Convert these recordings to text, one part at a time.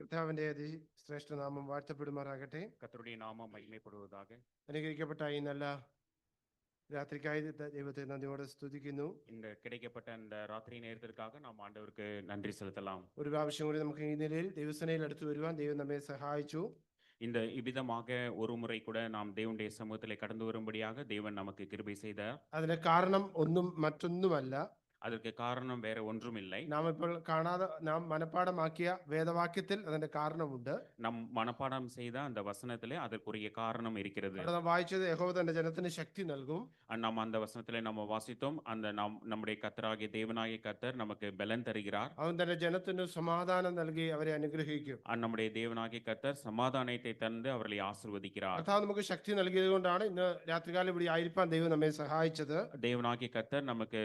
കർത്താവിന്റെ അതിശ്രേഷ്ഠനാമം വാഴ്ത്തപ്പെടുമാറാകട്ടെ. கர்த்தருடைய நாமம் மகிமைப்படுவதாக. അനുഗ്രഹിക്കപ്പെട്ട ഈ നല്ല രാത്രിക്കായി ദൈവത്തെ നന്ദിയോടെ സ്തുതിക്കുന്നു. இந்த கிடைக்கப்பட்ட அந்த ராத்திரி நேரத்திற்காக நாம் ஆண்டவருக்கு நன்றி செலுத்தலாம். ഒരു പ്രാവശ്യം കൂടി നമുക്ക് ഈ നിലയിൽ ദൈവസേനയിൽ അടുത്ത് വരുവാൻ ദൈവം നമ്മെ സഹായിച്ചു. இந்த இவ்விதமாக ஒரு முறை கூட நாம் தேவனுடைய சமூகத்திலே கடந்து வரும்படியாக தேவன் நமக்கு கிருபை செய்தார். അതിന് കാരണം മറ്റൊന്നുമല്ല, அதற்கு காரணம் வேற ஒன்றும் இல்லை. നാം ഇപ്പോൾ നാം മനഃപ്പാഠമാക്കിയ വേദവാക്യത്തിൽ അതിന്റെ കാരണമുണ്ട്. நம் மனப்பாடம் செய்த அந்த வசனத்திலே அதற்குரிய காரணம் இருக்கிறது. നാം വായിച്ചത് യഹോവ തന്റെ ജനത്തിന് ശക്തി നൽകും. நாம் அந்த வசனத்திலே நம்ம வாசித்தோம், அந்த நம்முடைய கர்த்தராகிய தேவனாகிய கர்த்தர் நமக்கு பலன் தருகிறார். അവൻ തന്റെ ജനത്തിന് സമാധാനം നൽകി അവരെ അനുഗ്രഹിക്കും. நம்முடைய தேவனாகிய கர்த்தர் சமாதானத்தை தந்து அவர்களை ஆசீர்வதிக்கிறார். കർത്താവ് നമുക്ക് ശക്തി നൽകിയത് കൊണ്ടാണ് ഇന്ന് രാത്രികാലം ഇവിടെ ആയിരിക്കാൻ ദൈവം നമ്മെ സഹായിച്ചത്. தேவனாகிய கர்த்தர் நமக்கு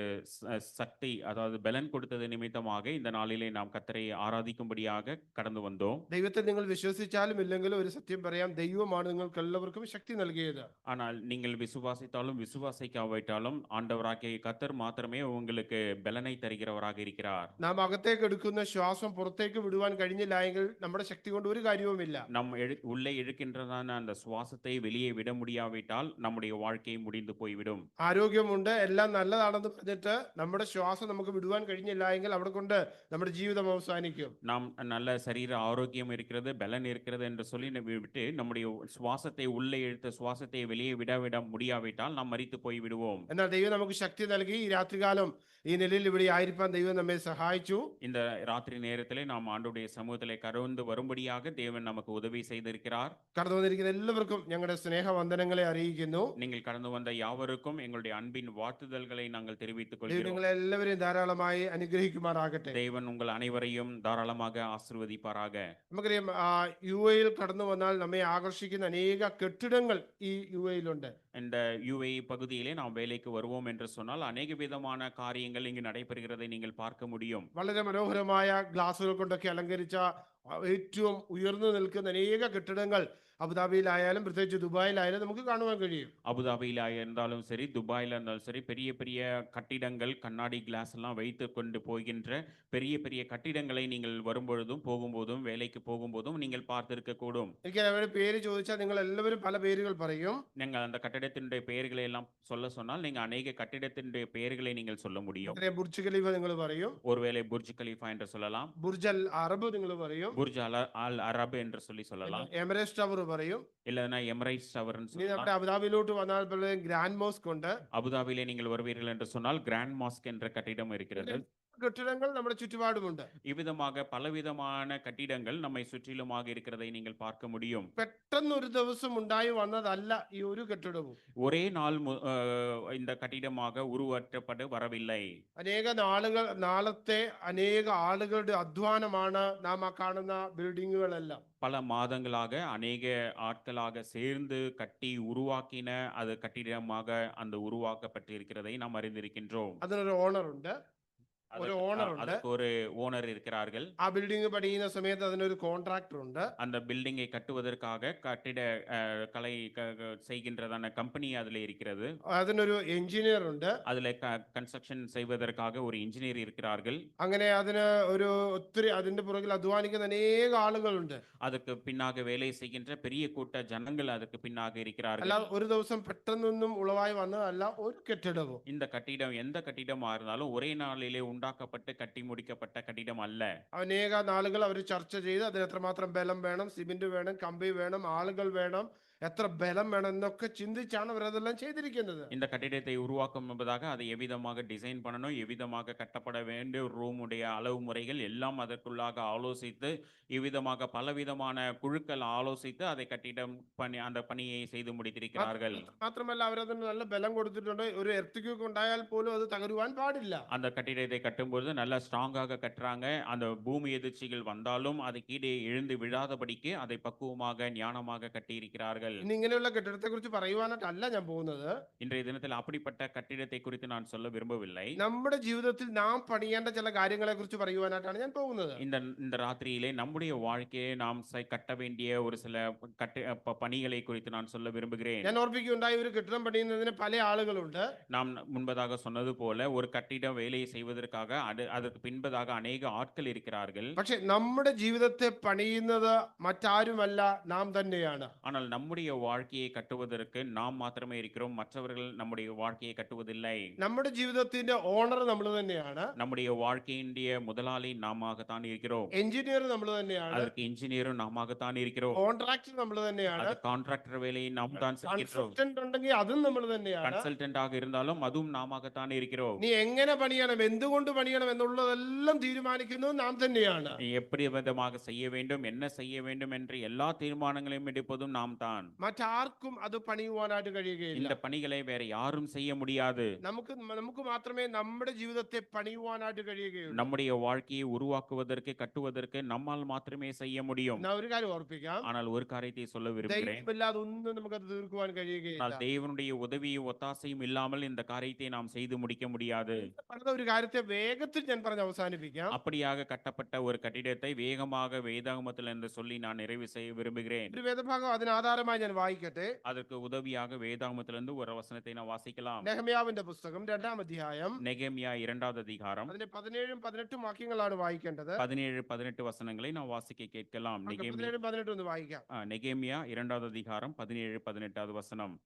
சக்தி, அதாவது பலன் கொடுத்தது நிமித்தமாக இந்த நாளிலே நாம் கர்த்தரை ஆராதிக்கும்படியாக கடந்து வந்தோம். ദൈവത്തിൽ നിങ്ങൾ വിശ്വസിച്ചാലും ഇല്ലെങ്കിലും ഒരു സത്യം പറയാം, ദൈവമാണ് നിങ്ങൾക്ക് എല്ലാവർക്കും ശക്തി നൽകിയത്. ஆனால் நீங்கள் விசுவாசித்தாலும் விசுவாசிக்காவிட்டாலும் ஆண்டவராகிய கர்த்தர் மாத்திரமே உங்களுக்கு பலனை தருகிறவராக இருக்கிறார். നാം അകത്തേക്ക് എടുക്കുന്ന ശ്വാസം പുറത്തേക്ക് വിടുവാൻ കഴിഞ്ഞില്ല എങ്കിൽ നമ്മുടെ ശക്തി കൊണ്ട് ഒരു കാര്യവുമില്ല. நம் உள்ளே இழுக்கின்றதான அந்த சுவாசத்தை வெளியே விட முடியாவிட்டால் நம்முடைய வாழ்க்கை முடிந்து போய்விடும். ആരോഗ്യമുണ്ട്, എല്ലാം നല്ലതാണെന്ന് പറഞ്ഞിട്ട് നമ്മുടെ ശ്വാസം നമുക്ക് വിടുവാൻ കഴിഞ്ഞില്ല എങ്കിൽ അവിടെ കൊണ്ട് നമ്മുടെ ജീവിതം അവസാനിക്കും. நாம் நல்ல சரீர ஆரோக்கியம் இருக்கிறது, பலன் இருக்கிறது என்று சொல்லி விட்டு நம்முடைய சுவாசத்தை உள்ளே இழுத்த சுவாசத்தை வெளியே விட முடியாவிட்டால் நாம் மரித்து போய் விடுவோம். എന്നാൽ ദൈവം നമുക്ക് ശക്തി നൽകി ഈ രാത്രികാലം ഈ നിലയിൽ ഇവിടെ ആയിരിക്കാൻ ദൈവം നമ്മെ സഹായിച്ചു. இந்த ராத்திரி நேரத்திலே நாம் ஆண்டவருடைய சமூகத்திலே கடந்து வரும்படியாக தேவன் நமக்கு உதவி செய்திருக்கிறார். കടന്നു വന്നിരിക്കുന്ന എല്ലാവർക്കും ഞങ്ങളുടെ സ്നേഹവന്ദനങ്ങളെ അറിയിക്കുന്നു. நீங்கள் கடந்து வந்த யாவருக்கும் எங்களுடைய அன்பின் வாழ்த்துதல்களை நாங்கள் தெரிவித்துக் ദൈവം கொள்கிறோம். നിങ്ങളെല്ലാവരെയും ധാരാളമായി അനുഗ്രഹിക്കുമാറാകട്ടെ. தேவன் உங்கள் அனைவரையும் தாராளமாக ஆசீர்வதிப்பாராக. നമുക്കറിയാം, യു എയിൽ കടന്നു വന്നാൽ നമ്മെ ആകർഷിക്കുന്ന അനേക കെട്ടിടങ്ങൾ ഈ യു എയിലുണ്ട്. இந்த யுஏ பகுதியிலே நாம் வேலைக்கு வருவோம் என்று சொன்னால் அநேக விதமான காரியங்கள் இங்கு நடைபெறுகிறதை நீங்கள் பார்க்க முடியும். വളരെ മനോഹരമായ ഗ്ലാസുകൾ കൊണ്ടൊക്കെ അലങ്കരിച്ച ഏറ്റവും ഉയർന്നു നിൽക്കുന്ന അനേക കെട്ടിടങ്ങൾ அபுதாபியிலாயாலும் பிரத்யேகிச்சு துபாயிலாயாலும் நமக்கு കാണുവാൻ കഴിയും. அபுதாபியில இருந்தாலும் சரி, துபாயில இருந்தாலும் சரி, பெரிய பெரிய கட்டிடங்கள், கண்ணாடி கிளாஸ் எல்லாம் வைத்து கொண்டு போகின்ற பெரிய பெரிய கட்டிடங்களை நீங்கள் வரும்பொழுதும் போகும்போதும் வேலைக்கு போகும்போதும் நீங்கள் பார்த்திருக்க கூடும். എനിക്ക് അവരുടെ പേര് ചോദിച്ചാൽ നിങ്ങൾ എല്ലാവരും പല പേരുകൾ പറയും. நீங்கள் அந்த கட்டிடத்தினுடைய பெயர்களை எல்லாம் சொல்ல சொன்னால் நீங்கள் அநேக கட்டிடத்தினுடைய பெயர்களை நீங்கள் சொல்ல முடியும். ബുർജ് ഖലീഫ നിങ്ങൾ പറയും, ஒருவேளை புர்ஜ் கலீஃபா என்று சொல்லலாம், ബുർജ് അൽ അറബ് നിങ്ങൾ പറയും, புர்ஜ் அல் அரபு என்று சொல்லலாம், എമറേസ്റ്റ് ടവർ പറയും. இல்லைன்னா எமரைட்ஸ் டவர். നമ്മുടെ അബുദാബിയിലോട്ട് വന്നാൽ ഗ്രാൻഡ് മോസ്ക് ഉണ്ട്. அபுதாபியிலே நீங்கள் வருவீர்கள் என்று சொன்னால் கிராண்ட் மாஸ்க் என்ற கட்டிடம் இருக்கிறது. കെട്ടിടങ്ങൾ നമ്മുടെ ചുറ്റുപാടുമുണ്ട്. இவ்விதமாக பலவிதமான கட்டிடங்கள் நம்மை சுற்றிலுமாக இருக்கிறதை நீங்கள் பார்க்க முடியும். പെട്ടെന്ന് ഒരു ദിവസം ഉണ്ടായി വന്നതല്ല ഈ ഒരു കെട്ടിടവും. ஒரே நாள் இந்த கட்டிடமாக உருவாக்கப்பட்டு வரவில்லை. അനേക നാളത്തെ അനേക ആളുകളുടെ അധ്വാനമാണ് നാം ആ കാണുന്ന ബിൽഡിങ്ങുകളെല്ലാം. பல மாதங்களாக அநேக ஆட்களாக சேர்ந்து கட்டி உருவாக்கின அது கட்டிடமாக அந்த உருவாக்கப்பட்டிருக்கிறதை நாம் அறிந்திருக்கின்றோம். അതിനൊരു ഓണർ ഉണ്ട്, ഒരു ஓனர் இருக்கிறார்கள். ആ ബിൽഡിംഗ് പണിയുന്ന സമയത്ത് അതിനൊരു കോൺട്രാക്ടർ ഉണ്ട്. அந்த பில்டிங்கை கட்டுவதற்காக கட்டிட கலை செய்கின்றதான கம்பெனி அதுல இருக்கிறது. അതിനൊരു എഞ്ചിനീയർ ഉണ്ട്. அதுல கன்ஸ்ட்ரக்ஷன் செய்வதற்காக ஒரு இன்ஜினியர் இருக்கிறார்கள். അങ്ങനെ അതിന് ഒത്തിരി അതിന്റെ പുറകിൽ അധ്വാനിക്കുന്ന അനേക ആളുകളുണ്ട്. அதுக்கு பின்னாக வேலை செய்கின்ற பெரிய கூட்ட ஜனங்கள் அதுக்கு பின்னாக இருக்கிறார்கள். അല്ല ഒരു ദിവസം പെട്ടെന്നൊന്നും ഉളവായി വന്നതല്ല ഒരു കെട്ടിടവും. இந்த கட்டிடம் எந்த கட்டிடமா இருந்தாலும் ஒரே நாளிலே ഉണ്ടാക്കപ്പെട്ട് കട്ടി മുടിക്കപ്പെട്ട കട്ടിടം അല്ല. അനേക നാളുകൾ അവർ ചർച്ച ചെയ്ത് അതിന് എത്രമാത്രം ബലം വേണം, സിമെന്റ് വേണം, കമ്പി വേണം, ആളുകൾ വേണം, എത്ര ബലം വേണം എന്നൊക്കെ ചിന്തിച്ചാണ് അവർ അതെല്ലാം ചെയ്തിരിക്കുന്നത്. இந்த கட்டிடத்தை உருவாக்கும் என்பதாக அதை எவ்விதமாக டிசைன் பண்ணணும், எவ்விதமாக கட்டப்பட வேண்டிய ரூமுடைய அளவு முறைகள் எல்லாம் அதற்குள்ளாக ஆலோசித்து இவ்விதமாக பலவிதமான குழுக்கள் ஆலோசித்து அதை கட்டிடம் அந்த பணியை செய்து முடித்திருக்கிறார்கள். മാത്രമല്ല അവരതിന് നല്ല ബലം കൊടുത്തിട്ടുണ്ട്. ഒരു എർത്തിക്വക്ക് ഉണ്ടായാൽ പോലും അത് തകരുവാൻ പാടില്ല. அந்த கட்டிடத்தை கட்டும்போது நல்லா ஸ்ட்ராங்காக கட்டுறாங்க. அந்த பூமி எதிர்ச்சிகள் வந்தாலும் அது கீழே எழுந்து விழாதபடிக்கு அதை பக்குவமாக ஞானமாக கட்டி இருக்கிறார்கள். இருக்கிறார்கள். ഇന്ന് ഇങ്ങനെയുള്ള കെട്ടിടത്തെ കുറിച്ച് പറയുവാനായിട്ടല്ല ഞാൻ പോകുന്നത്. இன்றைய தினத்தில் அப்படிப்பட்ட கட்டிடத்தை குறித்து நான் சொல்ல விரும்பவில்லை. നമ്മുടെ ജീവിതത്തിൽ നാം പണിയേണ്ട ചില കാര്യങ്ങളെ കുറിച്ച് പറയുവാനായിട്ടാണ് ഞാൻ പോകുന്നത്. இந்த இந்த ராத்திரியிலே நம்முடைய வாழ்க்கையை நாம் கட்ட வேண்டிய ஒரு சில பணிகளை குறித்து நான் சொல்ல விரும்புகிறேன். ഞാൻ ഓർപ്പിക്കുകയുണ്ടായി, ഒരു കെട്ടിടം പണിയുന്നതിന് പല ആളുകളുണ്ട്. நாம் முன்பதாக சொன்னது போல ஒரு கட்டிட வேலையை செய்வதற்காக அதற்கு பின்பதாக அநேக ஆட்கள் இருக்கிறார்கள். പക്ഷെ നമ്മുടെ ജീവിതത്തെ പണിയുന്നത് മറ്റാരുമല്ല, നാം തന്നെയാണ്. ஆனால் நம்முடைய வாழ்க்கையை கட்டுவதற்கு நாம் மாத்திரமே இருக்கிறோம், மற்றவர்கள் நம்முடைய வாழ்க்கையை கட்டுவதில்லை. നമ്മുടെ ജീവിതത്തിന്റെ ഓണർ നമ്മൾ തന്നെയാണ്. நம்முடைய வாழ்க்கையின் முதலாளி நாமத்தான் இருக்கிறோம். എഞ്ചിനീയർ നമ്മൾ തന്നെയാണ്. அதற்கு இன்ஜினியரும் நாமத்தான் இருக்கிறோம். കോൺട്രാക്ടർ നമ്മൾ തന്നെയാണ്. அது கான்ட்ராக்டர் வேலையை நாம் தான் செய்கிறோம். കൺസൾട്ടന്റ് ഉണ്ടെങ്കിൽ അതും നമ്മൾ തന്നെയാണ്. கன்சல்டன்ட் ஆக இருந்தாலும் அதுவும் நாமத்தான் இருக்கிறோம். നീ എങ്ങനെ പണിയണം, എന്തുകൊണ്ട് പണിയണം എന്നുള്ളതെല്ലാം തീരുമാനിക്കുന്നത് നാം തന്നെയാണ്. எப்படி விதமாக செய்ய வேண்டும், என்ன செய்ய வேண்டும் என்று எல்லா தீர்மானங்களையும் எடுப்பதும் நாம் தான். മറ്റാർക്കും അത് പണിയുവാനായിട്ട് കഴിയുകയില്ല. இந்த பணிகளை வேற யாரும் செய்ய முடியாது. നമുക്ക് മാത്രമേ നമ്മുടെ ജീവിതത്തെ പണിയുവാനായിട്ട് കഴിയുകയുള്ളൂ. நம்முடைய வாழ்க்கையை உருவாக்குவதற்கு கட்டுவதற்கு நம்மால் மாத்திரமே செய்ய முடியும். ഞാൻ ഒരു കാര്യം ഓർപ്പിക്കാം, ஆனால் ஒரு காரியத்தை சொல்ல விரும்புகிறேன். ദൈവമില്ലാതെ ഒന്നും നമുക്കത് തീർക്കുവാൻ കഴിയുകയില്ല. ஆனால் தேவனுடைய உதவியும் ஒத்தாசையும் இல்லாமல் இந்த காரியத்தை நாம் செய்து முடிக்க முடியாது. പറഞ്ഞ ഒരു കാര്യത്തെ വേഗത്തിൽ ഞാൻ പറഞ്ഞ് അവസാനിപ്പിക്കാം. அப்படியாக கட்டப்பட்ட ஒரு கட்டிடத்தை வேகமாக வேதாகமத்தில் என்று சொல்லி நான் நிறைவு செய்ய விரும்புகிறேன். ഒരു വേദഭാഗം അതിന് ആധാരമായി ഞാൻ വായിക്കട്ടെ. அதற்கு உதவியாக வேதாகமத்திலிருந்து ஒரு வசனத்தை நான் வாசிக்கலாம். നെഹമ്യാവിന്റെ പുസ്തകം 2-ാം അധ്യായം நெகேமியா 2வது அதிகாரம் അതിന്റെ 17-ഉം 18-ഉം വാക്യങ്ങളാണ് വായിക്കേണ്ടത്. 17-18 வசனங்களை நான் வாசிக்க கேட்கலாம். 17-ഉം 18-ഉം ഒന്ന് വായിക്കാം. நெகேமியா 2வது அதிகாரம் 17-18 வசனம்.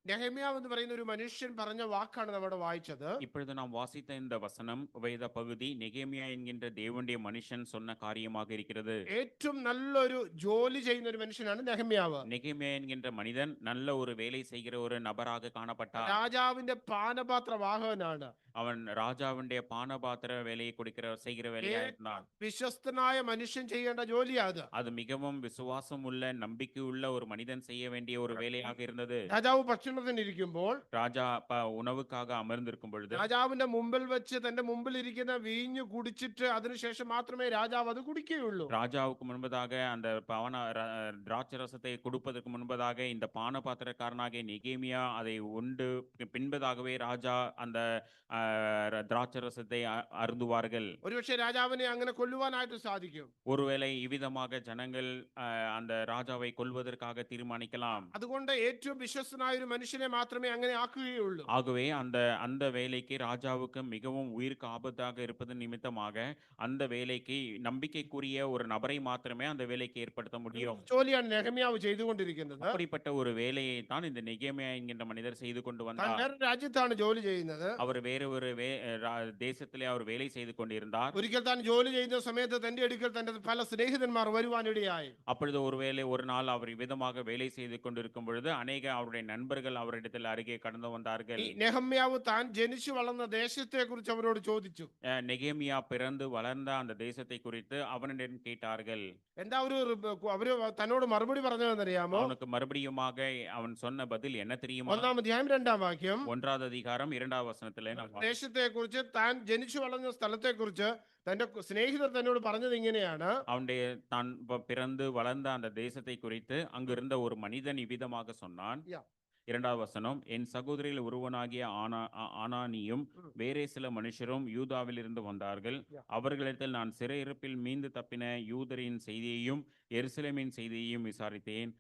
നെഹമ്യാവ് എന്ന് പറയുന്ന ഒരു മനുഷ്യൻ പറഞ്ഞ വാക്കാണ് നമ്മുടെ വായിച്ചത്. இப்பொழுது நாம் வாசித்த இந்த வசனம் வேத பகுதி நெகேமியா என்கின்ற தேவனுடைய மனுஷன் சொன்ன காரியமாக இருக்கிறது. ഏറ്റവും നല്ലൊരു ജോലി ചെയ്യുന്ന ഒരു മനുഷ്യനാണ് നെഹമ്യാവ്. நெகேமியா என்கின்ற மனிதன் நல்ல ஒரு வேலை செய்கிற ஒரு நபராக காணப்பட்டார். രാജാവിന്റെ പാനപാത്ര വാഹകനാണ്. அவன் ராஜாவுடைய பானபாத்திர வேலையை செய்கிற வேலையா இருந்தான். വിശ്വസ്തനായ മനുഷ്യൻ ചെയ്യേണ്ട ജോലിയാ അത്. அது மிகவும் விசுவாசம் உள்ள நம்பிக்கை உள்ள ஒரு மனிதன் செய்ய வேண்டிய ஒரு வேலையாக இருந்தது. രാജാവ് ഭക്ഷണത്തിന് ഇരിക്കുമ്പോൾ, ராஜா உணவுக்காக அமர்ந்திருக்கும் பொழுது രാജാവിന്റെ മുമ്പിൽ വെച്ച് തന്റെ മുമ്പിൽ ഇരിക്കുന്ന വീഞ്ഞു കുടിച്ചിട്ട് അതിനുശേഷം മാത്രമേ രാജാവ് അത് കുടിക്കുകയുള്ളൂ. ராஜாவுக்கு முன்பதாக அந்த திராட்சை ரசத்தை கொடுப்பதற்கு முன்பதாக இந்த பானபாத்திரக்காரனாகிய நெகேமியா அதை உண்டு பின்பதாகவே ராஜா அந்த திராட்சை ரசத்தை அருந்துவார்கள். ഒരുപക്ഷെ രാജാവിനെ അങ്ങനെ കൊല്ലുവാനായിട്ട് സാധിക്കും. ஒருவேளை இவ்விதமாக ஜனங்கள் அந்த ராஜாவை கொல்வதற்காக தீர்மானிக்கலாம். അതുകൊണ്ട് ഏറ്റവും വിശ്വസ്തനായ ഒരു മനുഷ്യനെ മാത്രമേ അങ്ങനെ ആക്കുകയുള്ളൂ. ஆகவே அந்த வேலைக்கு ராஜாவுக்கு மிகவும் உயிருக்கு ஆபத்தாக இருப்பது நிமித்தமாக அந்த வேலைக்கு நம்பிக்கைக்குரிய ஒரு நபரை மாத்திரமே அந்த வேலைக்கு ஏற்படுத்த முடியும். ജോലിയാണ് നെഹമ്യാവ് ചെയ്തുകൊണ്ടിരിക്കുന്നത്. அப்படிப்பட்ட ஒரு வேலையை தான் இந்த நெகேமியா என்கின்ற மனிதர் செய்து கொண்டு வந்தார். വേറെ രാജ്യത്താണ് ജോലി ചെയ്യുന്നത്. அவர் வேறு ஒரு தேசத்திலே அவர் வேலை செய்து கொண்டிருந்தார். ഒരിക്കൽ താൻ ജോലി ചെയ്യുന്ന സമയത്ത് തന്റെ അടുക്കൽ തന്റെ പല സ്നേഹിതന്മാർ വരുവാനിടയായി. அப்பொழுது ஒருவேளை ஒரு நாள் அவர் விதமாக வேலை செய்து கொண்டிருக்கும் பொழுது அநேக அவருடைய நண்பர்கள் அவரிடத்தில் அருகே கடந்து வந்தார்கள். നെഹമ്യാവ് താൻ ജനിച്ചു വളർന്ന ദേശത്തെ കുറിച്ച് അവരോട് ചോദിച്ചു. நெகேமியா பிறந்து வளர்ந்த அந்த தேசத்தை குறித்து அவனிடம் கேட்டார்கள். എന്താ അവര് തന്നോട് മറുപടി പറഞ്ഞതെന്നറിയാമോ? அவனுக்கு மறுபடியுமாக அவன் சொன்ன பதில் என்ன தெரியுமா? 1-ാം അധ്യായം 2-ാം വാക്യം. 1வது அதிகாரம் 2வது வசனத்திலே ദേശത്തെ കുറിച്ച്, താൻ ജനിച്ചു വളർന്ന സ്ഥലത്തെ കുറിച്ച് തന്റെ സ്നേഹിതർ തന്നോട് പറഞ്ഞത് ഇങ്ങനെയാണ്. அவனுடைய தான் பிறந்து வளர்ந்த அந்த தேசத்தை குறித்து அங்கிருந்த ஒரு மனிதன் இவ்விதமாக சொன்னான். 2வது வசனம், என் சகோதரியில் ஒருவனாகிய ஆனானியும் வேறே சில மனுஷரும் யூதாவில் இருந்து வந்தார்கள். அவர்களிடத்தில் நான் சிறையிருப்பில் மீண்டு தப்பின யூதரின் செய்தியையும் எருசலேமின் செய்தியையும் விசாரித்தேன்.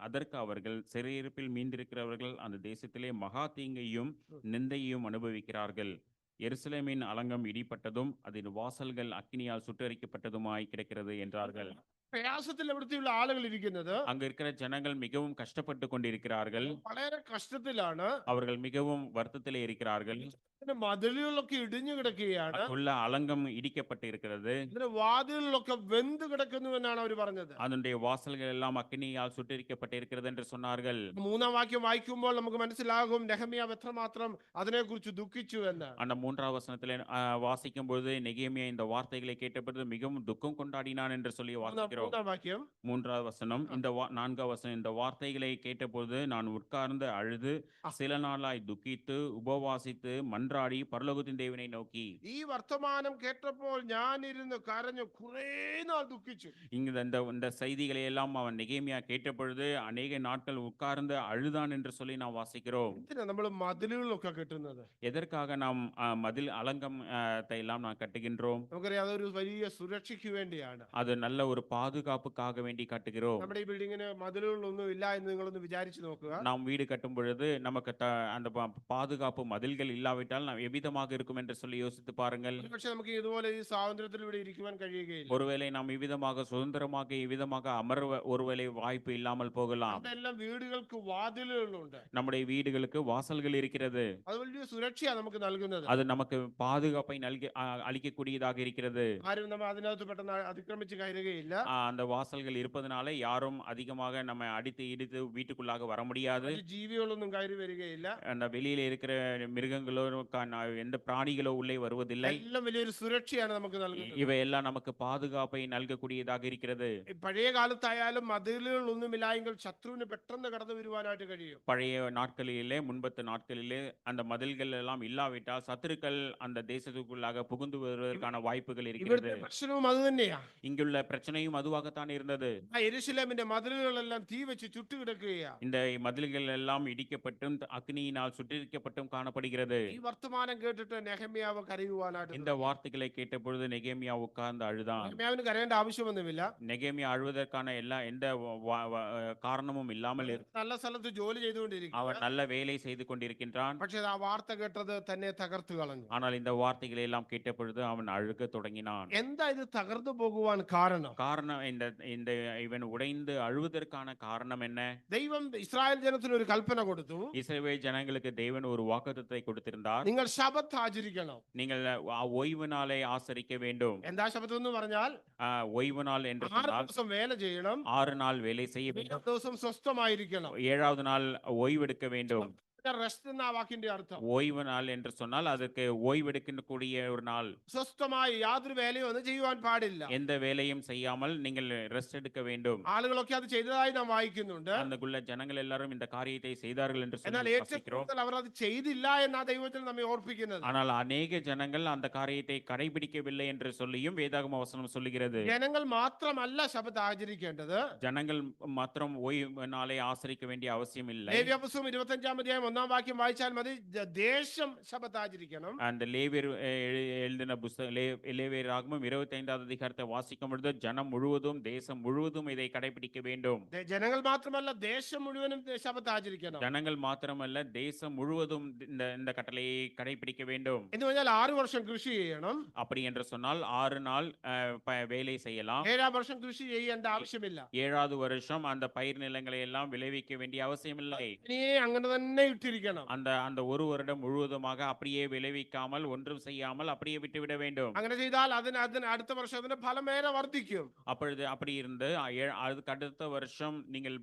அதற்கு அவர்கள், சிறையிருப்பில் மீண்டிருக்கிறவர்கள் அந்த தேசத்திலே மகா தீங்கையும் நிந்தையையும் அனுபவிக்கிறார்கள். எருசலேமின் அலங்கம் இடிப்பட்டதும் அதன் வாசல்கள் அக்கினியால் சுட்டரிக்கப்பட்டதுமாய் கிடக்கிறது என்றார்கள். പ്രയാസത്തിൽ എവിടത്തെയുള്ള ആളുകൾ ഇരിക്കുന്നത്. அங்க இருக்கிற ஜனங்கள் மிகவும் கஷ்டப்பட்டு கொண்டிருக்கிறார்கள். വളരെ കഷ്ടത്തിലാണ്. அவர்கள் மிகவும் வருத்தத்திலே இருக்கிறார்கள். ഇതിന് മതിലുകളൊക്കെ ഇടിഞ്ഞു കിടക്കുകയാണ്. அதுள்ள அலங்கம் இடிக்கப்பட்டு இருக்கிறது. ഇതിന് വാതിലുകളൊക്കെ വെന്ത് കിടക്കുന്നു എന്നാണ് അവർ പറഞ്ഞത്. அதனுடைய வாசல்கள் எல்லாம் அக்கினியால் சுட்டெரிக்கப்பட்டு இருக்கிறது என்று சொன்னார்கள். മൂന്നാം വാക്യം വായിക്കുമ്പോൾ നമുക്ക് മനസ്സിലാകും നെഹമ്യാവ് എത്രമാത്രം അതിനെക്കുറിച്ച് ദുഃഖിച്ചു എന്ന്. அந்த 3ஆவது வசனத்திலே வாசிக்கும் பொழுது நெகேமியா இந்த வார்த்தைகளை கேட்டபொழுது மிகவும் துக்கம் கொண்டாடினான் என்று சொல்லி வாசிக்கிறோம். മൂന്നാം വാക്യം 3ஆவது வசனம், இந்த 4ஆவது வசனம், இந்த வார்த்தைகளை கேட்டபொழுது நான் உட்கார்ந்து அழுது சில நாளாய் துக்கித்து உபவாசித்து மன்றாடி பரலோகத்தின் தேவனை நோக்கி. ഈ വർത്തമാനം കേട്ടപ്പോൾ ഞാൻ ഇരുന്ന് കരഞ്ഞു കുറേ നാൾ ദുഃഖിച്ചു. இங்க இந்த செய்திகளை எல்லாம் அவன் நெகேமியா கேட்டபொழுது அநேக நாட்கள் உட்கார்ந்து அழுதான் என்று சொல்லி நாம் வாசிக்கிறோம். എന്തിനാ നമ്മൾ മതിലുകളൊക്കെ കെട്ടുന്നത്? எதற்காக நாம் மதில் அலங்கம் எல்லாம் நாம் கட்டுகின்றோம்? നമുക്കറിയാം അതൊരു വലിയ സുരക്ഷയ്ക്ക് വേണ്ടിയാണ്. அது நல்ல ஒரு பாதுகாப்புக்காக வேண்டி கட்டுகிறோம். നമ്മുടെ ഈ ബിൽഡിങ്ങിന് മതിലുകളൊന്നും ഇല്ല എന്ന് നിങ്ങളൊന്ന് വിചാരിച്ചു നോക്കുക. நாம் வீடு கட்டும் பொழுது நமக்கு அந்த பாதுகாப்பு மதில்கள் இல்லாவிட்டால் நாம் எவ்விதமாக இருக்கும் என்று சொல்லி யோசித்து பாருங்கள். പക്ഷെ നമുക്ക് ഇതുപോലെ ഈ സ്വാതന്ത്ര്യത്തിൽ ഇവിടെ ഇരിക്കുവാൻ കഴിയുകയില്ല. ஒருவேளை நாம் இவ்விதமாக சுதந்திரமாக இவ்விதமாக அமர்வ ஒருவேளை வாய்ப்பு இல்லாமல் போகலாம். അതെല്ലാം വീടുകൾക്ക് വാതിലുകളുണ്ട്. நம்முடைய வீடுகளுக்கு வாசல்கள் இருக்கிறது. അത് വലിയ സുരക്ഷയാണ് നമുക്ക് നൽകുന്നത്. அது நமக்கு பாதுகாப்பை அளிக்கக்கூடியதாக இருக்கிறது. ആരും നമ്മൾ അതിനകത്ത് പെട്ടെന്ന് അതിക്രമിച്ച് കയറുകയില്ല. அந்த வாசல்கள் இருப்பதனால யாரும் அதிகமாக நம்ம அடித்து இடித்து வீட்டுக்குள்ளாக வர முடியாது. ജീവികളൊന്നും കയറി വരികയില്ല. அந்த வெளியில இருக்கிற மிருகங்களோ எந்த பிராணிகளோ உள்ளே வருவதில்லை. എല്ലാം വലിയൊരു സുരക്ഷയാണ് നമുക്ക് നൽകുന്നത്. இவையெல்லாம் நமக்கு பாதுகாப்பை നൽകக்கூடியதாக இருக்கிறது. പഴയ കാലത്തായാലും മതിലുകളൊന്നുമില്ലായെങ്കിൽ ശത്രുവിന് പെട്ടെന്ന് കടന്നു വരുവാനായിട്ട് കഴിയും. பழைய நாட்களிலே முன்பத்து நாட்களிலே அந்த மதில்கள் எல்லாம் இல்லாவிட்டால் சத்துருக்கள் அந்த தேசத்துக்குள்ளாக புகுந்து வருவதற்கான வாய்ப்புகள் இருக்கிறது. ഇവിടുത്തെ പ്രശ്നവും അത് തന്നെയാ. இங்குள்ள பிரச்சனையும் அதுவாகத்தான் இருந்தது. യെരൂശലേമിന്റെ മതിലുകളെല്ലാം തീ വെച്ച് ചുട്ടുകിടക്കുകയാ. இந்த மதில்கள் எல்லாம் இடிக்கப்பட்டும் அக்னியினால் சுட்டெரிக்கப்பட்டும் காணப்படுகிறது. ഈ വർത്തമാനം കേട്ടിട്ട് നെഹമ്യാവ് കരയുവാനായിട്ട്. இந்த வார்த்தைகளை கேட்ட பொழுது நெகேமியா உட்கார்ந்து அழுதான். നെഹമ്യാവിന് കരയേണ്ട ആവശ്യമൊന്നുമില്ല. நெகேமியா அழுவதற்கான எந்த காரணமும் இல்லாமல் നല്ല സ്ഥലത്ത് ജോലി ചെയ്തുകൊണ്ടിരിക്കും. அவன் நல்ல வேலை செய்து கொண்டிருக்கின்றான். പക്ഷേ ആ വാർത്ത കേട്ടത് തന്നെ തകർത്തു കളഞ്ഞു. ஆனால் இந்த வார்த்தைகளை எல்லாம் கேட்ட பொழுது அவன் அழுக தொடங்கினான். എന്താ ഇത് തകർന്നു പോകുവാൻ കാരണം? காரணம் இந்த இவன் உடைந்து அழுவதற்கான காரணம் என்ன? ദൈവം ഇസ്രായേൽ ജനത്തിന് ഒരു കൽപ്പന കൊടുത്തു. இஸ்ரவேல் ஜனங்களுக்கு தேவன் ஒரு வாக்குத்தத்தத்தை கொடுத்திருந்தார். നിങ്ങൾ ശബത്ത് ആചരിക്കണം. நீங்கள் ஓய்வு நாளை ஆசரிக்க வேண்டும். എന്താ ശബത്ത് എന്ന് പറഞ്ഞാൽ ஓய்வு நாள் என்று 6 சொன்னால் ദിവസം വേല ചെയ്യണം. 6 நாள் வேலை செய்ய 7 வேண்டும். ദിവസം സ്വസ്ഥമായിരിക്കണം. 7வது நாள் ஓய்வெடுக்க வேண்டும். റെസ്റ്റ് എന്ന വാക്കിന്റെ അർത്ഥം ஓய்வு நாள் என்று சொன்னால் அதுக்கு ஓய்வெடுக்கக்கூடிய ஒரு நாள். സ്വസ്ഥമായി യാതൊരു വേലയും ഒന്നും ചെയ്യുവാൻ പാടില്ല. எந்த வேலையும் செய்யாமல் நீங்கள் ரெஸ்ட் எடுக்க வேண்டும். ആളുകളൊക്കെ അത് ചെയ്തതായി നാം വായിക്കുന്നുണ്ട്. அந்தக்குள்ள ஜனங்கள் எல்லாரும் இந்த காரியத்தை செய்தார்கள் என்று എന്നാൽ சொல்லி ഏറ്റവും வாசிக்கிறோம். കൂടുതൽ അവർ അത് ചെയ്തില്ല എന്നാ ദൈവത്തിൽ നമ്മെ ഓർപ്പിക്കുന്നത്. ஆனால் அநேக ஜனங்கள் அந்த காரியத்தை கடைபிடிக்கவில்லை என்று சொல்லியும் வேதாகம வசனம் சொல்லுகிறது. ജനങ്ങൾ മാത്രമല്ല ശബത്ത് ആചരിക്കേണ്ടത്. ஜனங்கள் மாத்திரம் ஓய்வு நாளை ஆசரிக்க வேண்டிய அவசியம் இல்லை. ലേവ്യപുസ്തകം 25-ാം അധ്യായം 1-ാം വാക്യം വായിച്ചാൽ മതി. ദേശം ശബത്ത് ആചരിക്കണം. அந்த லேவியர் எழுதின புஸ்தகம் லேவியராகமம் 25வது அதிகாரத்தை வாசிக்கும் பொழுது ஜனம் முழுவதும் தேசம் முழுவதும் இதை கடைபிடிக்க வேண்டும். ജനങ്ങൾ മാത്രമല്ല ദേശം മുഴുവനും ശബത്ത് ആചരിക്കണം. ஜனங்கள் மாத்திரமல்ல தேசம் முழுவதும் இந்த கட்டளையை கடைபிடிக்க வேண்டும். എന്ന് പറഞ്ഞാൽ 6 വർഷം കൃഷി ചെയ്യണം. அப்படி என்று சொன்னால் 6 நாள் வேலை செய்யலாம். 7-ാം വർഷം കൃഷി ചെയ്യേണ്ട ആവശ്യമില്ല. 7வது வருஷம் அந்த பயிர் நிலங்களை எல்லாம் விளைவிக்க வேண்டிய அவசியம் இல்லை. ഇനിയെ അങ്ങനെ തന്നെ ഇട്ടിരിക്കണം. அந்த ஒரு வருடம் முழுவதுமாக அப்படியே விளைவிக்காமல் ஒன்றும் செய்யாமல் அப்படியே விட்டுவிட வேண்டும். അങ്ങനെ ചെയ്താൽ അതിന് അടുത്ത വർഷം അതിന്റെ ഫലം ഏറെ വർദ്ധിക്കും. அப்பொழுது அப்படி இருந்து அதுக்கு அடுத்த வருஷம் நீங்கள்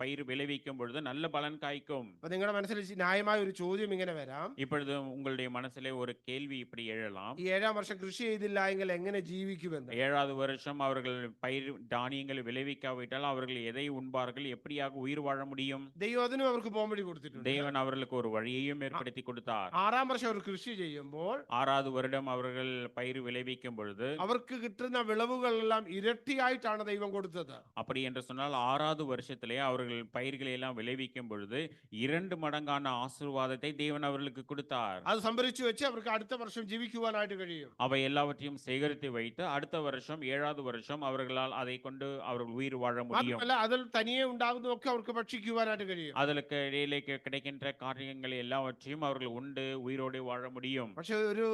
பயிர் விளைவிக்கும் பொழுது நல்ல பலன் காய்க்கும். അപ്പൊ നിങ്ങളുടെ മനസ്സിൽ ന്യായമായ ഒരു ചോദ്യം ഇങ്ങനെ വരാം. இப்பொழுது உங்களுடைய மனசிலே ஒரு கேள்வி இப்படி எழலாம். ഈ 7-ാം വർഷം കൃഷി ചെയ്തില്ല എങ്കിൽ എങ്ങനെ ജീവിക്കുമെന്ന്. 7வது வருஷம் அவர்கள் பயிர் தானியங்கள் விளைவிக்காவிட்டால் அவர்கள் எதை உண்பார்கள், எப்படியாக உயிர் வாழ முடியும்? ദൈവം അതിനും അവർക്ക് പോംവഴി കൊടുത്തിട്ടുണ്ട്. தேவன் அவர்களுக்கு ஒரு வழியையும் ஏற்படுத்தி கொடுத்தார். 6-ാം വർഷം അവർ കൃഷി ചെയ്യുമ്പോൾ 6வது வருடம் அவர்கள் பயிர் விளைவிக்கும் பொழுது അവർക്ക് കിട്ടുന്ന വിളവുകളെല്ലാം ഇരട്ടിയായിട്ടാണ് ദൈവം കൊടുത്തത്. அப்படி என்று சொன்னால் 6வது வருஷத்திலே அவர்கள் பயிர்களை எல்லாம் விளைவிக்கும் பொழுது 2 மடங்கான ஆசீர்வாதத்தை தேவன் அவர்களுக்கு கொடுத்தார். അത് സംഭരിച്ചു വെച്ച് അവർക്ക് അടുത്ത വർഷം ജീവിക്കുവാനായിട്ട് കഴിയും. அவை எல்லாவற்றையும் சேகரித்து வைத்து அடுத்த வருஷம் 7வது வருஷம் அவர்களால் அதை கொண்டு அவர்கள் உயிர் வாழ முடியும். മാത്രമല്ല അതിൽ തനിയെ ഉണ്ടാകുന്നതൊക്കെ അവർക്ക് ഭക്ഷിക്കുവാനായിട്ട് കഴിയും. அதற்கு இடையிலே கிடைக்கின்ற காரியங்கள் எல்லாவற்றையும் அவர்கள் உண்டு உயிரோடு வாழ முடியும். പക്ഷെ ഒരു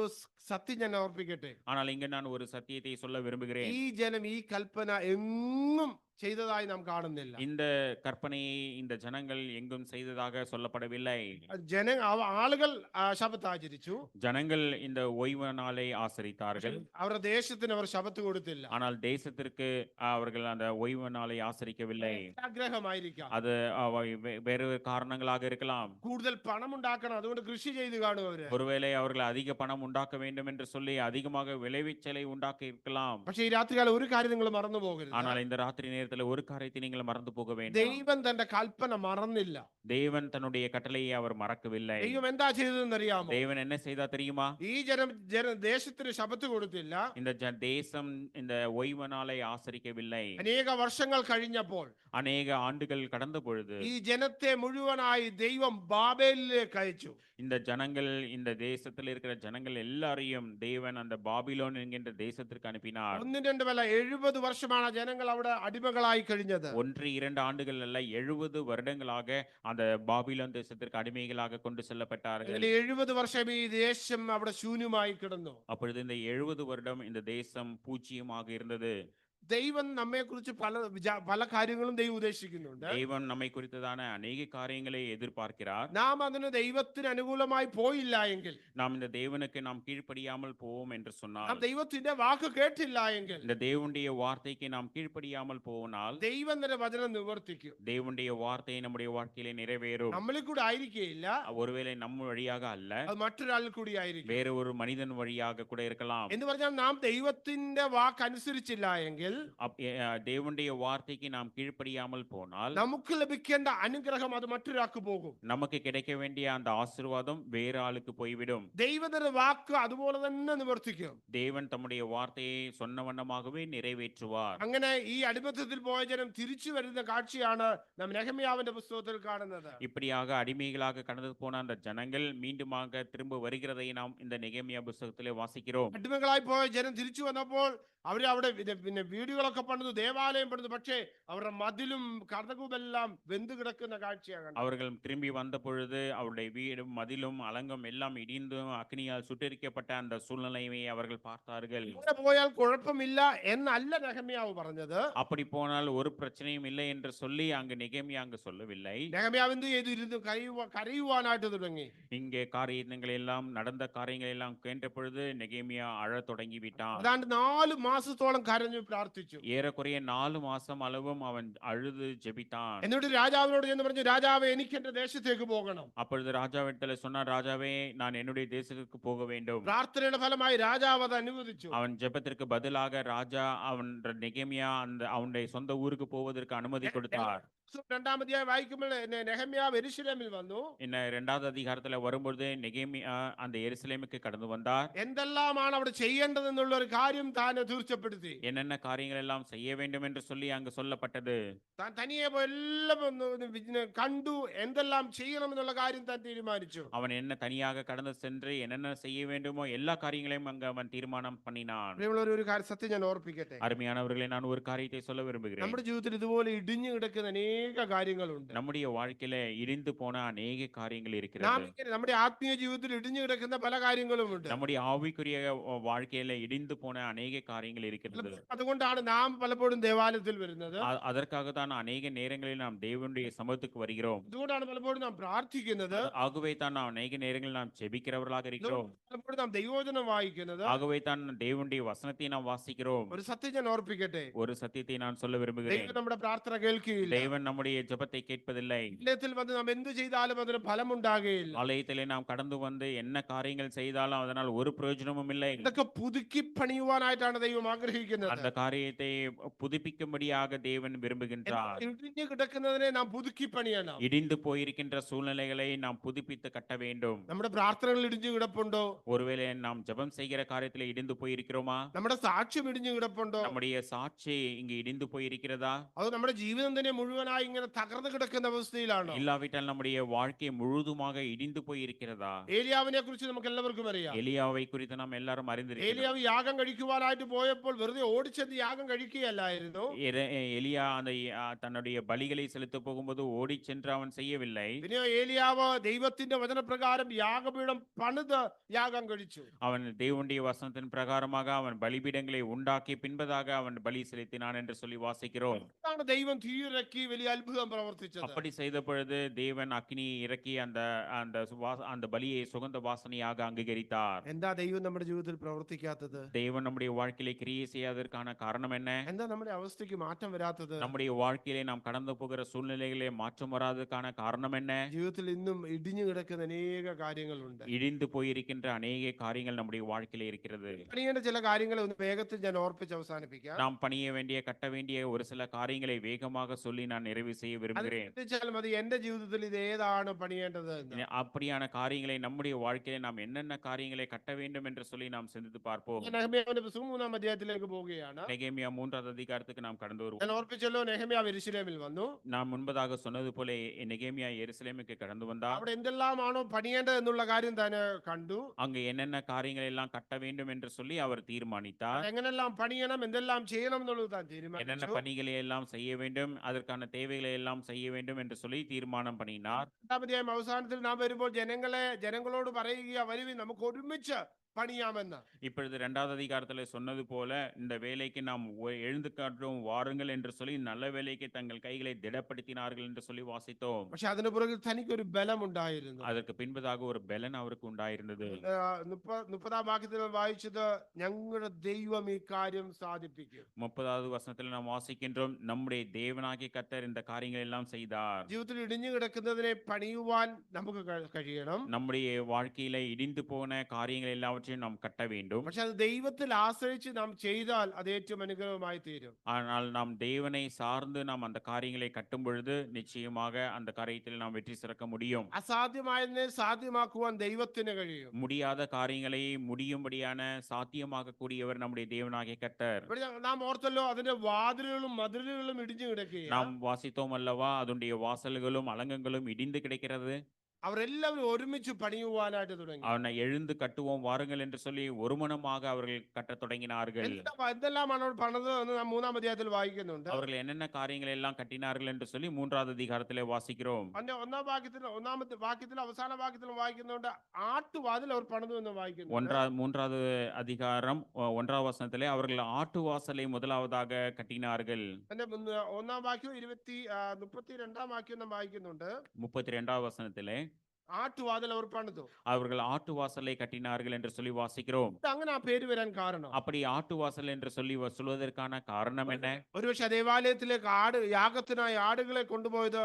സത്യം ഞാൻ ഓർപ്പിക്കട്ടെ. ஆனால் இங்கு நான் ஒரு சத்தியத்தை சொல்ல விரும்புகிறேன். ഈ ജനം ഈ കൽപ്പന എങ്ങും ചെയ്തതായി നാം കാണുന്നില്ല. இந்த கற்பனையை இந்த ஜனங்கள் எங்கும் செய்ததாக சொல்லப்படவில்லை. ആളുകൾ ശബത്ത് ആചരിച്ചു. ஜனங்கள் இந்த ஓய்வு நாளை ஆசரித்தார்கள். അവരുടെ ദേശത്തിന് അവർ ശബത്ത് കൊടുത്തില്ല. ஆனால் தேசத்திற்கு அவர்கள் அந்த ஓய்வு நாளை ஆசரிக்கவில்லை. ആഗ്രഹമായിരിക്കാം, அது வேறு காரணங்களாக இருக்கலாம். കൂടുതൽ പണം ഉണ്ടാക്കണം, അതുകൊണ്ട് കൃഷി ചെയ്ത് കാണും അവര്. ஒருவேளை அவர்கள் அதிக பணம் உண்டாக்க வேண்டும் என்று சொல்லி அதிகமாக விளைவிச்சலை உண்டாக்கி இருக்கலாம். പക്ഷേ ഈ രാത്രികാലം ഒരു കാര്യം നിങ്ങൾ മറന്നു പോകരുത്. ஆனால் இந்த ராத்திரி நேரத்தில் ஒரு காரியத்தை நீங்கள் மறந்து போக வேண்டும். ദൈവം തന്റെ കൽപ്പന മറന്നില്ല. தேவன் தன்னுடைய கட்டளையை அவர் மறக்கவில்லை. ദൈവം എന്താ ചെയ്തതെന്ന് അറിയാമോ? தேவன் என்ன செய்தா தெரியுமா? ഈ ദേശത്തിന് ശബത്ത് കൊടുത്തില്ല. இந்த தேசம் இந்த ஓய்வு நாளை ஆசரிக்கவில்லை. അനേക വർഷങ്ങൾ കഴിഞ്ഞപ്പോൾ அநேக ஆண்டுகள் கடந்த பொழுது ഈ ജനത്തെ മുഴുവനായി ദൈവം ബാബേലിലേക്ക് അയച്ചു. இந்த ஜனங்கள் இந்த தேசத்தில் இருக்கிற ஜனங்கள் எல்லாரையும் தேவன் அந்த பாபிலோன் என்கின்ற தேசத்திற்கு அனுப்பினார். 70 വർഷമാണ് ജനങ്ങൾ അവിടെ അടിമകളായി കഴിഞ്ഞത്. 1-2 ஆண்டுகள் அல்ல, 70 வருடங்களாக அந்த பாபிலோன் தேசத்திற்கு அடிமைகளாக கொண்டு செல்லப்பட்டார்கள். 70 വർഷം ഈ ദേശം അവിടെ ശൂന്യമായി കിടന്നു. அப்பொழுது இந்த 70 வருடம் இந்த தேசம் பூச்சியமாக இருந்தது. ദൈവം നമ്മെ കുറിച്ച് പല കാര്യങ്ങളും ദൈവം ഉദ്ദേശിക്കുന്നുണ്ട്. ദൈവം നമ്മെ കുറിച്ചதான അനേക കാര്യங்களை எதிர்பார்க்கிறார். നാം അതിന് ദൈവത്തിന് അനുകൂലമായി പോയില്ല എങ്കിൽ, நாம் இந்த தேவனுக்கு நாம் கீழ்ப்படியாமல் போவோம் என்று சொன்னால், നാം ദൈവത്തിന്റെ വാക്ക് കേട്ടില്ല എങ്കിൽ, இந்த தேவனுடைய வார்த்தைக்கு நாம் கீழ்ப்படியாமல் போனால் ദൈവം തന്റെ വചനം നിവർത്തിക്കും. தேவனுடைய வார்த்தை நம்முடைய வாழ்க்கையிலே நிறைவேறும். നമ്മളിൽ കൂടെ ആയിരിക്കില്ല, ஒருவேளை நம்ம வழியாக அல்ல, അത് മറ്റൊരാളിൽ കൂടി ആയിരിക്കും. வேற ஒரு மனிதன் வழியாக கூட இருக்கலாம். എന്ന് പറഞ്ഞാൽ നാം ദൈവത്തിന്റെ വാക്ക് അനുസരിച്ചില്ല എങ്കിൽ, தேவனுடைய வார்த்தைக்கு நாம் கீழ்ப்படியாமல் போனால் നമുക്ക് ലഭിക്കേണ്ട അനുഗ്രഹം അത് മറ്റൊരാൾക്ക് പോകും. நமக்கு கிடைக்க வேண்டிய அந்த ஆசீர்வாதம் வேற ஆளுக்கு போய்விடும். ദൈവത്തിന്റെ വാക്ക് അതുപോലെ തന്നെ നിവർത്തിക്കും. தேவன் தம்முடைய வார்த்தையை சொன்ன வண்ணமாகவே நிறைவேற்றுவார். അങ്ങനെ ഈ അടിമത്തത്തിൽ പോയ ജനം തിരിച്ചു വരുന്ന കാഴ്ചയാണ് നാം നെഹമ്യാവിന്റെ പുസ്തകത്തിൽ കാണുന്നത്. இப்படியாக அடிமைகளாக கடந்து போன அந்த ஜனங்கள் மீண்டுமாக திரும்ப வருகிறதை நாம் இந்த நெகேமியா புத்தகத்திலே வாசிக்கிறோம். അടിമകളായി പോയ ജനം തിരിച്ചു വന്നപ്പോൾ അവര് അവിടെ പിന്നെ വീടുകളൊക്കെ പണിതു, ദേവാലയം പണിതു. പക്ഷേ അവരുടെ മതിലും കതകുമെല്ലാം വെന്തു കിടക്കുന്ന കാഴ്ചയാണ്. அவர்கள் திரும்பி வந்த பொழுது அவருடைய வீடும் மதிலும் அலங்கம் எல்லாம் இடிந்து அக்னியால் சுட்டெரிக்கப்பட்ட அந்த சூழ்நிலையை அவர்கள் பார்த்தார்கள். ഇങ്ങനെ പോയാൽ കുഴപ്പമില്ല എന്നല്ല നെഹമ്യാവ് പറഞ്ഞത്. அப்படி போனால் ஒரு பிரச்சனையும் இல்லை என்று சொல்லி அங்கு நெகேமியா அங்கு சொல்லவில்லை. നെഹമ്യാവ് എന്ത് ചെയ്തു? ഇരുന്ന് കരയുവാനായിട്ട് തുടങ്ങി. இங்கே காரியங்கள் எல்லாம் நடந்த காரியங்கள் எல்லாம் கேட்ட பொழுது நெகேமியா அழத் தொடங்கி விட்டான். അതാണ്ട് 4 മാസത്തോളം കരഞ്ഞു പ്രാർത്ഥിച്ചു. ஏறக்குறைய 4 மாசம் அளவும் அவன் அழுது ஜெபித்தான். എന്നിട്ട് രാജാവിനോട് ചെന്ന് പറഞ്ഞു, രാജാവേ, എനിക്ക് എന്റെ ദേശത്തേക്ക് പോകണം. அப்பொழுது ராஜாவிடத்தில் சொன்னார், ராஜாவே, நான் என்னுடைய தேசத்துக்கு போக வேண்டும். പ്രാർത്ഥനയുടെ ഫലമായി രാജാവ് അത് അനുവദിച്ചു. அவன் ஜெபத்திற்கு பதிலாக ராஜா நெகேமியா அவனுடைய சொந்த ஊருக்கு போவதற்கு அனுமதி கொடுத்தார். 2-ാം അധ്യായം വായിക്കുമ്പോൾ നെഹമ്യാവ് യെരൂശലേമിൽ വന്നു. இன்னும் 2வது அதிகாரத்துல வரும்பொழுது நெகேமியா அந்த எருசலேமுக்கு கடந்து வந்தார். എന്തെല്ലാമാണ് അവിടെ ചെയ്യേണ്ടതെന്നുള്ള ഒരു കാര്യം താൻ തീർച്ചപ്പെടുത്തി. என்னென்ன காரியங்கள் எல்லாம் செய்ய வேண்டும் என்று சொல்லி அங்கு சொல்லப்பட்டது. താൻ തനിയെ പോയി എല്ലാം കണ്ടു, എന്തെല്ലാം ചെയ്യണമെന്നുള്ള കാര്യം താൻ തീരുമാനിച്ചു. அவன் என்ன தனியாக கடந்து சென்று என்னென்ன செய்ய வேண்டுமோ எல்லா காரியங்களையும் அங்கு அவன் தீர்மானம் பண்ணினான். ഒരു സത്യം ഞാൻ ഓർപ്പിക്കട്ടെ. அருமையானவர்களே, நான் ஒரு காரியத்தை சொல்ல விரும்புகிறேன். നമ്മുടെ ജീവിതത്തിൽ ഇതുപോലെ ഇടിഞ്ഞു കിടക്കുന്ന അനേക കാര്യങ്ങളുണ്ട്. நம்முடைய வாழ்க்கையில இடிந்து போன அநேக காரியங்கள் இருக்கிறது. നമ്മുടെ ആത്മീയ ജീവിതത്തിൽ ഇടിഞ്ഞു കിടക്കുന്ന പല കാര്യങ്ങളുമുണ്ട്. நம்முடைய ஆவிக்குரிய வாழ்க்கையில இடிந்து போன அநேக காரியங்கள் இருக்கிறது. അതുകൊണ്ടാണ് നാം പലപ്പോഴും ദേവാലയത്തിൽ വരുന്നത്. அதற்காக தான் அநேக நேரங்களில் நாம் தேவனுடைய சமூகத்துக்கு வருகிறோம். അതുകൊണ്ടാണ് പലപ്പോഴും നാം പ്രാർത്ഥിക്കുന്നത്. ஆகவே தான் நாம் அநேக நேரங்களில் நாம் ஜெபிக்கிறவர்களாக இருக்கிறோம். പലപ്പോഴും നാം ദൈവവചനം വായിക്കുന്നത്. ஆகவே தான் தேவனுடைய வசனத்தை நாம் வாசிக்கிறோம். ഒരു സത്യം ഞാൻ ഓർപ്പിക്കട്ടെ. ஒரு സത്യத்தை நான் சொல்ல விரும்புகிறேன். ദൈവം നമ്മുടെ പ്രാർത്ഥന കേൾക്കുകയില്ല. தேவன் நம்முடைய ஜெபத்தை கேட்பதில்லை. ആലയത്തിൽ വന്ന് നാം എന്ത് ചെയ്താലും അതിന് ഫലമുണ്ടാകുകയില്ല. ஆலயத்திலே நாம் கடந்து வந்து என்ன காரியங்கள் செய்தாலும் அதனால் ஒரு பிரயோஜனமும் இல்லை. ഇതൊക്കെ പുതുക്കി പണിയുവാനായിട്ടാണ് ദൈവം ആഗ്രഹിക്കുന്നത്. அந்த காரியத்தை புதுப்பிக்கும்படியாக தேவன் விரும்புகின்றார். ഇടിഞ്ഞു കിടക്കുന്നതിനെ നാം പുതുക്കി പണിയണം. இடிந்து போயிருக்கின்ற சூழ்நிலைகளை நாம் புதுப்பித்து கட்ட வேண்டும். നമ്മുടെ പ്രാർത്ഥനകൾ ഇടിഞ്ഞു കിടപ്പുണ്ടോ? ஒருவேளை நாம் ஜெபம் செய்கிற காரியத்தில் இடிந்து போயிருக்கிறோமா? നമ്മുടെ സാക്ഷ്യം ഇടിഞ്ഞു കിടപ്പുണ്ടോ? நம்முடைய சாட்சி இங்கு இடிந்து போயிருக்கிறதா? അത് നമ്മുടെ ജീവിതം തന്നെ മുഴുവൻ മുഴുവനായി ഇങ്ങനെ തകർന്നു കിടക്കുന്ന അവസ്ഥയിലാണോ? இல்லாவிட்டால் நம்முடைய வாழ்க்கை முழுதுமாக இடிந்து போயிருக்கிறதா? ഏലിയാവിനെ കുറിച്ച് നമുക്ക് എല്ലാവർക്കും അറിയാം. எலியாவை குறித்து நாம் எல்லாரும் அறிந்திருக்கிறோம். ഏലിയാവ് യാഗം കഴിക്കുവാനായിട്ട് പോയപ്പോൾ വെറുതെ ഓടിച്ചെന്ന് യാഗം കഴിക്കുകയല്ലായിരുന്നു. எலியா அந்த தன்னுடைய பலிகளை செலுத்த போகும்போது ஓடி சென்று அவன் செய்யவில்லை. പിന്നെയോ ഏലിയാവ് ദൈവത്തിന്റെ വചനപ്രകാരം യാഗപീഠം പണിത് യാഗം കഴിച്ചു. அவன் தேவனுடைய வசனத்தின் பிரகாரமாக அவன் பலிபீடங்களை உண்டாக்கி பின்பதாக அவன் பலி செலுத்தினான் என்று சொல்லி வாசிக்கிறோம். അതാണ് ദൈവം തീയിറക്കി വലിയ അത്ഭുതം പ്രവർത്തിച്ചത്. அப்படி செய்த பொழுது தேவன் அக்கினியை இறக்கி அந்த அந்த அந்த பலியை சுகந்த வாசனையாக அங்கீகரித்தார். എന്താ ദൈവം നമ്മുടെ ജീവിതത്തിൽ പ്രവർത്തിക്കാത്തത്? தேவன் நம்முடைய வாழ்க்கையிலே கிரியை செய்யாததற்கான காரணம் என்ன? എന്താ നമ്മുടെ അവസ്ഥയ്ക്ക് മാറ്റം വരാത്തത്? நம்முடைய வாழ்க்கையிலே நாம் கடந்து போகிற சூழ்நிலைகளே மாற்றம் வராததற்கான காரணம் என்ன? ജീവിതത്തിൽ ഇന്നും ഇടിഞ്ഞു കിടക്കുന്ന അനേക കാര്യങ്ങളുണ്ട്. இடிந்து போயிருக்கின்ற அநேக காரியங்கள் நம்முடைய வாழ்க்கையிலே இருக்கிறது. പണിയേണ്ട ചില കാര്യങ്ങളെ ഒന്ന് വേഗത്തിൽ ഞാൻ ഓർപ്പിച്ച് അവസാനിപ്പിക്കാം. நாம் பணிய வேண்டிய கட்ட வேண்டிய ஒரு சில காரியங்களை வேகமாக சொல்லி நான் நிறைவு செய்ய അത് விரும்புகிறேன். ചിന്തിച്ചാൽ മതി എന്റെ ജീവിതത്തിൽ ഇത് ഏതാണ് പണിയേണ്ടത് എന്ന്. அப்படியான காரியங்களை நம்முடைய வாழ்க்கையிலே நாம் என்னென்ன காரியங்களை கட்ட வேண்டும் என்று சொல்லி நாம் சிந்தித்து பார்ப்போம். ഞാൻ നെഹെമ്യാവിന്റെ പുസ്തകം 3-ാം അധ്യായത്തിലേക്ക് പോവുകയാണ്. நெகேமியா 3வது அதிகாரத்துக்கு நாம் கடந்து வருவோம். ഞാൻ ഓർപ്പിച്ചല്ലോ, നെഹെമ്യാവ് യെരൂശലേമിൽ വന്നു. நான் முன்பதாக சொன்னது போல நெகேமியா எருசலேமுக்கு கடந்து வந்தார். അവിടെ എന്തെല്ലാമാണോ പണിയേണ്ടത് എന്നുള്ള കാര്യം താൻ കണ്ടു. அங்கு என்னென்ன காரியங்கள் எல்லாம் கட்ட வேண்டும் என்று சொல்லி அவர் தீர்மானித்தார். എങ്ങനെല്ലാം പണിയണം, എന്തെല്ലാം ചെയ്യണം എന്നുള്ളത് താൻ என்னென்ன തീരുമാനിച്ചു. பணிகளை எல்லாம் செய்ய வேண்டும், அதற்கான தேவைகளை எல்லாம் செய்ய வேண்டும் என்று சொல்லி தீர்மானம் பண்ணினார். 2-ാം അധ്യായം അവസാനത്തിൽ നാം വരുമ്പോൾ ജനങ്ങളോട് പറയുക, വരുവിൻ നമുക്ക് ഒരുമിച്ച് പണിയാമെന്ന്. இப்பொழுது 2வது அதிகாரத்தில் சொன்னது போல இந்த வேலைக்கு நாம் எழுந்து காட்டுவோம் வாருங்கள் என்று சொல்லி நல்ல வேலைக்கு தங்கள் கைகளை திடப்படுத்தினார்கள் என்று சொல்லி வாசித்தோம். പക്ഷെ അതിന് പുറകിൽ തനിക്കൊരു ബലമുണ്ടായിരുന്നു. அதற்கு பின்பதாக ஒரு பலன் அவருக்கு உண்டாயிருந்தது. 30-ാം വാക്യത്തിൽ വായിച്ചത്, ഞങ്ങളുടെ ദൈവം ഈ കാര്യം സാധിപ്പിക്കും. 30வது வசனத்தில் நாம் வாசிக்கின்றோம், நம்முடைய தேவனாகிய கர்த்தர் இந்த காரியங்கள் எல்லாம் செய்தார். ജീവിതത്തിൽ ഇടിഞ്ഞു കിടക്കുന്നതിനെ പണിയുവാൻ നമുക്ക് കഴിയണം. நம்முடைய வாழ்க்கையில இடிந்து போன காரியங்கள் எல்லாவற்றையும் நாம் கட்ட வேண்டும். പക്ഷെ അത് ദൈവത്തിൽ ആശ്രയിച്ച് നാം ചെയ്താൽ അത് ഏറ്റവും അനുഗ്രഹമായി തീരും. ஆனால் நாம் தேவனை சார்ந்து நாம் அந்த காரியங்களை கட்டும் பொழுது நிச்சயமாக அந்த காரியத்தில் நாம் வெற்றி சிறக்க முடியும். അസാധ്യമായതിനെ സാധ്യമാക്കുവാൻ ദൈവത്തിന് കഴിയും. முடியாத காரியங்களை முடியும்படியான சாத்தியமாக கூடியவர் நம்முடைய தேவனாகிய கர்த்தர். ഇവിടെ നാം ഓർത്തല്ലോ, അതിന്റെ വാതിലുകളും മതിലുകളും ഇടിഞ്ഞു കിടക്കുകയാണ്. நாம் வாசித்தோம் அல்லவா, அதனுடைய வாசல்களும் அலங்கங்களும் இடிந்து கிடக்கிறது. അവരെല്ലാവരും ഒരുമിച്ച് പണിയുവാനായിട്ട് തുടങ്ങി. அவனை எழுந்து கட்டுவோம் வாருங்கள் என்று சொல்லி ஒருமனமாக அவர்கள் கட்டத் தொடங்கினார்கள். എന്തെല്ലാമാണ് അവർ പണിത് എന്ന് നാം 3-ാം അധ്യായത്തിൽ വായിക്കുന്നുണ്ട്. அவர்கள் என்னென்ன காரியங்கள் எல்லாம் கட்டினார்கள் என்று சொல்லி 3வது அதிகாரத்திலே வாசிக்கிறோம். അതിന്റെ 1-ാമത്തെ വാക്യത്തിൽ അവസാന വാക്യത്തിലും വായിക്കുന്നുണ്ട്, ആട്ടുവാതിൽ അവർ പണിതു എന്ന് വായിക്കുന്നു. 3வது அதிகாரம் 1வது வசனத்திலே அவர்கள் ஆட்டு வாசலை முதலாவதாக கட்டினார்கள். അതിന്റെ 1-ാം വാക്യവും 32-ാം വാക്യവും നാം വായിക്കുന്നുണ്ട്. 32வது வசனத்திலே ആട്ടുവാതിൽ അവർ പണിതു. அவர்கள் ஆட்டு வாசலை கட்டினார்கள் என்று சொல்லி வாசிக்கிறோம். അങ്ങനെ ആ പേര് വരാൻ കാരണം, அப்படி ஆட்டு வாசல் என்று சொல்லி சொல்வதற்கான காரணம் என்ன? ഒരുപക്ഷെ ദേവാലയത്തിലേക്ക് യാഗത്തിനായി ആടുകളെ കൊണ്ടുപോയത്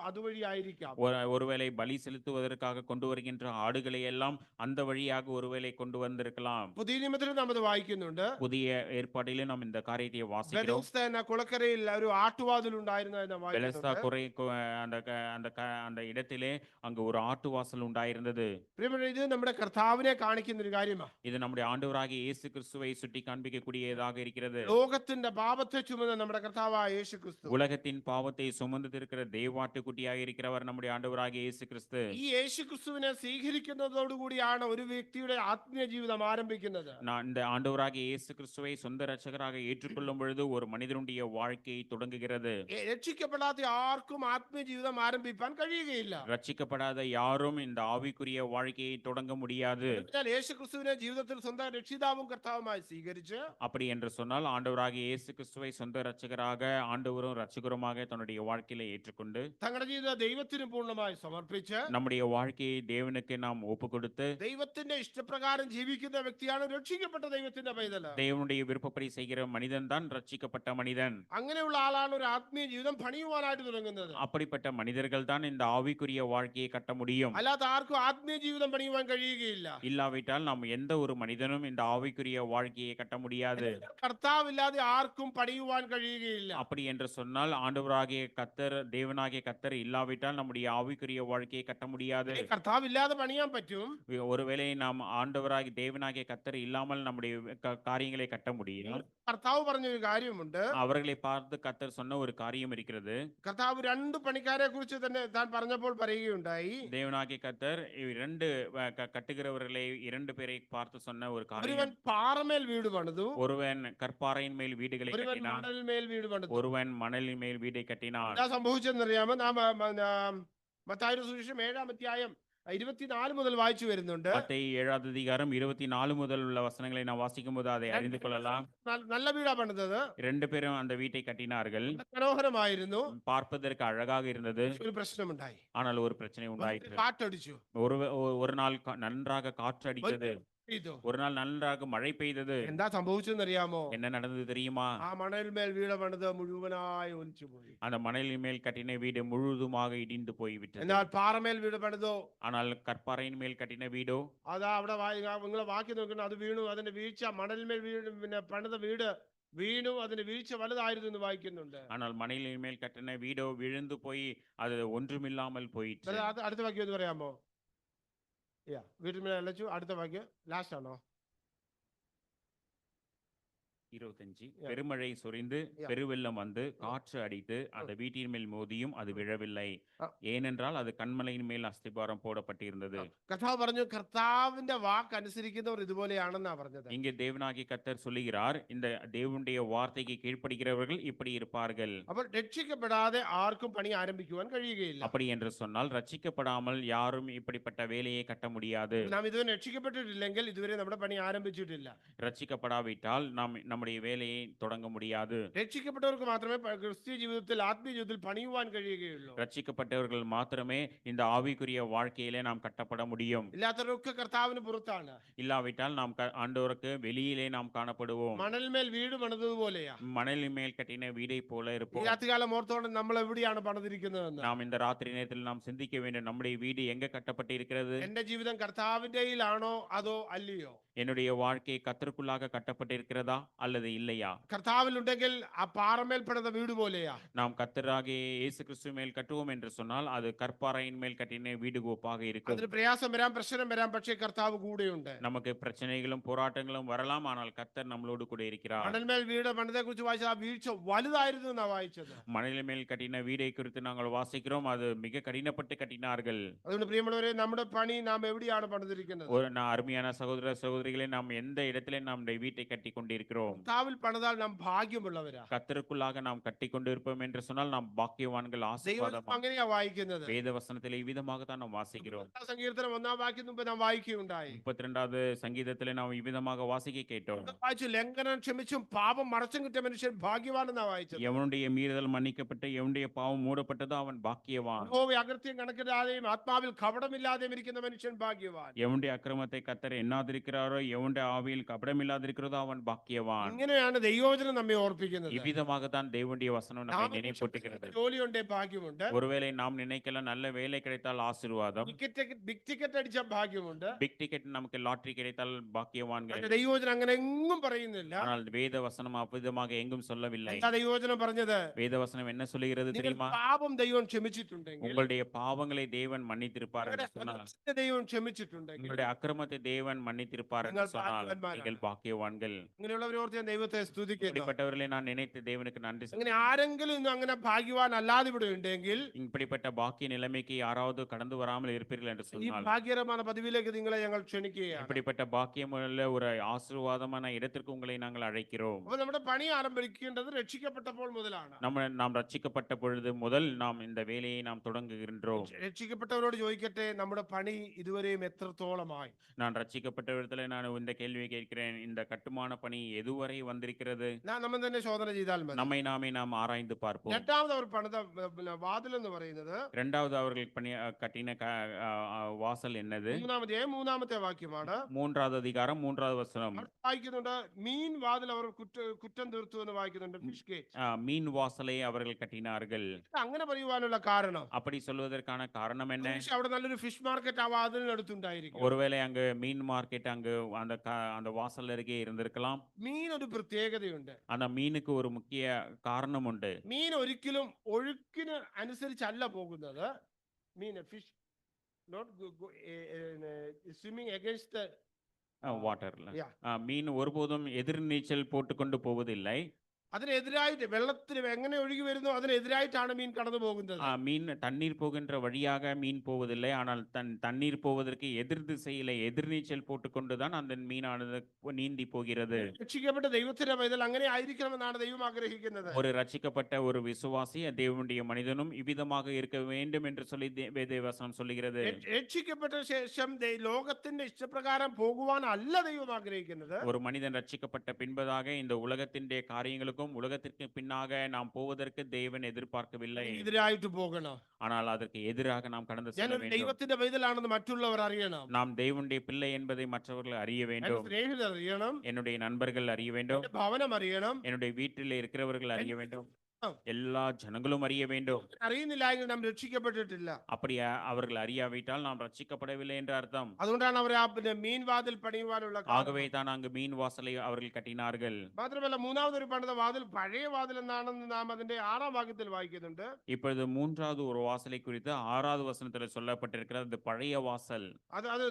അതുവഴി ആയിരിക്കാം. ஒருவேளை பலி செலுத்துவதற்காக கொண்டு வருகின்ற ஆடுகளை எல்லாம் அந்த வழியாக ஒருவேளை கொண்டு வந்திருக்கலாம். പുതിയ നിയമത്തിൽ നാം അത് വായിക്കുന്നുണ്ട്. புதிய ஏற்பாட்டிலே நாம் இந்த காரியத்தை வாசிக்கிறோம். ബെഥസ്ദ എന്ന കുളക്കരയിൽ ഒരു ആട്ടുവാതിൽ ഉണ്ടായിരുന്നു എന്ന് பெலஸ்தா വായിക്കുന്നുണ്ട്. அந்த இடத்திலே அங்கு ஒரு ஆட்டு வாசல் உண்டாயிருந்தது. ഇത് നമ്മുടെ കർത്താവിനെ കാണിക്കുന്ന ഒരു കാര്യമാണ്. இது நம்முடைய ஆண்டவராகிய இயேசு கிறிஸ்துவை சுட்டி காண்பிக்கக்கூடியதாக இருக்கிறது. ലോകത്തിന്റെ പാപത്തെ ചുമന്ന നമ്മുടെ കർത്താവായ യേശു ക്രിസ്തു, உலகத்தின் பாவத்தை சுமந்திருக்கிற தேவாட்டுக்குட்டியாக இருக்கிறவர் நம்முடைய ஆண்டவராகிய இயேசு கிறிஸ்து. ഈ യേശു ക്രിസ്തുവിനെ സ്വീകരിക്കുന്നതോടുകൂടിയാണ് ഒരു വ്യക്തിയുടെ ആത്മീയ ജീവിതം ആരംഭിക്കുന്നത്. நான் இந்த ஆண்டவராகிய இயேசு கிறிஸ்துவை சொந்த இரட்சகராக ஏற்றுக்கொள்ளும் பொழுது ஒரு மனிதனுடைய வாழ்க்கை தொடங்குகிறது. രക്ഷിക്കപ്പെടാത്ത ആർക്കും ആത്മീയ ജീവിതം ആരംഭിക്കാൻ കഴിയുകയില്ല. ரட்சிக்கப்படாத யாரும் இந்த ஆவிக்குரிய வாழ்க்கையை தொடங்க முடியாது. യേശു ക്രിസ്തുവിനെ ജീവിതത്തിൽ സ്വന്തം രക്ഷിതാവും കർത്താവുമായി സ്വീകരിച്ച്, அப்படி என்று சொன்னால் ஆண்டவராகிய இயேசு கிறிஸ்துவை சொந்த இரட்சகராக ஆண்டவரும் இரட்சகருமாக தன்னுடைய வாழ்க்கையில ஏற்றுக்கொண்டு തങ്ങളുടെ ജീവിതം ദൈവത്തിന് പൂർണ്ണമായി സമർപ്പിച്ച് நம்முடைய வாழ்க்கையை தேவனுக்கு நாம் ஒப்பு கொடுத்து ദൈവത്തിന്റെ ഇഷ്ടപ്രകാരം ജീവിക്കുന്ന വ്യക്തിയാണ് രക്ഷിക്കപ്പെട്ട ദൈവത്തിന്റെ പൈതൽ. தேவனுடைய விருப்பப்படி செய்கிற மனிதன் தான் ரட்சிக்கப்பட்ட மனிதன். അങ്ങനെയുള്ള ആളാണ് ഒരു ആത്മീയ ജീവിതം പണിയുവാനായിട്ട് തുടങ്ങുന്നത്. அப்படிப்பட்ட மனிதர்கள் தான் இந்த ஆவிக்குரிய வாழ்க்கையை கட்ட முடியும். வேண்டும். അല്ലാത്ത ആർക്കും ആത്മീയ ജീവിതം പണിയുവാൻ കഴിയുകയില്ല. இல்லாவிட்டால் நாம் எந்த ஒரு மனிதனும் இந்த ஆவிக்குரிய வாழ்க்கையை கட்ட முடியாது. കർത്താവില്ലാതെ ആർക്കും പണിയുവാൻ കഴിയുകയില്ല. அப்படி என்று சொன்னால் ஆண்டவராகிய கர்த்தர், தேவனாகிய கர்த்தர் இல்லாவிட்டால் நம்முடைய ஆவிக்குரிய வாழ்க்கையை கட்ட முடியாது. കർത്താവില്ലാതെ പണിയാൻ പറ്റും. ஒருவேளை நாம் ஆண்டவராகிய தேவனாகிய கர்த்தர் இல்லாமல் நம்முடைய காரியங்களை கட்ட முடியும். കർത്താവ് പറഞ്ഞൊരു കാര്യമുണ്ട്. அவர்களை பார்த்து கர்த்தர் சொன்ன ஒரு காரியம் இருக்கிறது. കർത്താവ് രണ്ട് പണിക്കാരെ കുറിച്ച് തന്നെ താൻ പറഞ്ഞപ്പോൾ പറയുകയുണ്ടായി. தேவனாகிய கர்த்தர் இரண்டு கட்டுகிறவர்களை இரண்டு பேரை பார்த்து சொன்ன ஒரு ഒരുവൻ காரியம். പാറമേൽ വീട് പണിതു, ஒருவன் கற்பாறையின் மேல் வீடுகளை ഒരുവൻ கட்டினான், മണൽമേൽ വീട് പണിതു. ஒருவன் மணலின் மேல் வீடை கட்டினான். എന്താ സംഭവിച്ചെന്നറിയാമോ? നാം മത്തായിയുടെ സുവിശേഷം 7-ാം അധ്യായം 24 മുതൽ വായിച്ചു വരുന്നുണ്ട്. மத்தேயு 7வது அதிகாரம் 24 முதல் உள்ள வசனங்களை நாம் வாசிக்கும் போது அதை அறிந்து கொள்ளலாம். നല്ല വീടാ പണിതത്, ரெண்டு பேரும் அந்த வீட்டை கட்டினார்கள். മനോഹരമായിരുന്നു. பார்ப்பதற்கு அழகாக இருந்தது. ഒരു പ്രശ്നമുണ്ടായി. ஆனால் ஒரு பிரச்சனை உண்டாயிற்று. കാറ്റടിച്ചു. ஒரு நாள் நன்றாக காற்று அடித்தது. പെയ്തു. ஒரு நாள் நன்றாக மழை பெய்தது. എന്താ സംഭവിച്ചെന്നറിയാമോ? என்ன நடந்தது தெரியுமா? ആ മണൽമേൽ വീട് പണിത് മുഴുവനായി ഒലിച്ചുപോയി. அந்த மணலின் மேல் கட்டின வீடு முழுவதுமாக இடிந்து போய்விட்டது. എന്നാൽ പാറമേൽ വീട് പണിതോ? ஆனால் கற்பாறையின் மேல் கட்டின வீடோ? അതാ അവിടെ നിങ്ങൾ വാക്കി നോക്കണം, അത് വീണു. അതിന്റെ വീഴ്ച മണൽമേൽ വീട് പിന്നെ പണിത വീട് വീണു, അതിന്റെ വീഴ്ച വലുതായിരുന്നു എന്ന് വായിക്കുന്നുണ്ട്. ஆனால் மணலின் மேல் கட்டின வீடோ விழுந்து போய் அது ஒன்றுமில்லாமல் போயிற்று. അടുത്ത വാക്യം ഒന്ന് പറയാമോ? വീട്ടിൽ മേലെ അലച്ചു. അടുത്ത വാക്യം ലാസ്റ്റ് ആണോ? 25 பெருமழை சொரிந்து பெருவெள்ளம் வந்து காற்று அடித்து அந்த வீட்டின் மேல் மோதியும் அது விழவில்லை, ஏனென்றால் அது கண்மலையின் மேல் அஸ்திபாரம் போடப்பட்டிருந்தது. കർത്താവ് പറഞ്ഞു, കർത്താവിന്റെ വാക്ക് അനുസരിക്കുന്നവർ ഇതുപോലെയാണെന്നാ പറഞ്ഞത്. இங்கே தேவனாகிய கர்த்தர் சொல்லுகிறார், இந்த தேவனுடைய வார்த்தைக்கு கீழ்ப்படுகிறவர்கள் இப்படி இருப்பார்கள். അപ്പോൾ രക്ഷിക്കപ്പെടാതെ ആർക്കും പണി ആരംഭിക്കുവാൻ കഴിയുകയില്ല. அப்படி என்று சொன்னால் ரட்சிக்கப்படாமல் யாரும் இப்படிப்பட்ட வேலையை கட்ட முடியாது. നാം ഇതുവരെ രക്ഷിക്കപ്പെട്ടിട്ടില്ലെങ്കിൽ ഇതുവരെ നമ്മുടെ പണി ആരംഭിച്ചിട്ടില്ല. ரட்சிக்கப்படாவிட்டால் நாம் நம்முடைய வேலையை தொடங்க முடியாது. രക്ഷിക്കപ്പെട്ടവർക്ക് മാത്രമേ ക്രിസ്തീയ ജീവിതത്തിൽ ആത്മീയ ജീവിതത്തിൽ പണിയുവാൻ കഴിയുകയുള്ളൂ. ரட்சிக்கப்பட்டவர்கள் மாத்திரமே இந்த ஆவிக்குரிய வாழ்க்கையிலே நாம் கட்டப்பட முடியும். ഇല്ലാത്തവരൊക്കെ കർത്താവിന് പുറത്താണ്. இல்லாவிட்டால் நாம் ஆண்டவருக்கு வெளியிலே நாம் காணப்படுவோம். മണൽമേൽ വീട് പണിതതുപോലെയാ. மணலின் மேல் கட்டின வீடை போல ഈ இருப்போம். രാത്രികാലം ഓർത്തോണ്ട് നമ്മൾ എവിടെയാണ് പണിതിരിക്കുന്നതെന്ന് நாம் இந்த ராத்திரி நேரத்தில் நாம் சிந்திக்க வேண்டும், நம்முடைய வீடு எங்க கட்டப்பட்டிருக்கிறது? എന്റെ ജീവിതം കർത്താവിന്റെയിലാണോ അതോ അല്ലയോ? என்னுடைய வாழ்க்கை கர்த்தருக்குள்ளாக கட்டப்பட்டிருக்கிறதா அல்லது இல்லையா? കർത്താവിലുണ്ടെങ്കിൽ ആ പാറമേൽ പണിത വീട് പോലെയാ. நாம் கர்த்தராகிய இயேசு கிறிஸ்து மேல் கட்டுவோம் என்று சொன்னால் அது கற்பாறையின் மேல் கட்டின வீடு கோப்பாக இருக்கும். അതിന് പ്രയാസം വരാം, പ്രശ്നം വരാം, പക്ഷേ കർത്താവ് കൂടെയുണ്ട്. நமக்கு பிரச்சனைகளும் போராட்டங்களும் வரலாம், ஆனால் கர்த்தர் நம்மளோடு கூட இருக்கிறார். മണൽമേൽ വീട് പണിതയെ കുറിച്ച് വായിച്ചത് ആ വീഴ്ച വലുതായിരുന്നു എന്നാ വായിച്ചത്. மணலின் மேல் கட்டின வீடை குறித்து நாங்கள் வாசிக்கிறோம், அது மிக கடினப்பட்டு கட்டினார்கள். അതുകൊണ്ട് പ്രിയമുള്ളവരെ, നമ്മുടെ പണി നാം എവിടെയാണ് പണിതിരിക്കുന്നത്? அருமையான சகோதர சகோதரிகளே, நாம் எந்த இடத்திலே நம்முடைய வீட்டை கட்டி கொண்டிருக்கிறோம்? കർത്താവിൽ പണിതാൽ നാം ഭാഗ്യമുള്ളവരാ. கர்த்தருக்குள்ளாக நாம் கட்டி கொண்டிருப்போம் என்று சொன்னால் நாம் பாக்கியவான்கள், ദൈവം ஆசீர்வாதம். അങ്ങനെയാ വായിക്കുന്നത്. வேத வசனத்திலே இவ்விதமாக தான் நாம் வாசிக்கிறோம். സങ്കീർത്തനം 1-ാം വാക്യം മുമ്പ് നാം വായിക്കുകയുണ്ടായി. 32வது சங்கீதத்திலே நாம் இவ்விதமாக வாசிக்க கேட்டோம். വായിച്ചു, ലംഘനം ക്ഷമിച്ചും പാപം മറച്ചും കിട്ടിയ മനുഷ്യൻ ഭാഗ്യവാനെന്നാ വായിച്ചത്. எவனுடைய மீறுதல் மன்னிக்கப்பட்டு எவனுடைய பாவம் மூடப்பட்டதோ அவன் பாக்கியவான். യഹോവ അകൃത്യം കണക്കിടാതെയും ആത്മാവിൽ കപടമില്ലാതെയും ഇരിക്കുന്ന മനുഷ്യൻ ഭാഗ്യവാൻ. எவனுடைய அக்கிரமத்தை கர்த்தர் எண்ணாதிருக்கிறாரோ, எவனுடைய ஆவியில் கபடமில்லாதிருக்கிறதோ அவன் பாக்கியவான். ഇങ്ങനെയാണ് ദൈവവചനം നമ്മെ ഓർപ്പിക്കുന്നത്. இவ்விதமாக தான் தேவனுடைய வசனம் நம்மை நினைப்பூட்டுகிறது. ജോലിയുണ്ട്, ഭാഗ്യമുണ്ട്. ஒருவேளை நாம் நினைக்கலாம் நல்ல வேலை கிடைத்தால் ஆசீர்வாதம், ബിഗ് ടിക്കറ്റ് അടിച്ച ഭാഗ്യമുണ്ട്. பிக் டிக்கெட் நமக்கு லாட்டரி கிடைத்தால் பாக்கியவான்கள். പക്ഷേ ദൈവവചനം അങ്ങനെ എങ്ങും പറയുന്നില്ല. ஆனால் வேத வசனம் அவ்விதமாக எங்கும் சொல்லவில்லை. എന്താ ദൈവവചനം പറഞ്ഞത്? வேத வசனம் என்ன சொல்லுகிறது നിങ്ങൾ தெரியுமா? പാപം ദൈവം ക്ഷമിച്ചിട്ടുണ്ടെങ്കിൽ, உங்களுடைய பாவங்களை தேவன் மன்னித்திருப்பார் என்று சொன்னால், അകൃത്യത്തെ ദൈവം ക്ഷമിച്ചിട്ടുണ്ടെങ്കിൽ, உங்களுடைய அக்கிரமத்தை தேவன் மன்னித்திருப்பார் என்று நீங்கள் சொன்னால் பாக்கியவான்മാരാണ്. நீங்கள் பாக்கியவான்கள். അങ്ങനെയുള്ളവരെ ഓർത്ത് ഞാൻ ദൈവത്തെ സ്തുതിക്കുന്നു. இப்படிப்பட்டவர்களை நான் நினைத்து தேவனுக்கு நன்றி അങ്ങനെ ആരെങ്കിലും ഇന്ന് അങ്ങനെ ഭാഗ്യവാൻ അല്ലാതെ ഇവിടെ ഉണ്ടെങ്കിൽ, இப்படிப்பட்ட பாக்கிய நிலைமைக்கு யாராவது கடந்து வராமல் இருப்பீர்கள் என்று ഈ சொன்னால், ഭാഗ്യകരമായ പദവിയിലേക്ക് നിങ്ങളെ ഞങ്ങൾ ക്ഷണിക്കുകയാണ്. இப்படிப்பட்ட பாக்கியமுள்ள ஒரு ஆசீர்வாதமான இடத்திற்கு உங்களை நாங்கள் அழைக்கிறோம். അപ്പൊ നമ്മുടെ പണി ആരംഭിക്കേണ്ടത് രക്ഷിക്കപ്പെട്ടപ്പോൾ മുതലാണ്. நாம் ரட்சிக்கப்பட்ட பொழுது முதல் நாம் இந்த வேலையை நாம் தொடங்குகின்றோம். രക്ഷിക്കപ്പെട്ടവരോട് ചോദിക്കട്ടെ, നമ്മുടെ പണി ഇതുവരെയും എത്രത്തോളമായി? நான் ரட்சிக்கப்பட்ட இடத்துல நான் இந்த கேள்வியை கேட்கிறேன், இந்த கட்டுமான பணி எதுவரை இதுவரை வந்திருக்கிறது? നമ്മൾ തന്നെ ശോധന ചെയ്താൽ മതി. நம்மை நாமே நாம் ஆராய்ந்து பார்ப்போம். രണ്ടാമത് അവർ പണിത വാതിൽ എന്ന് പറയുന്നത് இரண்டாவது அவர்கள் கட்டின வாசல் என்னது? മൂന്നാമത്തെ വാക്യമാണ്. 3வது அதிகாரம் 3வது வசனம். അവിടെ വായിക്കുന്നുണ്ട് മീൻ വാതിൽ അവർ കുറ്റം തീർത്തു എന്ന് വായിക്കുന്നുണ്ട്. Fish gate. மீன் வாசலை அவர்கள் கட்டினார்கள். അങ്ങനെ പറയുവാനുള്ള കാരണം, அப்படி சொல்வதற்கான காரணம் என்ன? പക്ഷെ അവിടെ നല്ലൊരു ഫിഷ് മാർക്കറ്റ് ആ വാതിലിനടുത്തുണ്ടായിരിക്കും. ஒருவேளை அங்கு மீன் மார்க்கெட் அங்கு அந்த வாசல் அருகே இருந்திருக்கலாம். മീൻ ഒരു പ്രത്യേകതയുണ്ട്. அந்த மீனுக்கு ஒரு முக்கிய காரணம் உண்டு. മീൻ ഒരിക്കലും ഒഴുക്കിന് അനുസരിച്ചല്ല പോകുന്നത്. മീൻ ഫിഷ് നോട്ട് സ്വിമ്മിങ് അഗൈൻസ്റ്റ് வாட்டர்ல Yeah. மீன் ஒருபோதும் எதிர்நீச்சல் போட்டுக்கொண்டு போவதில்லை. അതിനെതിരായിട്ട് വെള്ളത്തിന് എങ്ങനെ ഒഴുകി വരുന്നു അതിനെതിരായിട്ടാണ് മീൻ കടന്നു പോകുന്നത്. மீன் தண்ணீர் போகின்ற வழியாக மீன் போவதில்லை. ஆனால் தண்ணீர் போவதற்கு எதிர் திசையில எதிர்நீச்சல் போட்டுக்கொண்டுதான் அந்த மீனானது நீந்தி போகிறது. രക്ഷിക്കപ്പെട്ട ദൈവത്തിന്റെ പൈതൽ അങ്ങനെ ആയിരിക്കണമെന്നാണ് ദൈവം ആഗ്രഹിക്കുന്നത്. ஒரு ரட்சிக்கப்பட்ட ஒரு விசுவாசி தேவனுடைய மனிதனும் இவ்விதமாக இருக்க வேண்டும் என்று சொல்லி வேதவசனம் சொல்லுகிறது. രക്ഷിക്കപ്പെട്ട ശേഷം ലോകത്തിന്റെ ഇഷ്ടപ്രകാരം പോകുവാനല്ല ദൈവം ആഗ്രഹിക്കുന്നത്. ஒரு மனிதன் ரட்சிக்கப்பட்ட பின்பதாக இந்த உலகத்தின் காரியங்களுக்கும் உலகத்திற்கு பின்னாக நாம் போவதற்கு தேவன் எதிர்பார்க்கவில்லை. എതിരായിട്ട് പോകണം. ஆனால் அதற்கு எதிராக நாம் கடந்து செல்ல ഞാനൊരു வேண்டும். ദൈവത്തിന്റെ പൈതലാണെന്ന് മറ്റുള്ളവർ അറിയണം. நாம் தேவனுடைய பிள்ளை என்பதை மற்றவர்கள் அறிய வேண்டும். സ്നേഹിതർ അറിയണം. என்னுடைய நண்பர்கள் அறிய வேண்டும். ഭവനം അറിയണം. என்னுடைய வீட்டில் இருக்கிறவர்கள் அறிய வேண்டும். ஆ. எல்லா ஜனங்களும் அறிய வேண்டும். അറിയുന്നില്ല എങ്കിൽ നാം രക്ഷിക്കപ്പെട്ടിട്ടില്ല. அப்படி அவர்கள் அறியாவிட்டால் நாம் ரட்சிக்கப்படவில்லை என்று அர்த்தம். അതുകൊണ്ടാണ് അവർ ആ മീൻ വാതിൽ പണിയുവാനുള്ള ஆகவே தான் அங்கு மீன் வாசலை அவர்கள் கட்டினார்கள். മാത്രമല്ല മൂന്നാമതൊരു പണിത വാതിൽ പഴയ വാതിൽ എന്നാണെന്ന് നാം അതിന്റെ 6ാം വാക്യത്തിൽ വായിക്കുന്നുണ്ട്. இப்பொழுது 3வது ஒரு வாசலை குறித்து 6வது வசனத்தில் சொல்லப்பட்டிருக்கிறது. அது பழைய வாசல். അത്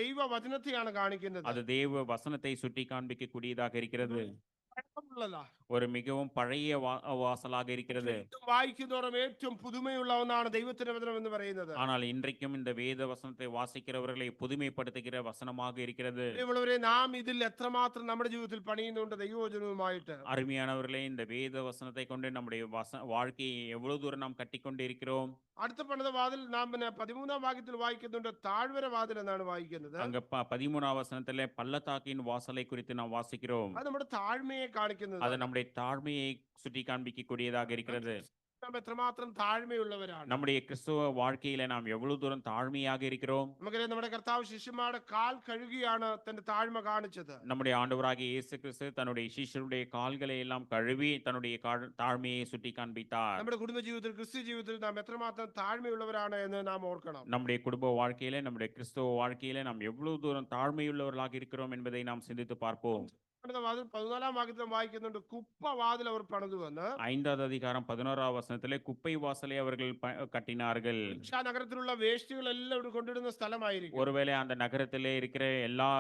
ദൈവ വചനത്തെയാണ് കാണിക്കുന്നത്. அது தேவ வசனத்தை சுட்டி காண்பிக்க கூடியதாக இருக்கிறது. പഴക്കമുള്ളതാ. ஒரு மிகவும் பழைய வாசலாக இருக்கிறது. വായിക്കുന്നവരും ഏറ്റവും പുതുമയുള്ള ഒന്നാണ് ദൈവത്തിന്റെ വചനം എന്ന് പറയുന്നത്. ஆனால் இன்றைக்கும் இந்த வேத வசனத்தை வாசிக்கிறவர்களை புதுமைப்படுத்துகிற வசனமாக இருக்கிறது. പ്രിയമുള്ളവരെ, നാം ഇതിൽ എത്രമാത്രം നമ്മുടെ ജീവിതത്തിൽ പണിയുന്നുണ്ട് ദൈവവചനവുമായിട്ട്. அருமையானவர்களே, இந்த வேத வசனத்தை கொண்டு நம்முடைய வாழ்க்கையை எவ்வளவு தூரம் நாம் கட்டிக்கொண்டிருக்கிறோம். അടുത്ത പണിത വാതിൽ നാം 13ാം വാക്യത്തിൽ വായിക്കുന്നുണ്ട്. താഴ്വര വാതിൽ എന്നാണ് വായിക്കുന്നത്. அங்க 13வது வசனத்திலே பள்ளத்தாக்கின் வாசலை குறித்து நாம் வாசிக்கிறோம். അത് നമ്മുടെ താഴ്മയെ കാണിക്കുന്നത്. அது நம்முடைய தாழ்மையை சுட்டி காண்பிக்கக்கூடியதாக இருக்கிறது. നാം എത്രമാത്രം താഴ്മയുള്ളവരാണ്. நம்முடைய கிறிஸ்துவ வாழ்க்கையில நாம் எவ்வளவு தூரம் தாழ்மையாக இருக்கிறோம். നമുക്കറിയാം, നമ്മുടെ കർത്താവ് ശിഷ്യന്മാരുടെ കാൽ കഴുകിയാണ് തന്റെ താഴ്മ കാണിച്ചത്. நம்முடைய ஆண்டவராகிய இயேசு கிறிஸ்து தன்னுடைய சீஷருடைய கால்களை எல்லாம் கழுவி தன்னுடைய தாழ்மையை சுட்டி காண்பித்தார். നമ്മുടെ കുടുംബ ജീവിതത്തിൽ, ക്രിസ്ത്യ ജീവിതത്തിൽ നാം എത്രമാത്രം താഴ്മയുള്ളവരാണ് എന്ന് നാം ഓർക്കണം. நம்முடைய குடும்ப வாழ்க்கையில, நம்முடைய கிறிஸ்துவ வாழ்க்கையில நாம் எவ்வளவு தூரம் தாழ்மையுள்ளவர்களாக இருக்கிறோம் என்பதை நாம் சிந்தித்து பார்ப்போம். 14ാം വാക്യത്തിൽ വായിക്കുന്നുണ്ട്, കുപ്പ വാതിൽ അവർ പണിതു വന്ന്. 5வது அதிகாரம் 11வது வசனத்திலே குப்பை வாசலை அவர்கள் கட்டினார்கள். നഗരത്തിലുള്ള വേസ്റ്റുകൾ എല്ലാം ഇവിടെ കൊണ്ടിടുന്ന സ്ഥലമായിരിക്കും. ஒருவேளை அந்த நகரத்திலே இருக்கிற எல்லா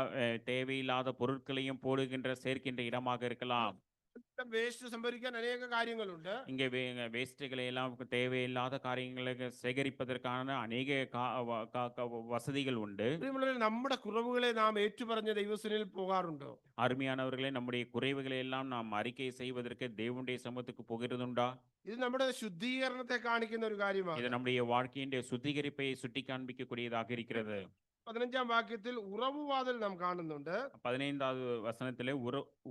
தேவையில்லாத பொருட்களையும் போடுகின்ற சேர்க்கின்ற இடமாக இருக்கலாம். വേസ്റ്റ് സംഭരിക്കാൻ അനേക കാര്യങ്ങളുണ്ട്. இங்கே வேஸ்டுகளை எல்லாம் தேவையில்லாத காரியங்களை சேகரிப்பதற்கான அநேக வசதிகள் உண்டு. നമ്മുടെ കുറവുകളെ നാം ഏറ്റുപറഞ്ഞ ദൈവസന്നിധിയിൽ പോകാറുണ്ടോ? அருமையானவர்களே, நம்முடைய குறைவுகளை எல்லாம் நாம் அறிக்கை செய்வதற்கு தேவனுடைய சமூகத்துக்கு போகிறதுண்டா? ഇത് നമ്മുടെ ശുദ്ധീകരണത്തെ കാണിക്കുന്ന ഒരു കാര്യമാണ്. இது நம்முடைய வாழ்க்கையின் சுத்திகரிப்பை சுட்டி காண்பிக்கக்கூடியதாக இருக்கிறது. 15ാം വാക്യത്തിൽ ഉറവു വാതിൽ നാം കാണുന്നുണ്ട്. 15வது வசனத்திலே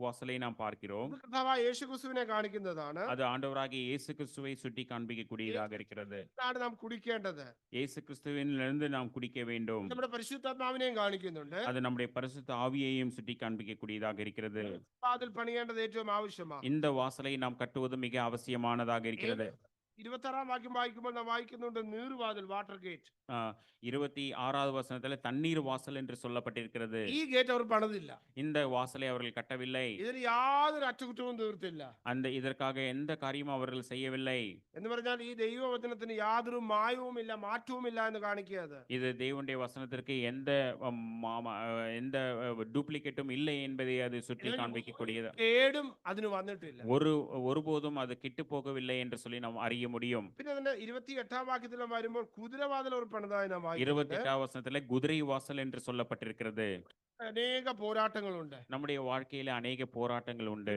வாசலை நாம் பார்க்கிறோம். കർത്താവായ യേശുക്രിസ്തുവിനെ കാണിക്കുന്നതാണ്. அது ஆண்டவராகிய இயேசு கிறிஸ்துவை சுட்டி காண்பிக்கக்கூடியதாக இருக்கிறது. നാം കുടിക്കേണ്ടത്. இயேசு கிறிஸ்துவிலிருந்து நாம் குடிக்க வேண்டும். നമ്മുടെ പരിശുദ്ധാത്മാവിനെയും കാണിക്കുന്നുണ്ട്. அது நம்முடைய பரிசுத்த ஆவியையும் சுட்டி காண்பிக்கக்கூடியதாக இருக்கிறது. വാതിൽ പണിയേണ്ടത് ഏറ്റവും ആവശ്യമാണ്. இந்த வாசலை நாம் கட்டுவது மிக அவசியமானதாக இருக்கிறது. 26ാം വാക്യം വായിക്കുമ്പോൾ നാം വായിക്കുന്നുണ്ട് നീർവാതിൽ, വാട്ടർ ഗേറ്റ്. 26வது வசனத்துல தண்ணீர் வாசல் என்று சொல்லப்பட்டிருக்கிறது. ഈ ഗേറ്റ് അവർ പണിതില്ല. இந்த வாசலை அவர்கள் கட்டவில்லை. ഇതിന് യാതൊരു അറ്റകുറ്റവും തീർത്തില്ല. இதற்காக எந்த காரியமும் அவர்கள் செய்யவில்லை. എന്ന് പറഞ്ഞാൽ ഈ ദൈവവചനത്തിന് യാതൊരു മായവും ഇല്ല, മാറ്റവും ഇല്ല എന്ന് കാണിക്കുക. இது தேவனுடைய வசனத்திற்கு எந்த டூப்ளிகேட்டும் இல்லை என்பதை அது சுட்டி காண்பிக்கக்கூடியது. കേടും അതിന് വന്നിട്ടില്ല. ஒருபோதும் அது கிட்டு போகவில்லை என்று சொல்லி நாம் அறிய முடியும். പിന്നെ അതിന്റെ 28ാം വാക്യത്തിൽ വരുമ്പോൾ കുതിരവാതിൽ അവർ പണിതായി നാം വായിക്കുന്നു. 28வது வசனத்திலே குதிரை வாசல் என்று சொல்லப்பட்டிருக்கிறது. അനേക പോരാട്ടങ്ങളുണ്ട്. நம்முடைய வாழ்க்கையில அநேக போராட்டங்கள் உண்டு.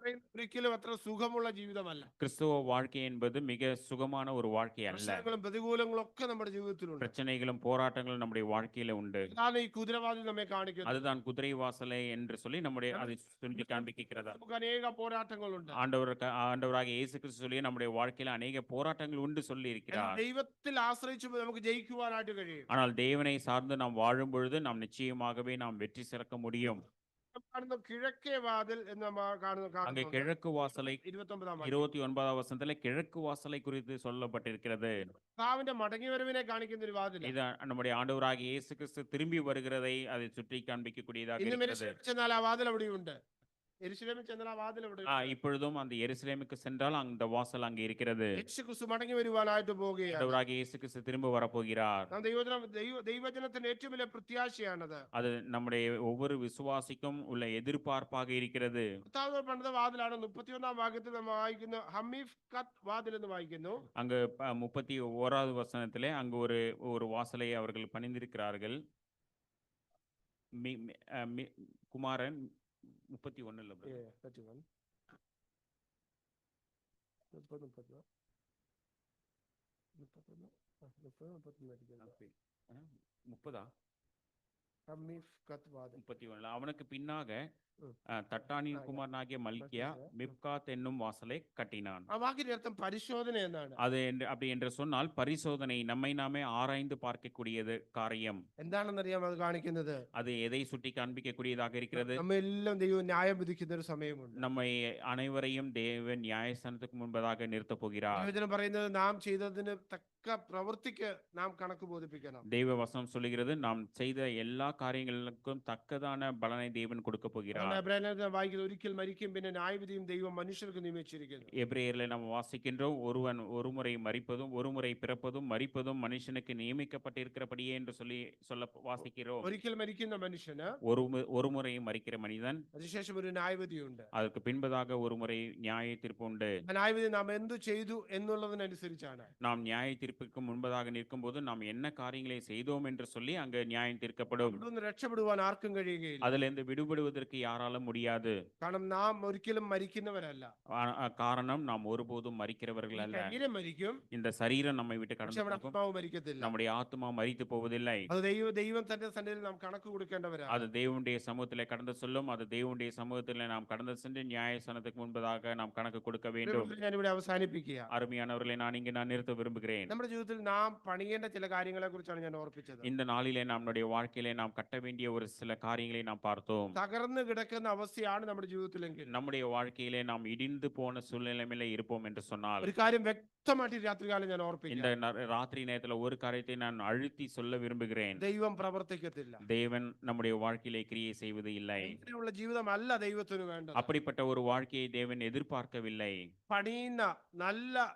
ഒരിക്കലും അത്ര സുഖമുള്ള ജീവിതമല്ല. கிறிஸ்துவ வாழ்க்கை என்பது மிக சுகமான ஒரு வாழ்க்கை அல்ல. പ്രശ്നങ്ങളും പ്രതികൂലങ്ങളും ഒക്കെ നമ്മുടെ ജീവിതത്തിലുണ്ട്. பிரச்சனைகளும் போராட்டங்களும் நம்முடைய வாழ்க்கையில உண்டு. അതാണ് ഈ കുതിരവാദി നമ്മെ കാണിക്കുന്നത്. அதுதான் குதிரை வாசலை என்று சொல்லி நம்முடைய அதை சொல்லி காண்பிக்கிறதா. നമുക്ക് അനേക പോരാട്ടങ്ങളുണ്ട്. ஆண்டவராக இயேசு கிறிஸ்து சொல்லி நம்முடைய வாழ்க்கையில அநேக போராட்டங்கள் உண்டு சொல்லி എന്നാൽ இருக்கிறார். ദൈവത്തിൽ ആശ്രയിച്ച് നമുക്ക് ജയിക്കുവാനായിട്ട് കഴിയും. ஆனால் தேவனை சார்ந்து நாம் வாழும் பொழுது நாம் நிச்சயமாகவே நாம் வெற்றி சிறக்க முடியும். കാണുന്ന കിഴക്കേ വാതിൽ എന്ന് നമ്മൾ அங்கே കാണുന്നു. கிழக்கு வாசலை 29 29வது வசனத்திலே கிழக்கு வாசலை குறித்து சொல்லப்பட்டிருக்கிறது. കർത്താവിന്റെ മടങ്ങിവരവിനെ കാണിക്കുന്ന ഒരു വാതിൽ. இது நம்முடைய ஆண்டவராகிய இயேசு கிறிஸ்து திரும்பி வருகிறதை அதை சுற்றி காண்பிக்கக்கூடியதாக ഇന്നും இருக்கிறது. യെരൂശലേമിൽ ചെന്നാൽ ആ വാതിൽ അവിടെയുണ്ട്. യെരൂശലേമിൽ ചെന്നാൽ ആ വാതിൽ അവിടെ இப்பொழுதும் அந்த எருசலேமுக்கு சென்றால் அந்த வாசல் அங்கே இருக்கிறது. യേശു ക്രിസ്തു മടങ്ങി വരുവാനായിട്ട് പോവുകയാണ്. ஆண்டவராகிய இயேசு கிறிஸ்து திரும்ப வரப்போகிறார். നാം ദൈവജനത്തിന്റെ ഏറ്റവും വലിയ പ്രത്യാശയാണത്. அது நம்முடைய ஒவ்வொரு விசுவாசிக்கும் உள்ள எதிர்பார்ப்பாக இருக்கிறது. കർത്താവ് പണിത വാതിലാണ്. 31 വാക്യത്തിൽ നമ്മൾ വായിക്കുന്നു ഹമീഫ് കത്ത് വാതിൽ എന്ന് വായിക്കുന്നു. அங்கு 31வது வசனத்திலே அங்கு ஒரு வாசலை அவர்கள் பணிந்திருக்கிறார்கள். குமாரன் 31 31 30 ഹമീഫ് കത്ത് വാതിൽ 31 அவனுக்கு பின்னாக தட்டானின் குமாரனாகிய மல்கியா மிப்காத் என்னும் வாசலை கட்டினான். ആ വാക്കിന്റെ അർത്ഥം പരിശോധന എന്നാണ്. அது அப்படி என்று சொன்னால் பரிசோதனை, நம்மை நாமே ஆராய்ந்து பார்க்கக்கூடியது காரியம். എന്താണെന്നറിയാം അത് കാണിക്കുന്നത്? அது எதை சுட்டி காண்பிக்கக்கூடியதாக இருக்கிறது? നമ്മെല്ലാം ദൈവം ന്യായം വിധിക്കുന്ന ഒരു സമയമുണ്ട്. நம்மை அனைவரையும் தேவன் நியாயஸ்தானத்துக்கு முன்பதாக நிறுத்தப் போகிறார். ദൈവവചനം പറയുന്നത് നാം ചെയ്തതിന് തക്ക പ്രവൃത്തിക്ക് നാം കണക്ക് ബോധിപ്പിക്കണം. தெய்வ வசனம் சொல்லுகிறது நாம் செய்த எல்லா காரியங்களுக்கும் தக்கதான பலனை தேவன் கொடுக்க போகிறார். വായിക്കുന്നത് ഒരിക്കൽ മരിക്കും പിന്നെ ന്യായവിധിയും ദൈവം മനുഷ്യർക്ക് നിയമിച്ചിരിക്കുന്നു. எபிரேயர்ல நாம் வாசிக்கின்றோம், ஒருவன் ஒருமுறை மரிப்பதும் ஒருமுறை பிறப்பதும் மரிப்பதும் மனுஷனுக்கு நியமிக்கப்பட்டிருக்கிறபடியே என்று சொல்ல வாசிக்கிறோம். ഒരിക്കൽ മരിക്കുന്ന മനുഷ്യന് ஒரு முறை மரிக்கிற மனிதன், അതിനുശേഷം ഒരു ന്യായവിധിയുണ്ട്. அதற்கு பின்பதாக ஒரு முறை நியாய தீர்ப்பு உண்டு. ന്യായവിധി നാം എന്തു ചെയ്തു എന്നുള്ളതിനനുസരിച്ചാണ്. நாம் நியாய தீர்ப்புக்கு முன்பதாக நிற்கும் போது நாம் என்ன காரியங்களை செய்தோம் என்று சொல்லி அங்கு நியாயம் தீர்க்கப்படும். രക്ഷപ്പെടുവാൻ ആർക്കും കഴിയുകയില്ല. அதிலிருந்து விடுபடுவதற்கு யாராலும் முடியாது. കാരണം നാം ഒരിക്കലും മരിക്കുന്നവരല്ല. காரணம் நாம் ஒருபோதும் மரிக்கிறவர்கள் அல்ல. ശരീരം മരിക്കും, இந்த சரீரம் நம்மை விட்டு கடந்து പക്ഷേ போகும். ആത്മാവ് മരിക്കത്തില്ല. நம்முடைய ஆத்மா மரித்து போவதில்லை. അത് ദൈവം തന്റെ സന്നിധിയിൽ നാം കണക്ക് കൊടുക്കേണ്ടവരാണ്. அது தேவனுடைய சமூகத்திலே கடந்து சொல்லும். அது தேவனுடைய சமூகத்திலே நாம் கடந்து சென்று நியாயஸ்தானத்துக்கு முன்பதாக நாம் கணக்கு கொடுக்க வேண்டும். ഞാനിവിടെ അവസാനിപ്പിക്കുക. அருமையானவர்களை நான் நிறுத்த விரும்புகிறேன். നമ്മുടെ ജീവിതത്തിൽ നാം പണിയേണ്ട ചില കാര്യങ്ങളെ കുറിച്ചാണ് ഞാൻ ഓർപ്പിച്ചത്. இந்த நாளிலே நம்முடைய வாழ்க்கையிலே நாம் கட்ட வேண்டிய ஒரு சில காரியங்களை நாம் பார்த்தோம். തകർന്നു കിടക്കുന്ന അവസ്ഥയാണ് നമ്മുടെ ജീവിതത്തിലെങ്കിൽ நம்முடைய வாழ்க்கையிலே நாம் இடிந்து போன சூழ்நிலையிலே இருப்போம் என்று சொன்னால் ഒരു കാര്യം വ്യക്തമായിട്ട് രാത്രികാലം ഞാൻ ഓർപ്പിക്കാം. இந்த ராத்திரி நேரத்துல ஒரு காரியத்தை நான் அழுத்தி சொல்ல விரும்புகிறேன். ദൈവം പ്രവർത്തിക്കത്തില്ല. தேவன் நம்முடைய வாழ்க்கையிலே கிரியை செய்வது இல்லை. ഇങ്ങനെയുള്ള ജീവിതമല്ല ദൈവത്തിന് വേണ്ടത്. அப்படிப்பட்ட ஒரு வாழ்க்கையை தேவன் எதிர்பார்க்கவில்லை. പണിയുന്ന നല്ല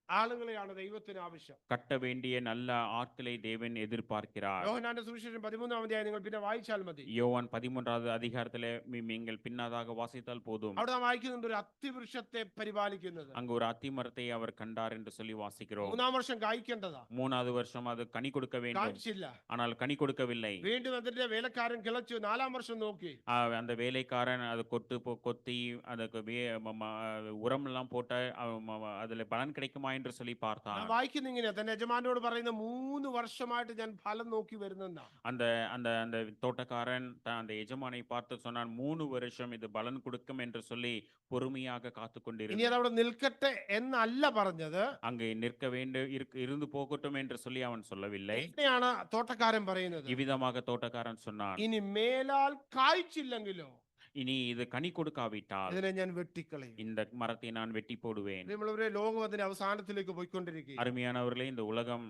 ആളുകളെയാണ് ദൈവത്തിന് ആവശ്യം. கட்ட வேண்டிய நல்ல ஆட்களை தேவன் எதிர்பார்க்கிறார். യോഹന്നാന്റെ സുവിശേഷം 13-ാം അധ്യായം നിങ്ങൾ പിന്നെ വായിച്ചാൽ മതി. யோவான் 13வது அதிகாரத்திலே நீங்கள் பின்னதாக வாசித்தால் போதும். അവിടെ നാം വായിക്കുന്നുണ്ട് ഒരു അത്തിവൃക്ഷത്തെ പരിപാലിക്കുന്നത്. அங்கு ஒரு அத்திமரத்தை அவர் கண்டார் என்று சொல்லி வாசிக்கிறோம். 3-ാം വർഷം കായ്ക്കേണ്ടതാ. 3வது வருஷம் அது கனி கொடுக்க வேண்டும். കായ്ച്ചില്ല. ஆனால் கனி കൊടുக்கவில்லை. വീണ്ടും അതിന്റെ വേലക്കാരൻ കിളച്ചു. 4-ാം വർഷം നോക്കി. அந்த வேலைக்காரன் அது கொத்தி அதுக்கு உரம் எல்லாம் போட்ட அதுல பலன் கிடைக்குமா என்று சொல்லி பார்த்தான். വായിക്കുന്ന ഇങ്ങനെ തന്റെ യജമാനോട് പറയുന്ന 3 വർഷമായിട്ട് ഞാൻ ഫലം നോക്കി വരുന്നെന്നാ. அந்த அந்த அந்த தோட்டக்காரன் அந்த எஜமானை பார்த்து சொன்னான், 3 வருஷம் இது பலன் கொடுக்கும் என்று சொல்லி பொறுமையாக காத்து ഇനി கொண்டிருந்தான். അതവിടെ നിൽക്കട്ടെ എന്നല്ല പറഞ്ഞത്. அங்கே நிற்க வேண்டும் இருந்து போகட்டும் என்று சொல்லி அவன் சொல்லவில்லை. ഇങ്ങനെയാണ് തോട്ടക്കാരൻ പറയുന്നത്. இவ்விதமாக தோட்டக்காரன் சொன்னான், ഇനി മേലാൽ കായ്ച്ചില്ലെങ്കിലോ இனி இது கனி கொடுக்காவிட்டால் ഇതിനെ ഞാൻ വെട്ടിക്കളയും. இந்த மரத்தை நான் வெட்டி போடுவேன். നമ്മളൊരു ലോകം അതിന്റെ അവസാനത്തിലേക്ക് പോയിക്കൊണ്ടിരിക്കുകയാണ്. அருமையானவர்களே, இந்த உலகம்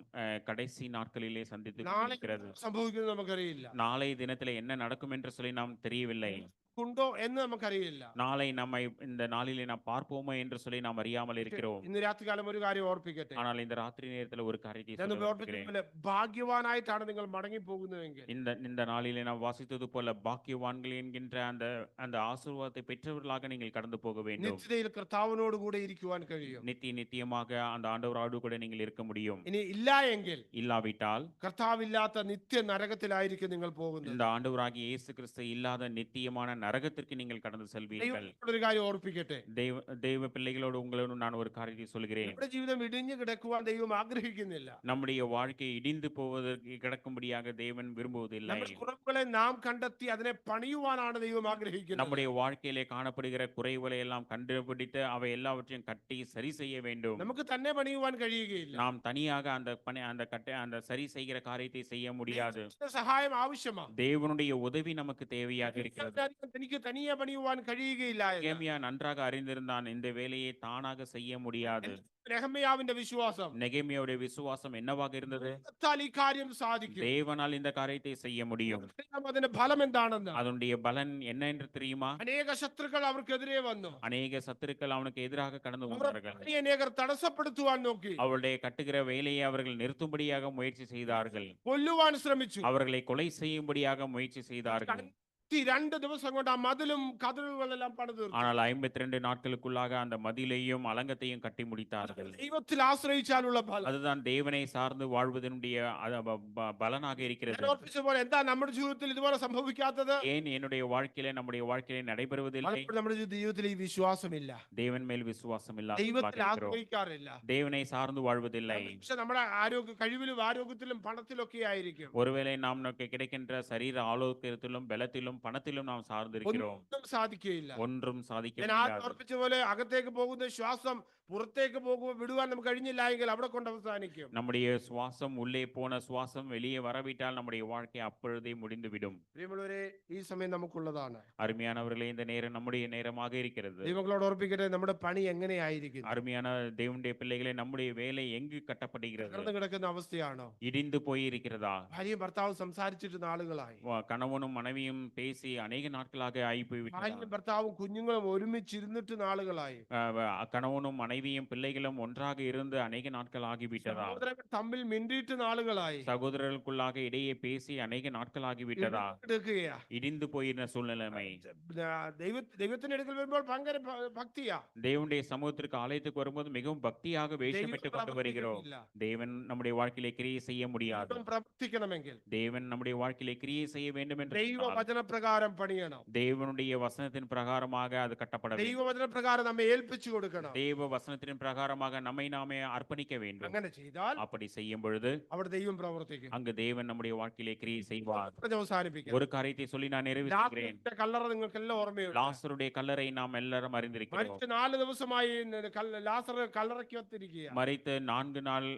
கடைசி நாட்களிலே சந்தித்து നാളെ இருக்கிறது. സംഭവിക്കുന്നത് നമുക്കറിയില്ല. நாளை தினத்திலே என்ன நடக்கும் என்று சொல்லி நாம் தெரியவில்லை. ഉണ്ടോ എന്ന് നമുക്കറിയില്ല. நாளை நம்மை இந்த நாளிலே நாம் பார்ப்போமோ என்று சொல்லி நாம் அறியாமல் இருக்கிறோம். ഇന്ന് രാത്രികാലം ഒരു കാര്യം ഓർപ്പിക്കട്ടെ. ஆனால் இந்த ராத்திரி நேரத்தில் ஒரு காரியத்தை ഞാൻ சொல்ல ഓർപ്പിച്ചത് விரும்புகிறேன். പോലെ ഭാഗ്യവാനായിട്ടാണ് നിങ്ങൾ മടങ്ങി പോകുന്നതെങ്കിൽ இந்த நாளிலே நாம் வாசித்தது போல பாக்கியவான்கள் என்கின்ற அந்த அந்த ஆசீர்வாதத்தை பெற்றவர்களாக நீங்கள் கடந்து போக வேண்டும். നിത്യതയിൽ കർത്താവിനോട് കൂടെ ഇരിക്കുവാൻ കഴിയും. நித்தியமாக அந்த ஆண்டவரோடு கூட நீங்கள் இருக்க முடியும். ഇനി ഇല്ല എങ്കിൽ இல்லாவிட்டால் കർത്താവില്ലാത്ത നിത്യ നരകത്തിലായിരിക്കും നിങ്ങൾ പോകുന്നത്. இந்த ஆண்டவராகிய இயேசு கிறிஸ்து இல்லாத நித்தியமான நரகத்திற்கு நீங்கள் கடந்து செல்வீர்கள். ദൈവത്തോട് ഒരു കാര്യം ഓർപ്പിക്കട്ടെ, தெய்வ தெய்வ பிள்ளைகளோடு உங்களோடு நான் ஒரு காரியத்தை சொல்கிறேன். നമ്മുടെ ജീവിതം ഇടിഞ്ഞു കിടക്കുവാൻ ദൈവം ആഗ്രഹിക്കുന്നില്ല. நம்முடைய வாழ்க்கை இடிந்து போவதற்கு கிடக்கும்படியாக தேவன் விரும்புவதில்லை. നമ്മുടെ കുറവുകളെ നാം കണ്ടെത്തി അതിനെ പണിയുവാനാണ് ദൈവം ആഗ്രഹിക്കുന്നത്. நம்முடைய வாழ்க்கையிலே காணப்படுகிற குறைகளை எல்லாம் கண்டுபிடித்து அவை எல்லாவற்றையும் கட்டி சரி செய்ய வேண்டும். നമുക്ക് തന്നെ പണിയുവാൻ കഴിയുകയില്ല. நாம் தனியாக அந்த பணி அந்த சரி செய்கிற காரியத்தை செய்ய முடியாது. ദൈവത്തിന്റെ സഹായം ആവശ്യമാണ്. தேவனுடைய உதவி நமக்கு தேவையாக இருக்கிறது. എനിക്ക് തനിയെ പണിയുവാൻ കഴിയുകയില്ല എന്ന്. நெகேமியா நன்றாக அறிந்திருந்தான் இந்த வேலையை தானாக செய்ய முடியாது. നെഹമ്യാവിന്റെ വിശ്വാസം, நெகேமியாவுடைய விசுவாசம் என்னவாக இருந்தது? ദൈവത്താൽ ഈ കാര്യം സാധിക്കും. தேவனால் இந்த காரியத்தை செய்ய முடியும். അതിന്റെ ഫലം എന്താണെന്ന്, அதனுடைய பலன் என்ன என்று தெரியுமா? അനേക ശത്രുക്കൾ അവർക്കെതിരെ വന്നു. அநேக சத்துருக்கள் அவனுக்கு எதிராக கடந்து வந்தார்கள். അനേകർ തടസ്സപ്പെടുത്തുവാൻ നോക്കി. அவருடைய கட்டுகிற வேலையை அவர்கள் நிறுத்தும்படியாக முயற்சி செய்தார்கள். കൊല്ലുവാൻ ശ്രമിച്ചു. அவர்களை கொலை செய்யும்படியாக முயற்சி செய்தார்கள். 2 ദിവസം കൊണ്ട് ആ മതിലും കതറുകളെല്ലാം പണിതു. ஆனால் 52 நாட்களுக்குள்ளாக அந்த மதிலையும் அலங்கத்தையும் கட்டி முடித்தார்கள். ദൈവത്തിൽ ആശ്രയിച്ചാലുള്ള ഫലം. அதுதான் தேவனை சார்ந்து வாழ்வதனுடைய பலனாக இருக்கிறது. ഞാൻ ഓർപ്പിച്ച പോലെ എന്താ നമ്മുടെ ജീവിതത്തിൽ ഇതുപോലെ സംഭവിക്കാത്തത്? ஏன் நம்முடைய வாழ்க்கையிலே நடைபெறுவதில்லை? നമ്മുടെ ജീവിതത്തിൽ ഈ വിശ്വാസമില്ല, தேவன் மேல் விசுவாசம் ദൈവത്തിൽ இல்லாத ആശ്രയിക്കാറില്ല. தேவனை சார்ந்து வாழ்வதில்லை. പക്ഷെ നമ്മുടെ കഴിവിലും ആരോഗ്യത്തിലും പണത്തിലൊക്കെ ആയിരിക്കും. ஒருவேளை நாம் கிடைக்கின்ற சரீர ஆரோக்கியத்திலும் பலத்திலும் பணத்திலும் நாம் சார்ந்திருக்கிறோம். ഒന്നും സാധിക്കുകയില്ല. ஒன்றும் சாதிக்க ഞാൻ முடியாது. ഓർപ്പിച്ച പോലെ അകത്തേക്ക് പോകുന്ന ശ്വാസം പുറത്തേക്ക് വിടുവാൻ നമുക്ക് കഴിഞ്ഞില്ല എങ്കിൽ അവിടെ കൊണ്ട് അവസാനിക്കും. நம்முடைய சுவாசம் உள்ளே போன சுவாசம் வெளியே வரவிட்டால் நம்முடைய வாழ்க்கை அப்பொழுதே முடிந்துவிடும். പ്രിയമുള്ളവരെ, ഈ സമയം നമുക്കുള്ളതാണ്. அருமையானவர்களே, இந்த நேரம் நம்முடைய நேரமாக இருக்கிறது. ദൈവങ്ങളോട് ഓർപ്പിക്കട്ടെ, നമ്മുടെ പണി എങ്ങനെയായിരിക്കും? அருமையான தேவனுடைய பிள்ளைகளே, நம்முடைய வேலை எங்கு கட்டப்படுகிறது? തകർന്നു കിടക്കുന്ന അവസ്ഥയാണോ? இடிந்து போய் இருக்கிறதா? ഭാര്യയും ഭർത്താവും സംസാരിച്ചിട്ട് നാളുകളായി. கணவனும் மனைவியும் பேசி அநேக நாட்களாக ஆகி போய்விட்டது. ഭാര്യയും ഭർത്താവും കുഞ്ഞുങ്ങളും ഒരുമിച്ചിരുന്നിട്ട് നാളുകളായി. கணவனும் மனைவியும் பிள்ளைகளும் ஒன்றாக இருந்து அநேக நாட்கள் ஆகிவிட்டதா? സഹോദരങ്ങൾ തമ്മിൽ മിണ്ടിയിട്ട് നാളുകളായി. சகோதரர்களுக்குள்ளாக இடையே பேசி அநேக நாட்கள் ஆகிவிட்டதா? എടുക്കുകയാ. இடிந்து போயிருந்த சூழ்நிலைமை. ദൈവത്തിന്റെ അടുക്കൽ വരുമ്പോൾ ഭയങ്കര ഭക്തിയാ. தேவனுடைய சமூகத்திற்கு ஆலயத்துக்கு வரும்போது மிகவும் பக்தியாக வேஷமிட்டு கொண்டு வருகிறோம். தேவன் நம்முடைய வாழ்க்கையிலே கிரியை செய்ய முடியாது. പ്രവർത്തിക്കണമെങ്കിൽ தேவன் நம்முடைய வாழ்க்கையிலே கிரியை செய்ய வேண்டும் என்று ദൈവവചനപ്രകാരം പണിയണം. தேவனுடைய வசனத்தின் பிரகாரமாக அது கட்டப்பட வேண்டும். ദൈവവചനപ്രകാരം നമ്മെ ഏൽപ്പിച്ചു കൊടുക്കണം. தேவ வசனத்தின் பிரகாரமாக நம்மை நாமே அர்ப்பணிக்க வேண்டும். അങ്ങനെ ചെയ്താൽ அப்படி செய்யும் பொழுது അവിടെ ദൈവം പ്രവർത്തിക്കും. அங்கு தேவன் நம்முடைய வாழ்க்கையிலே கிரியை செய்வார். അവസാനിപ്പിക്കാം. ஒரு காரியத்தை சொல்லி நான் நிறைவேற்றுகிறேன். കല്ലറ നിങ്ങൾക്കെല്ലാം ഓർമ്മയുണ്ട്. லாசருடைய கல்லறை நாம் எல்லாரும் அறிந்திருக்கிறோம். മരിച്ച് 4 ദിവസമായി ലാസർ കല്ലറയ്ക്ക് ഒത്തിരിക്കുക. மரித்து 4 நாள்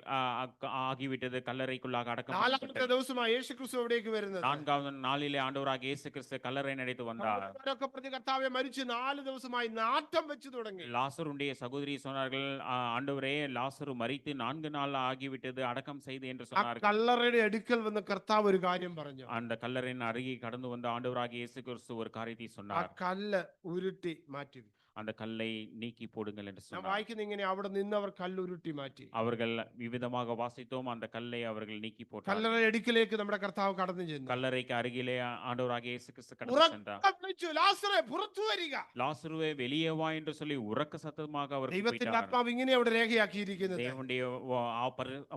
ஆகிவிட்டது, கல்லறைக்குள்ளாக அடக்கம் 4ാമത്തെ ദിവസമായി യേശു ക്രിസ്തു എവിടേക്ക് വരുന്നത്? 4வது நாளிலே ஆண்டவராக இயேசு கிறிஸ்து கல்லறை நடைத்து வந்தார். അവരൊക്കെ പ്രതി കർത്താവെ മരിച്ച് 4 ദിവസമായി നാറ്റം വെച്ച് തുടങ്ങി. லாசருடைய சகோதரி சொன்னார்கள், ஆண்டவரே, லாசரு மரித்து 4 நாள் ஆகிவிட்டது, அடக்கம் செய்து என்று ആ சொன்னார்கள். കല്ലറയുടെ അടുക്കൽ വന്ന് കർത്താവ് ഒരു കാര്യം പറഞ്ഞു. அந்த கல்லறையின் அருகே கடந்து வந்த ஆண்டவராக இயேசு கிறிஸ்து ஒரு காரியத்தை ആ சொன்னார். കല്ല് ഉരുട്ടി മാറ്റി. அந்த கல்லை நீக்கி போடுங்கள் என்று ഞാൻ சொன்னார். വായിക്കുന്ന ഇങ്ങനെ, അവിടെ നിന്ന് അവർ കല്ലുരുട്ടി മാറ്റി. அவர்கள் விவிதமாக வாசித்தோம், அந்த கல்லை அவர்கள் நீக்கி போட்டார். കല്ലറയുടെ അടുക്കിലേക്ക് നമ്മുടെ കർത്താവ് കടന്നു ചെന്നു. கல்லறைக்கு அருகிலே ஆண்டவராக இயேசு கிறிஸ்து கடந்து சென்றார். വിളിച്ചു, ലാസറേ പുറത്തു വരിക. லாசருவே வெளியே வா என்று சொல்லி உரக்க சத்தமாக அவர் ദൈവത്തിന്റെ கூப்பிட்டார். ആത്മാവ് ഇങ്ങനെ അവിടെ രേഖയാക്കിയിരിക്കുന്നത്. தேவனுடைய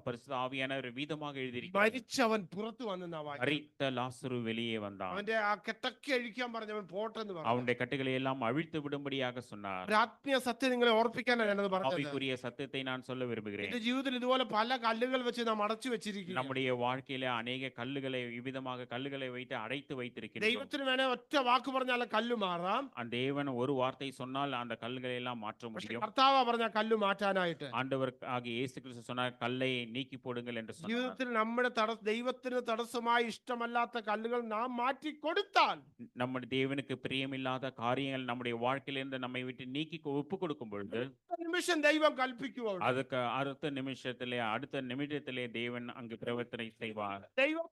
பரிசுத்த ஆவியானவர் விதமாக எழுதியிருக்கிறார். മരിച്ചവൻ പുറത്തു വന്നെന്നാ വായിക്കുന്നത്. மரித்த லாசரு வெளியே வந்தான். അവന്റെ ആ കെട്ടൊക്കെ അഴിക്കാൻ പറഞ്ഞവൻ പോട്ടെന്ന് പറഞ്ഞു. அவனுடைய கட்டுகளை எல்லாம் அழித்து விடும்படியாக சொன்னார். ഒരു ആത്മീയ സത്യം നിങ്ങളെ ഓർപ്പിക്കാനാണ് ഞാനത് പറഞ്ഞത്. ஆவிக்குரிய சத்தியத்தை நான் சொல்ல விரும்புகிறேன். എന്റെ ജീവിതത്തിൽ ഇതുപോലെ പല കല്ലുകൾ വെച്ച് നാം അടച്ചു വെച്ചിരിക്കുന്നു. நம்முடைய வாழ்க்கையில அநேக கல்லுகளை விவிதமாக கல்லுகளை வைத்து அடைத்து வைத்திருக்கிறோம். ദൈവത്തിന് വേണേ ഒറ്റ വാക്ക് പറഞ്ഞാൽ കല്ല് മാറാം. அந்த தேவன் ஒரு வார்த்தை சொன்னால் அந்த கல்லுகளை எல்லாம் மாற்ற முடியும். കർത്താവ് പറഞ്ഞ കല്ല് മാറ്റാനായിട്ട് ஆண்டவர் ஆகிய இயேசு கிறிஸ்து சொன்னார், கல்லை நீக்கி போடுங்கள் என்று சொன்னார். ജീവിതത്തിൽ നമ്മുടെ ദൈവത്തിന് തടസ്സമായി ഇഷ്ടമല്ലാത്ത കല്ലുകൾ നാം മാറ്റി കൊടുത്താൽ, நம்முடைய தேவனுக்கு பிரியமில்லாத காரியங்கள் நம்முடைய வாழ்க்கையிலிருந்து நம்மை விட்டு நீக்கி ஒப்பு கொடுக்கும் பொழுது നിമിഷം ദൈവം കൽപ്പിക്കുക. அதுக்கு அடுத்த நிமிஷத்திலே தேவன் அங்கு பிரவர்த்தனை செய்வார். ദൈവം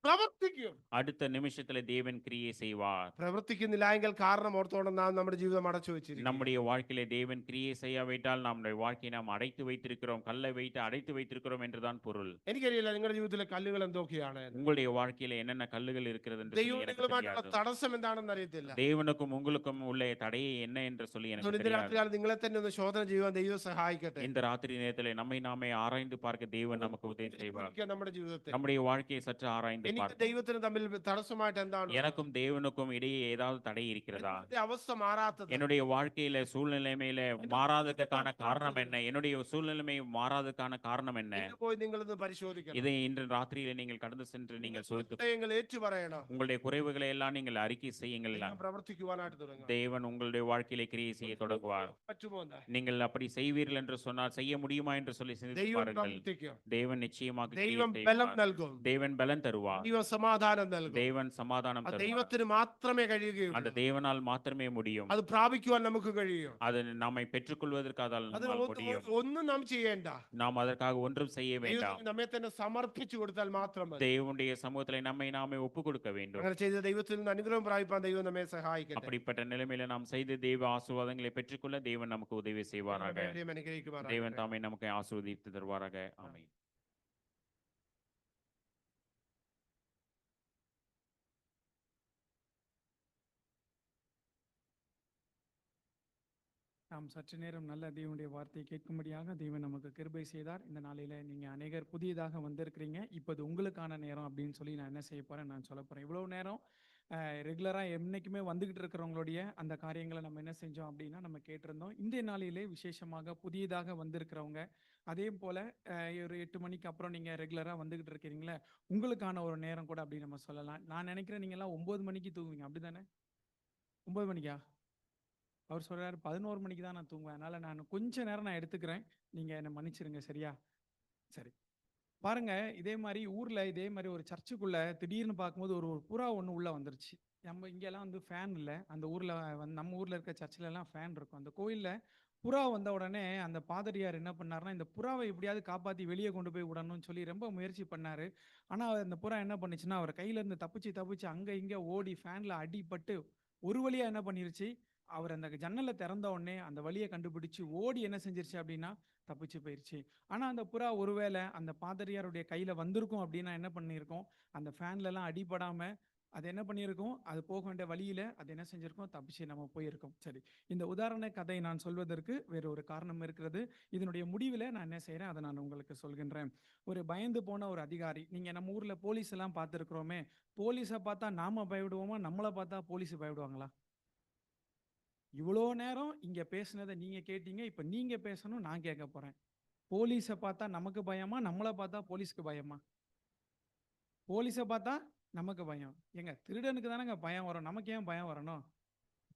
പ്രവർത്തിക്കും. அடுத்த நிமிஷத்துல தேவன் கிரியை செய்வார். പ്രവർത്തിക്കുന്നില്ല എങ്കിൽ കാരണം ഓർത്തോണം, നാം നമ്മുടെ ജീവിതം അടച്ചു വെച്ചിരിക്കും. நம்முடைய வாழ்க்கையிலே தேவன் கிரியை செய்யாவிட்டால் நம்முடைய வாழ்க்கையை நாம் அடைத்து வைத்திருக்கிறோம், கல்லை வைத்து அடைத்து வைத்திருக்கிறோம் என்றுதான் பொருள். എനിക്കറിയില്ല നിങ്ങളുടെ ജീവിതത്തിലെ കല്ലുകൾ എന്തൊക്കെയാണ്. உங்களுடைய வாழ்க்கையில என்னென்ன கல்லுகள் இருக்கிறது என்று சொல்லி எனக்கு ദൈവമായിട്ടുള്ള தெரியாது. തടസ്സം എന്താണെന്ന് അറിയത്തില്ല. தேவனுக்கும் உங்களுக்கும் உள்ள தடையை என்ன என்று சொல்லி எனக்கு ഇന്ന് தெரியாது. രാത്രികാലം നിങ്ങളെ തന്നെ ഒന്ന് ശോധന ചെയ്യുവാൻ ദൈവം സഹായിക്കട്ടെ. இந்த ராத்திரி நேரத்திலே நம்மை நாமே ஆராய்ந்து பார்க்க தேவன் நமக்கு உதவி செய்வார். നമ്മുടെ ജീവിതത്തെ நம்முடைய வாழ்க்கையை சற்று ஆராய்ந்து എനിക്ക് பார்ப்போம். ദൈവത്തിന് തമ്മിൽ തടസ്സമായിട്ട് എന്താണ് ഉള്ളത്? எனக்கும் தேவனுக்கும் இடையே ஏதாவது தடை இருக்கிறதா? ഇപ്പോഴത്തെ അവസ്ഥ മാറാത്തത് என்னுடைய வாழ்க்கையில சூழ்நிலைமையில மாறாததுக்கான காரணம் என்ன? என்னுடைய சூழ்நிலைமை மாறாததுக்கான காரணம் என்ன? ഇന്ന് പോയി നിങ്ങളൊന്ന് പരിശോധിക്കണം. இதை இன்று ராத்திரியில நீங்கள் கடந்து சென்று நீங்கள் சோதித்து വിഷയങ്ങൾ ഏറ്റു പറയണം. உங்களுடைய குறைவுகளை எல்லாம் நீங்கள் அறிக்கை செய்யுங்கள். ദൈവം പ്രവർത്തിക്കുവാനായിട്ട് തുടങ്ങും. தேவன் உங்களுடைய வாழ்க்கையில கிரியை செய்ய தொடங்குவார். പറ്റുമോ എന്ന്? நீங்கள் அப்படி செய்வீர்கள் என்று சொன்னால் செய்ய முடியுமா என்று சொல்லி சிந்தித்து ദൈവം பாருங்கள். പ്രവർത്തിക്കും. தேவன் நிச்சயமாக கிரியை ദൈവം ബലം செய்வார். നൽകും. தேவன் பலன் தருவார். ദൈവം സമാധാനം നൽകും. தேவன் சமாதானம் ആ தருவார். ദൈവത്തിന് മാത്രമേ அந்த കഴിയുകയുള്ളൂ. தேவனால் மாத்திரமே முடியும். അത് പ്രാപിക്കുവാൻ നമുക്ക് കഴിയും. அது நம்மை பெற்றுக்கொள்வதற்கு அதால் അത് நம்மால் முடியும். ഒന്നും നാം ചെയ്യേണ്ട. நாம் அதற்காக ஒன்றும் செய்ய வேண்டாம். ദൈവത്തിന് നമ്മെ തന്നെ സമർപ്പിച്ചു കൊടുത്താൽ മാത്രം മതി. தேவனுடைய சமூகத்திலே நம்மை நாமே ஒப்பு கொடுக்க வேண்டும். അങ്ങനെ ചെയ്ത ദൈവത്തിൽ നിന്ന് അനുഗ്രഹം പ്രാപിപ്പാൻ ദൈവം നമ്മെ സഹായിക്കട്ടെ. அப்படிப்பட்ட நிலைமையில நாம் செய்த தேவ ஆசீர்வாதங்களை பெற்றுக்கொள்ள தேவன் நமக்கு உதவி செய்வாராக. ദൈവം അനുഗ്രഹിക്കുമാറാകട്ടെ. தேவன் தாமே நமக்கு ஆசீர்வதித்து தருவாராக. ஆமென். நாம் சற்று நேரம் நல்ல தேவனுடைய வார்த்தையை கேட்கும்படியாக தேவன் நமக்கு கிருபை செய்தார். இந்த நாளில் நீங்கள் அநேகர் புதியதாக வந்திருக்கிறீங்க. இப்போ இது உங்களுக்கான நேரம் அப்படின்னு சொல்லி நான் என்ன செய்ய போகிறேன், நான் சொல்ல போகிறேன். இவ்வளோ நேரம் ரெகுலராக என்னைக்குமே வந்துக்கிட்டு இருக்கிறவங்களுடைய அந்த காரியங்களை நம்ம என்ன செஞ்சோம் அப்படின்னா நம்ம கேட்டிருந்தோம். இன்றைய நாளிலே விசேஷமாக புதியதாக வந்திருக்கிறவங்க, அதே போல் ஒரு 8 மணிக்கு அப்புறம் நீங்கள் ரெகுலராக வந்துக்கிட்டு இருக்கிறீங்களே, உங்களுக்கான ஒரு நேரம் கூட அப்படி நம்ம சொல்லலாம். நான் நினைக்கிறேன் நீங்கள்லாம் 9 மணிக்கு தூங்குவீங்க, அப்படி தானே? 9 மணிக்கா? அவர் சொல்கிறாரு 11 மணிக்கு தான் நான் தூங்குவேன். அதனால் நான் கொஞ்ச நேரம் நான் எடுத்துக்கிறேன், நீங்கள் என்னை மன்னிச்சிருங்க, சரியா? சரி. பாருங்க, இதே மாதிரி ஊரில் இதே மாதிரி ஒரு சர்ச்சுக்குள்ளே திடீர்னு பார்க்கும்போது ஒரு புறா ஒன்று உள்ளே வந்துருச்சு. நம்ம இங்கெல்லாம் வந்து ஃபேன் இல்லை, அந்த ஊரில் வந்து நம்ம ஊரில் இருக்க சர்ச்சிலலாம் ஃபேன் இருக்கும். அந்த கோயிலில் புறா வந்த உடனே அந்த பாதிரியார் என்ன பண்ணாருன்னா, இந்த புறாவை எப்படியாவது காப்பாற்றி வெளியே கொண்டு போய் விடணும்னு சொல்லி ரொம்ப முயற்சி பண்ணார். ஆனால் அந்த புறா என்ன பண்ணுச்சுன்னா, அவர் கையிலேருந்து தப்பிச்சு அங்கே இங்கே ஓடி ஃபேனில் அடிபட்டு ஒரு வழியாக என்ன பண்ணிருச்சு, அவர் அந்த ஜன்னலை திறந்த உடனே அந்த வழியை கண்டுபிடிச்சு ஓடி என்ன செஞ்சிருச்சு அப்படின்னா தப்பிச்சு போயிடுச்சு. ஆனால் அந்த புறா ஒருவேளை அந்த பாதிரியாருடைய கையில் வந்திருக்கும் அப்படின்னா என்ன பண்ணியிருக்கோம், அந்த ஃபேன்லலாம் அடிபடாமல் அது என்ன பண்ணியிருக்கோம், அது போக வேண்டிய வழியில் அது என்ன செஞ்சுருக்கோம், தப்பிச்சு நம்ம போயிருக்கோம். சரி, இந்த உதாரண கதை நான் சொல்வதற்கு வேறு ஒரு காரணம் இருக்கிறது. இதனுடைய முடிவில் நான் என்ன செய்கிறேன் அதை நான் உங்களுக்கு சொல்கின்றேன். ஒரு பயந்து போன ஒரு அதிகாரி, நீங்கள் நம்ம ஊரில் போலீஸ் எல்லாம் பார்த்துருக்குறோமே, போலீஸை பார்த்தா நாம் பயப்படுவோமா, நம்மளை பார்த்தா போலீஸ் பயப்படுவாங்களா? இவ்வளோ நேரம் இங்கே பேசுனதை நீங்கள் கேட்டீங்க, இப்போ நீங்கள் பேசணும், நான் கேட்க போகிறேன். போலீஸை பார்த்தா நமக்கு பயமா, நம்மளை பார்த்தா போலீஸ்க்கு பயமா? போலீஸை பார்த்தா நமக்கு பயம். ஏங்க, திருடனுக்கு தானேங்க பயம் வரும், நமக்கு ஏன் பயம் வரணும்?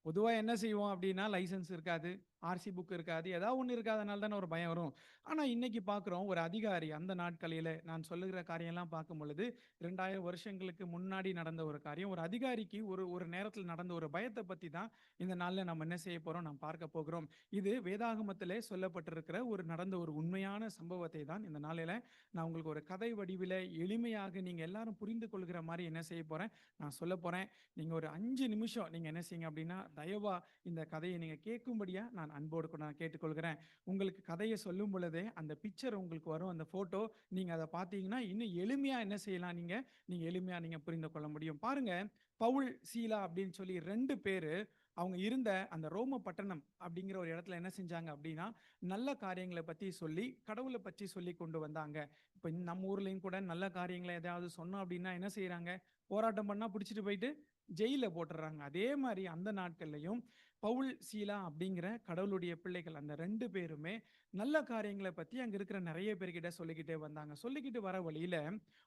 பொதுவாக என்ன செய்வோம் அப்படின்னா, லைசன்ஸ் இருக்காது, ஆர்சி புக் இருக்காது, ஏதாவது ஒன்று இருக்காதனால தானே ஒரு பயம் வரும். ஆனால் இன்னைக்கு பார்க்குறோம், ஒரு அதிகாரி அந்த நாட்களில் நான் சொல்லுகிற காரியம்லாம் பார்க்கும் பொழுது 2000 வருஷங்களுக்கு முன்னாடி நடந்த ஒரு காரியம், ஒரு அதிகாரிக்கு ஒரு நேரத்தில் நடந்த ஒரு பயத்தை பற்றி தான் இந்த நாளில் நம்ம என்ன செய்ய போகிறோம், நாம் பார்க்க போகிறோம். இது வேதாகமத்திலே சொல்லப்பட்டிருக்கிற நடந்த ஒரு உண்மையான சம்பவத்தை தான் இந்த நாளில் நான் உங்களுக்கு ஒரு கதை வடிவில் எளிமையாக நீங்கள் எல்லாரும் புரிந்து கொள்கிற மாதிரி என்ன செய்ய போகிறேன், நான் சொல்ல போகிறேன். நீங்கள் ஒரு 5 நிமிஷம் நீங்கள் என்ன செய்யுங்க அப்படின்னா, தயவா இந்த கதையை நீங்கள் கேட்கும்படியா நான் அன்போடு கூட நான் கேட்டுக்கொள்கிறேன். உங்களுக்கு கதையை சொல்லும் பொழுதே அந்த பிக்சர் உங்களுக்கு வரும், அந்த போட்டோ நீங்கள் அதை பார்த்தீங்கன்னா இன்னும் எளிமையாக என்ன செய்யலாம், நீங்கள் எளிமையாக நீங்கள் புரிந்து கொள்ள முடியும். பாருங்க, பவுல் சீலா அப்படின்னு சொல்லி 2 பேர் அவங்க இருந்த அந்த ரோம பட்டணம் அப்படிங்கிற ஒரு இடத்துல என்ன செஞ்சாங்க அப்படின்னா, நல்ல காரியங்களை பற்றி சொல்லி கடவுளை பற்றி சொல்லி கொண்டு வந்தாங்க. இப்போ நம்ம ஊர்லேயும் கூட நல்ல காரியங்களை எதாவது சொன்னோம் அப்படின்னா என்ன செய்கிறாங்க, போராட்டம் பண்ணால் பிடிச்சிட்டு போயிட்டு ஜெயிலில் போட்டுடுறாங்க. அதே மாதிரி அந்த நாட்கள்லையும் பவுல் சீலா அப்படிங்கிற கடவுளுடைய பிள்ளைகள் அந்த 2 பேருமே நல்ல காரியங்களை பற்றி அங்கே இருக்கிற நிறைய பேர்கிட்ட சொல்லிக்கிட்டே வந்தாங்க. சொல்லிக்கிட்டு வர வழியில்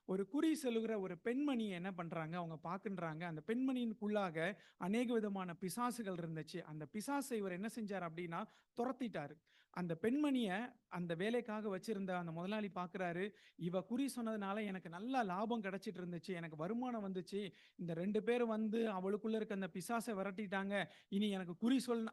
ஒரு குறி சொல்லுகிற ஒரு பெண்மணியை என்ன பண்ணுறாங்க, அவங்க பார்க்குறாங்க. அந்த பெண்மணியின்குள்ளாக அநேக விதமான பிசாசுகள் இருந்துச்சு. அந்த பிசாசை இவர் என்ன செஞ்சார் அப்படின்னா துரத்திட்டார். அந்த பெண்மணியை அந்த வேலைக்காக வச்சிருந்த அந்த முதலாளி பார்க்குறாரு, இவ குறி சொன்னதுனால எனக்கு நல்ல லாபம் கிடைச்சிட்டு இருந்துச்சு, எனக்கு வருமானம் வந்துச்சு, இந்த 2 பேர் வந்து அவளுக்குள்ள இருக்க அந்த பிசாசை விரட்டிட்டாங்க, இனி எனக்கு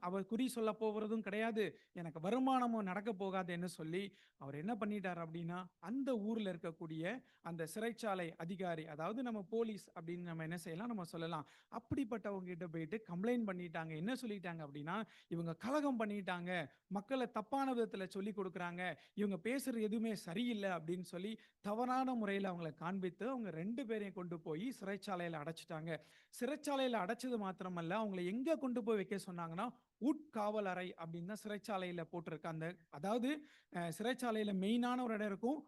அவ குறி சொல்ல போகிறதும் கிடையாது, எனக்கு வருமானமும் நடக்க போகாதுன்னு சொல்லி அவர் என்ன பண்ணிட்டார் அப்படின்னா, அந்த ஊர்ல இருக்கக்கூடிய அந்த சிறைச்சாலை அதிகாரி, அதாவது நம்ம போலீஸ் அப்படின்னு நம்ம என்ன செய்யலாம், நம்ம சொல்லலாம், அப்படிப்பட்டவங்க கிட்ட போயிட்டு கம்ப்ளைண்ட் பண்ணிட்டாங்க. என்ன சொல்லிட்டாங்க அப்படின்னா, இவங்க கலகம் பண்ணிட்டாங்க, மக்களை தப்பான விதத்துல சொல்லி கொடுக்குறாங்க, இவங்க பேசுறது எதுவுமே சரியில்லை அப்படின்னு சொல்லி தவறான முறையில் அவங்களை காண்பித்து அவங்க 2 பேரையும் கொண்டு போய் சிறைச்சாலையில் அடைச்சிட்டாங்க. சிறைச்சாலையில் அடைச்சது மாத்திரமல்ல, அவங்களை எங்க கொண்டு போய் வைக்க சொன்னாங்கன்னா உட்காவல் அறை அப்படின்னு தான் சிறைச்சாலையில போட்டிருக்கு. அந்த அதாவது சிறைச்சாலையில மெயினான ஒரு இடம் இருக்கும்.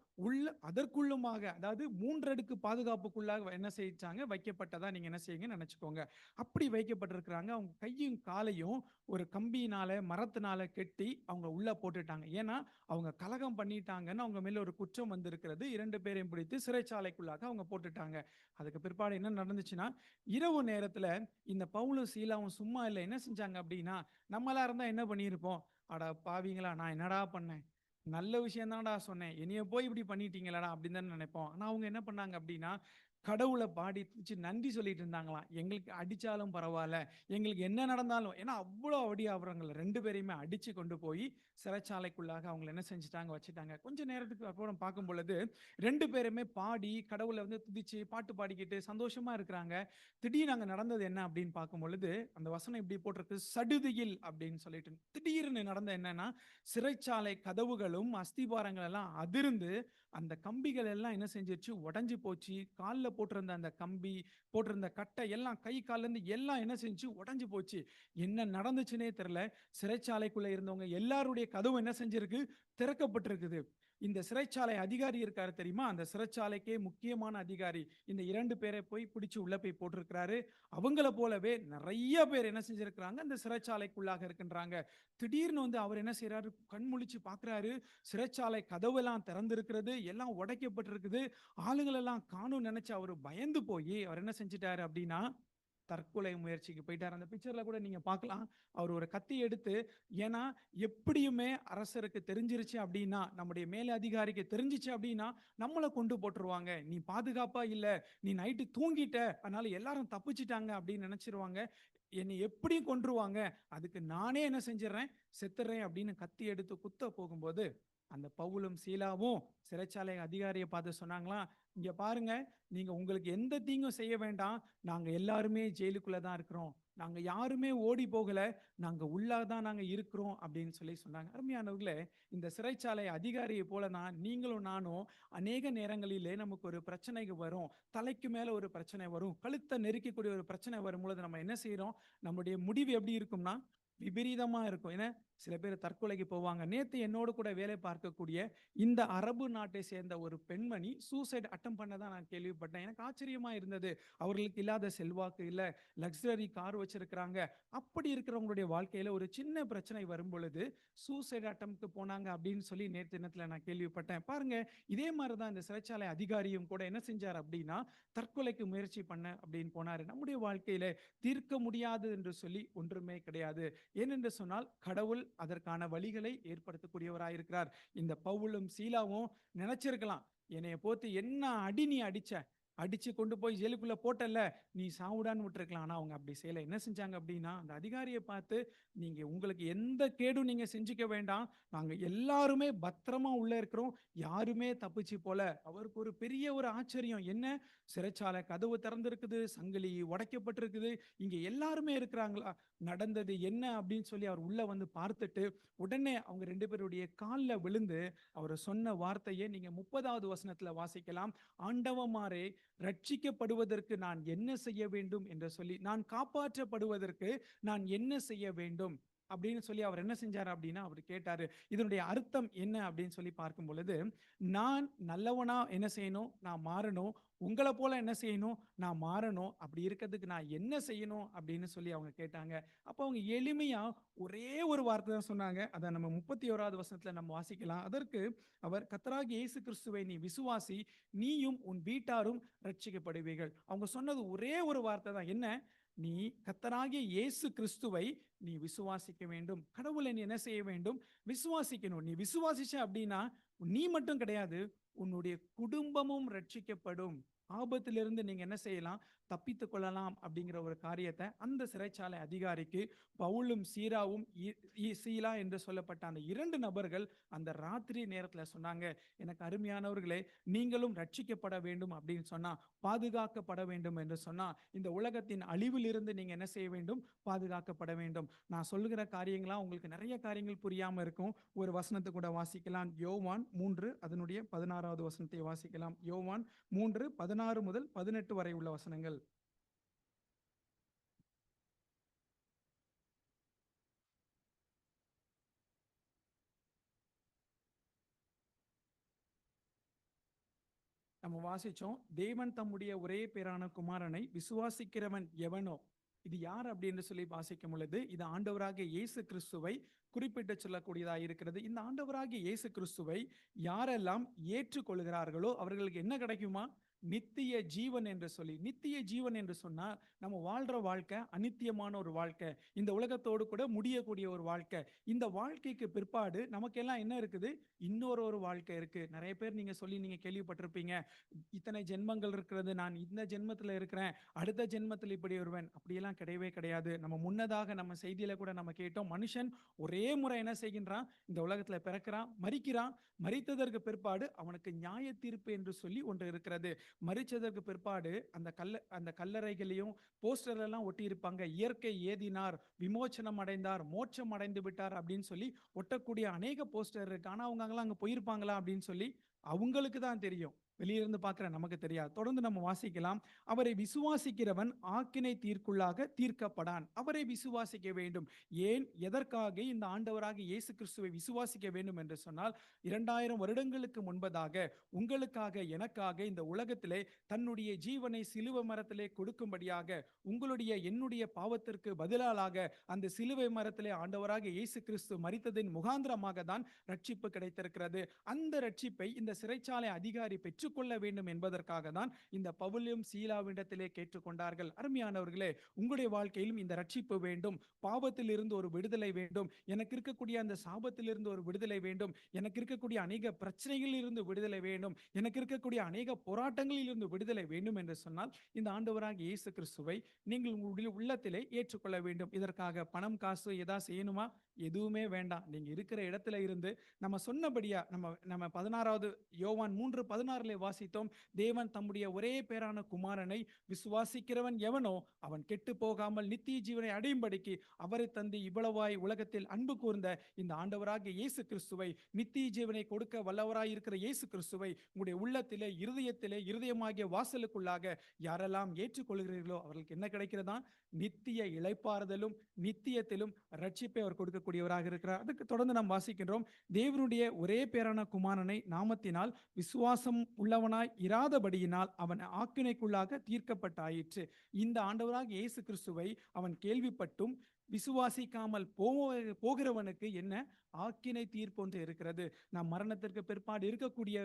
அதற்குள்ளுமாக அதாவது 3 அடுக்கு பாதுகாப்புக்குள்ளாக என்ன செஞ்சாங்க, வைக்கப்பட்டதா நீங்க என்ன செய்யுங்க நினைச்சுக்கோங்க. அப்படி வைக்கப்பட்டிருக்கிறாங்க. அவங்க கையும் காலையும் ஒரு கம்பியினால மரத்தினால கெட்டி அவங்க உள்ள போட்டுட்டாங்க. ஏன்னா அவங்க கலகம் பண்ணிட்டாங்கன்னு அவங்க மேல ஒரு குற்றம் வந்திருக்கிறது. 2 பேரையும் பிடித்து சிறைச்சாலைக்குள்ளாக அவங்க போட்டுட்டாங்க. அதுக்கு பிற்பாடு என்ன நடந்துச்சுன்னா, இரவு நேரத்துல இந்த பவுலும் சீலாவும் சும்மா இல்லை, என்ன செஞ்சாங்க அப்படின்னா, நம்மளா இருந்தா என்ன பண்ணியிருப்போம், அட பாவிங்களா நான் என்னடா பண்ணேன், நல்ல விஷயம் தான்டா சொன்னேன், என்னைய போய் இப்படி பண்ணிட்டீங்களடா அப்படின்னு தான் நினைப்போம். ஆனா அவங்க என்ன பண்ணாங்க அப்படின்னா, கடவுளை பாடி துதிச்சு நன்றி சொல்லிட்டு இருந்தாங்களாம். எங்களுக்கு அடிச்சாலும் பரவாயில்ல, எங்களுக்கு என்ன நடந்தாலும், ஏன்னா அவ்வளோ அடி அவங்களை 2 பேரையுமே அடிச்சு கொண்டு போய் சிறைச்சாலைக்குள்ளாக அவங்களை என்ன செஞ்சுட்டாங்க, வச்சுட்டாங்க. கொஞ்ச நேரத்துக்கு அப்புறம் பார்க்கும் பொழுது 2 பேருமே பாடி கடவுளை வந்து துதிச்சு பாட்டு பாடிக்கிட்டு சந்தோஷமா இருக்கிறாங்க. திடீர்னு அங்க நடந்தது என்ன அப்படின்னு பார்க்கும் பொழுது அந்த வசனம் இப்படி போட்டிருக்கு, சடுதியில் அப்படின்னு சொல்லிட்டு. திடீர்னு நடந்த என்னன்னா, சிறைச்சாலை கதவுகளும் அஸ்திபாரங்கள் எல்லாம் அதிர்ந்து அந்த கம்பிகள் எல்லாம் என்ன செஞ்சிருச்சு, உடைஞ்சு போச்சு. காலில் போட்டிருந்த அந்த கம்பி, போட்டிருந்த கட்டை எல்லாம் கை கால்ல இருந்து எல்லாம் என்ன செஞ்சு உடைஞ்சு போச்சு. என்ன நடந்துச்சுன்னே தெரியல. சிறைச்சாலைக்குள்ள இருந்தவங்க எல்லாருடைய கதவும் என்ன செஞ்சிருக்கு, திறக்கப்பட்டிருக்குது. இந்த சிறைச்சாலை அதிகாரி இருக்காரு தெரியுமா, அந்த சிறைச்சாலைக்கே முக்கியமான அதிகாரி இந்த 2 பேரை போய் பிடிச்சு உள்ள போய் போட்டிருக்கிறாரு. அவங்கள போலவே நிறைய பேர் என்ன செஞ்சிருக்கிறாங்க, அந்த சிறைச்சாலைக்குள்ளாக இருக்கின்றாங்க. திடீர்னு வந்து அவர் என்ன செய்யறாரு, கண் முழிச்சு பார்க்கிறாரு. சிறைச்சாலை கதவெல்லாம் திறந்திருக்கிறது, எல்லாம் உடைக்கப்பட்டிருக்குது. ஆளுங்கள் எல்லாம் காணும் நினைச்சு அவர் பயந்து போய் அவர் என்ன செஞ்சிட்டாரு அப்படின்னா, தற்கொலை முயற்சிக்கு போயிட்டார். அந்த பிக்சர்ல கூட நீங்க பார்க்கலாம். அவர் ஒரு கத்தி எடுத்து, ஏன்னா எப்படியுமே அரசருக்கு தெரிஞ்சிருச்சு அப்படின்னா, நம்முடைய மேல அதிகாரிக்கு தெரிஞ்சிச்சு அப்படின்னா நம்மளை கொண்டு போட்டுருவாங்க. நீ பாதுகாப்பா இல்ல, நீ நைட்டு தூங்கிட்ட, அதனால எல்லாரும் தப்பிச்சிட்டாங்க அப்படின்னு நினைச்சிருவாங்க. என்னை எப்படியும் கொன்றுவாங்க, அதுக்கு நானே என்ன செஞ்சிடறேன், செத்துறேன் அப்படின்னு கத்தி எடுத்து குத்த போகும்போது அந்த பவுலும் சீலாவும் சிறைச்சாலை அதிகாரியை பார்த்து சொன்னாங்களாம், இங்க பாருங்க, நீங்க உங்களுக்கு எந்த தீங்கும் செய்ய வேண்டாம், நாங்க எல்லாருமே ஜெயிலுக்குள்ள தான் இருக்கிறோம், நாங்க யாருமே ஓடி போகல, நாங்க உள்ளாதான் நாங்க இருக்கிறோம் அப்படின்னு சொல்லி சொன்னாங்க. அருமையானவர்களே, இந்த சிறைச்சாலை அதிகாரியை போல தான் நீங்களும் நானும் அநேக நேரங்களிலே நமக்கு ஒரு பிரச்சனை வரும், தலைக்கு மேல ஒரு பிரச்சனை வரும், கழுத்தை நெருக்கக்கூடிய ஒரு பிரச்சனை வரும்பொழுது நம்ம என்ன செய்யறோம், நம்முடைய முடிவு எப்படி இருக்கும்னா விபரீதமா இருக்கும். ஏன்னா சில பேர் தற்கொலைக்கு போவாங்க. நேத்து என்னோடு கூட வேலை பார்க்கக்கூடிய இந்த அரபு நாட்டை சேர்ந்த ஒரு பெண்மணி சூசைட் அட்டம் பண்ணதான் நான் கேள்விப்பட்டேன். எனக்கு ஆச்சரியமா இருந்தது. அவர்களுக்கு இல்லாத செல்வாக்கு இல்ல, லக்ஸரி கார் வச்சிருக்கிறாங்க. அப்படி இருக்கிறவங்களுடைய வாழ்க்கையில ஒரு சின்ன பிரச்சனை வரும் பொழுது சூசைட் அட்டம்க்கு போனாங்க அப்படின்னு சொல்லி நேற்று தினத்துல நான் கேள்விப்பட்டேன். பாருங்க, இதே மாதிரிதான் இந்த சிறைச்சாலை அதிகாரியும் கூட என்ன செஞ்சார் அப்படின்னா, தற்கொலைக்கு முயற்சி பண்ண அப்படின்னு போனாரு. நம்முடைய வாழ்க்கையில தீர்க்க முடியாது என்று சொல்லி ஒன்றுமே கிடையாது. ஏனென்று சொன்னால் கடவுள் அதற்கான வழிகளை ஏற்படுத்தக்கூடியவராயிருக்கிறார். இந்த பவுலும் சீலாவும் நினைச்சிருக்கலாம், என்னைய போத்து என்ன அடி நீ அடிச்சு கொண்டு போய் ஜெயிலுக்குள்ள போட்டல, நீ சாவுடான்னு விட்டுருக்கலாம். ஆனா அவங்க அப்படி செய்யல. என்ன செஞ்சாங்க அப்படின்னா, அந்த அதிகாரியை பார்த்து, நீங்க உங்களுக்கு எந்த கேடும் நீங்க செஞ்சுக்க வேண்டாம், நாங்க எல்லாருமே பத்திரமா உள்ள இருக்கிறோம், யாருமே தப்பிச்சு போல. அவருக்கு ஒரு பெரிய ஒரு ஆச்சரியம், என்ன சிறைச்சாலை கதவு திறந்திருக்குது, சங்கிலி உடைக்கப்பட்டிருக்குது, இங்க எல்லாருமே இருக்கிறாங்களா, நடந்தது என்ன அப்படின்னு சொல்லி அவர் உள்ள வந்து பார்த்துட்டு உடனே அவங்க 2 பேருடைய காலில் விழுந்து அவர் சொன்ன வார்த்தையை நீங்க 30வது வசனத்துல வாசிக்கலாம். ஆண்டவமாரே, ரட்சிக்கப்படுவதற்கு நான் என்ன செய்ய வேண்டும் என்று சொல்லி, நான் காப்பாற்றப்படுவதற்கு நான் என்ன செய்ய வேண்டும் அப்படின்னு சொல்லி அவர் என்ன செஞ்சார் அப்படின்னா அவர் கேட்டாரு. இதனுடைய அர்த்தம் என்ன அப்படின்னு சொல்லி பார்க்கும் பொழுது, நான் நல்லவனா என்ன செய்யணும், நான் மாறணும், உங்களை போல என்ன செய்யணும், நான் மாறணும், அப்படி இருக்கிறதுக்கு நான் என்ன செய்யணும் அப்படின்னு சொல்லி அவங்க கேட்டாங்க. அப்போ அவங்க எளிமையா ஒரே ஒரு வார்த்தை தான் சொன்னாங்க. அதை நம்ம 31வது வசனத்துல நம்ம வாசிக்கலாம். அதற்கு அவர், கர்த்தராகிய இயேசு கிறிஸ்துவை நீ விசுவாசி, நீயும் உன் வீட்டாரும் ரட்சிக்கப்படுவீர்கள். அவங்க சொன்னது ஒரே ஒரு வார்த்தை தான். என்ன, நீ கர்த்தராகிய இயேசு கிறிஸ்துவை நீ விசுவாசிக்க வேண்டும். கடவுளை நீ என்ன செய்ய வேண்டும், விசுவாசிக்கணும். நீ விசுவாசிச்ச அப்படின்னா நீ மட்டும் கிடையாது, உன்னுடைய குடும்பமும் ரட்சிக்கப்படும். ஆபத்திலிருந்து நீங்க என்ன செய்யலாம், தப்பித்துக் கொள்ளலாம் அப்படிங்கிற ஒரு காரியத்தை அந்த சிறைச்சாலை அதிகாரிக்கு பவுலும் சீலா என்று சொல்லப்பட்ட அந்த 2 நபர்கள் அந்த ராத்திரி நேரத்துல சொன்னாங்க. எனக்கு அருமையானவர்களே, நீங்களும் ரட்சிக்கப்பட வேண்டும் அப்படின்னு சொன்னா, பாதுகாக்கப்பட வேண்டும் என்று சொன்னா, இந்த உலகத்தின் அழிவிலிருந்து நீங்க என்ன செய்ய வேண்டும், பாதுகாக்கப்பட வேண்டும். நான் சொல்லுகிற காரியங்களா உங்களுக்கு நிறைய காரியங்கள் புரியாம இருக்கும். ஒரு வசனத்தை கூட வாசிக்கலாம். யோவான் 3 அதனுடைய 16வது வசனத்தை வாசிக்கலாம். யோவான் 3 16 முதல் 18 வரை உள்ள வசனங்கள். நம்ம வாசிச்சோம், தேவன் தம்முடைய ஒரே பேரான குமாரனை விசுவாசிக்கிறவன் எவனோ, இது யார் அப்படின்னு சொல்லி வாசிக்கும் பொழுது இது ஆண்டவராகிய இயேசு கிறிஸ்துவை குறிப்பிட்டு சொல்லக்கூடியதாக இருக்கிறது. இந்த ஆண்டவராகிய இயேசு கிறிஸ்துவை யாரெல்லாம் ஏற்றுக்கொள்கிறார்களோ அவர்களுக்கு என்ன கிடைக்குமா? நித்திய ஜீவன் என்று சொல்லி. நித்திய ஜீவன் என்று சொன்னா நம்ம வாழ்ற வாழ்க்கை அநித்தியமான ஒரு வாழ்க்கை, இந்த உலகத்தோடு கூட முடியக்கூடிய ஒரு வாழ்க்கை. இந்த வாழ்க்கைக்கு பிற்பாடு நமக்கெல்லாம் என்ன இருக்குது? இன்னொரு வாழ்க்கை இருக்கு. நிறைய பேர் நீங்க சொல்லி நீங்க கேள்விப்பட்டிருப்பீங்க, இத்தனை ஜென்மங்கள் இருக்கிறது, நான் இந்த ஜென்மத்துல இருக்கிறேன், அடுத்த ஜென்மத்தில் இப்படி வருவேன். அப்படியெல்லாம் கிடையவே கிடையாது. நம்ம முன்னதாக நம்ம செய்தியில கூட நம்ம கேட்டோம், மனுஷன் ஒரே முறை என்ன செய்கின்றான்? இந்த உலகத்துல பிறக்கிறான், மரிக்கிறான். மரித்ததற்கு பிற்பாடு அவனுக்கு நியாய தீர்ப்பு என்று சொல்லி ஒன்று இருக்கிறது. மரிச்சதற்கு பிற்பாடு அந்த கல்லறைகளையும் போஸ்டர் எல்லாம் ஒட்டி இருப்பாங்க, இயற்கை ஏதினார், விமோச்சனம் அடைந்தார், மோட்சம் அடைந்து விட்டார் அப்படின்னு சொல்லி ஒட்டக்கூடிய அநேக போஸ்டர் இருக்கு. ஆனா அவங்க அங்க போயிருப்பாங்களா அப்படின்னு சொல்லி அவங்களுக்கு தான் தெரியும். வெளியிருந்து பார்க்கிற நமக்கு தெரியாது. தொடர்ந்து நம்ம வாசிக்கலாம். அவரை விசுவாசிக்கிறவன் ஆக்கினை தீர்க்குள்ளாக தீர்க்கப்படான். அவரை விசுவாசிக்க வேண்டும். ஏன், எதற்காக இந்த ஆண்டவராக இயேசு கிறிஸ்துவை விசுவாசிக்க வேண்டும் என்று சொன்னால், 2000 வருடங்களுக்கு முன்பதாக உங்களுக்காக எனக்காக இந்த உலகத்திலே தன்னுடைய ஜீவனை சிலுவை மரத்திலே கொடுக்கும்படியாக உங்களுடைய என்னுடைய பாவத்திற்கு பதிலாக அந்த சிலுவை மரத்திலே ஆண்டவராக இயேசு கிறிஸ்து மரித்ததின் முகாந்திரமாக தான் ரட்சிப்பு கிடைத்திருக்கிறது. அந்த ரட்சிப்பை இந்த சிறைச்சாலை அதிகாரி பெற்றுக்கொள்ள வேண்டும் என்பதற்காக தான் இந்த பவுலும் சீலாவிடத்திலே கேட்டுக்கொண்டார்கள். அருமையானவர்களே, உங்களுடைய வாழ்க்கையிலும் இந்த ரட்சிப்பு வேண்டும். பாவத்தில் இருந்து ஒரு விடுதலை வேண்டும். எனக்கு இருக்கக்கூடிய அந்த சாபத்தில் இருந்து ஒரு விடுதலை வேண்டும். எனக்கு இருக்கக்கூடிய அநேக பிரச்சனைகளில் இருந்து விடுதலை வேண்டும். எனக்கு இருக்கக்கூடிய அநேக போராட்டங்களில் இருந்து விடுதலை வேண்டும் என்று சொன்னால் இந்த ஆண்டவராகிய இயேசு கிறிஸ்துவை நீங்கள் உங்களுடைய உள்ளத்திலே ஏற்றுக்கொள்ள வேண்டும். இதற்காக பணம் காசு ஏதாவது செய்யணுமா? எதுவுமே வேண்டாம். நீங்க இருக்கிற இடத்துல இருந்து நம்ம சொன்னபடியா நம்ம 16வது யோவான் 3:16 வாசித்தோம், தேவன் தம்முடைய ஒரே பேரான குமாரனை விசுவாசிக்கிறவன் எவனோ அவன் கெட்டு போகாமல் நித்திய ஜீவனை அடையும்படிக்கு அவரை தந்து இவ்வளவாய் உலகத்தில் அன்பு கூர்ந்த இந்த ஆண்டவராகிய இயேசு கிறிஸ்துவை, நித்திய ஜீவனை கொடுக்க வல்லவராய் இருக்கிற இயேசு கிறிஸ்துவை உங்களுடைய உள்ளத்திலே இருதயத்திலே இருதயமாகிய வாசலுக்குள்ளாக யாரெல்லாம் ஏற்றுக்கொள்கிறீர்களோ அவர்களுக்கு என்ன கிடைக்கிறதா? நித்திய இளைப்பாறுதலும் நித்தியத்திலும் ரட்சிப்பை அவர் கொடுக்கக்கூடியவராக இருக்கிறார். அதுக்கு தொடர்ந்து நாம் வாசிக்கின்றோம், தேவனுடைய ஒரே பேரான குமாரனை நாமத்தினால் விசுவாசம் உள்ளவனாய் இராதபடியினால் அவன் ஆக்கினைக்குள்ளாக தீர்க்கப்பட்டாயிற்று. இந்த ஆண்டவராகிய இயேசு கிறிஸ்துவை அவன் கேள்விப்பட்டும் விசுவாசிக்காமல் போகிறவனுக்கு என்ன ஆக்கினை தீர்ப்பு ஒன்று இருக்கிறது. நாம் மரணத்திற்கு பிற்பாடு இருக்கக்கூடிய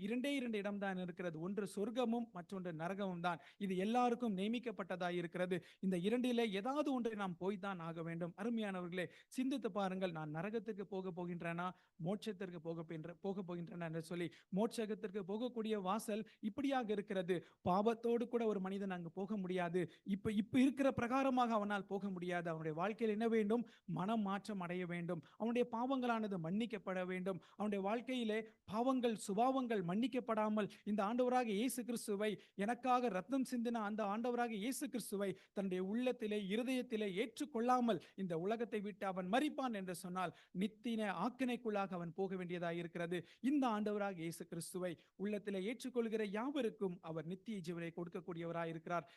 இரண்டே இடம் தான் இருக்கிறது. ஒன்று சொர்க்கமும் மற்றொன்று நரகமும் தான். இது எல்லாருக்கும் நியமிக்கப்பட்டதாக இருக்கிறது. இந்த இரண்டிலே ஏதாவது ஒன்றை நாம் போய்தான் ஆக வேண்டும். அருமையானவர்களே, சிந்தித்து பாருங்கள், நான் நரகத்திற்கு போக போகின்றனா மோட்சத்திற்கு போக போகின்றன என்று சொல்லி. மோட்சத்திற்கு போகக்கூடிய வாசல் இப்படியாக இருக்கிறது. பாவத்தோடு கூட ஒரு மனிதன் அங்கு போக முடியாது. இப்ப இருக்கிற பிரகாரமாக அவனால் போக முடியாது. அவனுடைய வாழ்க்கையில் என்ன வேண்டும்? மனம் மாற்றம் அடைய வேண்டும். அவனுடைய பாவங்களானது மன்னிக்கப்பட வேண்டும். அவனுடைய வாழ்க்கையிலே பாவங்கள் சுபாவங்கள் மன்னிக்கப்படாமல் இந்த ஆண்டவராகிய இயேசு கிறிஸ்துவை, எனக்காக ரத்தம் சிந்தின அந்த ஆண்டவராகிய இயேசு கிறிஸ்துவை தன்னுடைய உள்ளத்திலே இருதயத்திலே ஏற்றுக்கொள்ளாமல் இந்த உலகத்தை விட்டு அவன் மரிப்பான் என்று சொன்னால் நித்திய ஆக்கினைக்குள்ளாக அவன் போக வேண்டியதாக இருக்கிறது. இந்த ஆண்டவராகிய இயேசு கிறிஸ்துவை உள்ளத்திலே ஏற்றுக்கொள்கிற யாவருக்கும் அவர் நித்திய ஜீவனை கொடுக்கக்கூடியவராக இருக்கிறார்.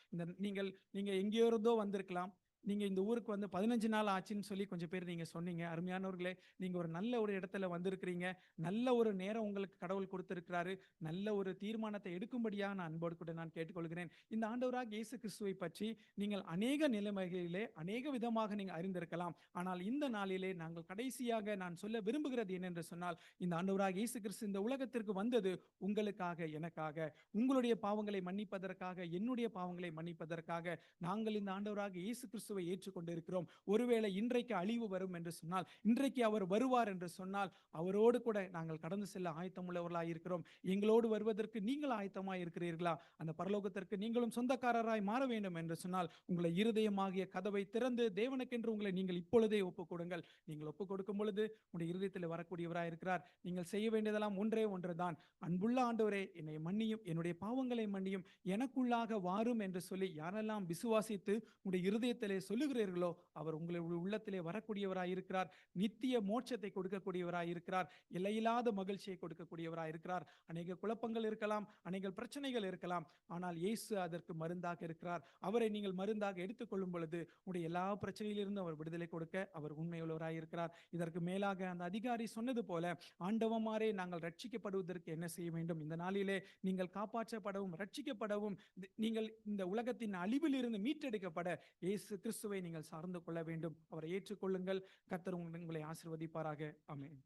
நீங்க எங்கேயோ இருந்தோ வந்திருக்கலாம். நீங்க இந்த ஊருக்கு வந்து 15 நாள் ஆச்சுன்னு சொல்லி கொஞ்சம் பேர் நீங்க சொன்னீங்க. அருமையானவர்களே, நீங்க ஒரு நல்ல ஒரு இடத்துல வந்திருக்கிறீங்க. நல்ல ஒரு நேரம் உங்களுக்கு கடவுள் கொடுத்திருக்கிறாரு. நல்ல ஒரு தீர்மானத்தை எடுக்கும்படியாக நான் அன்போடு கூட நான் கேட்டுக்கொள்கிறேன். இந்த ஆண்டவராகிய இயேசு கிறிஸ்துவை பற்றி நீங்கள் அநேக நிலைமைகளிலே அநேக விதமாக நீங்க அறிந்திருக்கலாம். ஆனால் இந்த நாளிலே நாங்கள் கடைசியாக நான் சொல்ல விரும்புகிறது என்னென்று சொன்னால், இந்த ஆண்டவராகிய இயேசு கிறிஸ்து இந்த உலகத்திற்கு வந்தது உங்களுக்காக, எனக்காக, உங்களுடைய பாவங்களை மன்னிப்பதற்காக, என்னுடைய பாவங்களை மன்னிப்பதற்காக. நாங்கள் இந்த ஆண்டவராகிய இயேசு கிறிஸ்து ஏற்றுக்கொண்டு இருக்கிறோம். ஒருவேளை இன்றைக்கு அழிவு வரும் என்று சொன்னால், இன்றைக்கு அவர் வருவார் என்று சொன்னால் அவரோடு கூட நாங்கள் கடந்து செல்ல ஆயத்தம் உள்ளவர்களாய் இருக்கிறோம். எங்களோடு வருவதற்கு நீங்கள் ஆயத்தமாய் இருக்கிறீர்களா? அந்த பரலோகத்திற்கு நீங்களும் சொந்தக்காரராய் மாற வேண்டும் என்று சொன்னால் உங்களை இருதயமாகிய கதவை திறந்து தேவனுக்கென்று உங்களை நீங்கள் இப்பொழுதே ஒப்புக் கொடுங்கள். நீங்கள் ஒப்புக் கொடுக்கும் பொழுது உங்களுடைய இருதயத்தில் வரக்கூடியவராய் இருக்கிறார். நீங்கள் செய்ய வேண்டியதெல்லாம் ஒன்றே ஒன்றுதான். அன்புள்ள ஆண்டவரே, என்னை மன்னியும், என்னுடைய பாவங்களை மன்னியும், எனக்குள்ளாக வாரும் என்று சொல்லி யாரெல்லாம் விசுவாசித்து உங்களுடைய இருதயத்திலே சொல்லுகிறீர்களோ அவர் உங்களுடைய உள்ளத்திலே வரக்கூடியவராய் இருக்கிறார். நித்திய மோட்சத்தை கொடுக்கக்கூடியவராய் இருக்கிறார். எல்லையில்லாத மகிழ்ச்சியை கொடுக்கக்கூடியவராய் இருக்கிறார். அநேக குழப்பங்கள் இருக்கலாம், அநேக பிரச்சனைகள் இருக்கலாம், ஆனால் இயேசு அதற்கு மருந்தாக இருக்கிறார். அவரை நீங்கள் மருந்தாக எடுத்துக்கொள்ளும் பொழுது உங்களுடைய எல்லா பிரச்சனையிலிருந்து அவர் விடுதலை கொடுக்க அவர் உண்மையுள்ளவராய் இருக்கிறார். இதற்கு மேலாக அந்த அதிகாரி சொன்னது போல, ஆண்டவமாரே நாங்கள் ரட்சிக்கப்படுவதற்கு என்ன செய்ய வேண்டும்? இந்த நாளிலே நீங்கள் காப்பாற்றப்படவும் ரட்சிக்கப்படவும் நீங்கள் இந்த உலகத்தின் அழிவில் இருந்து மீட்டெடுக்கப்பட இயேசு கிறிஸ்துவை நீங்கள் சார்ந்து கொள்ள வேண்டும். அவரை ஏற்றுக்கொள்ளுங்கள். கர்த்தர் உங்களை ஆசீர்வதிப்பாராக. ஆமென்.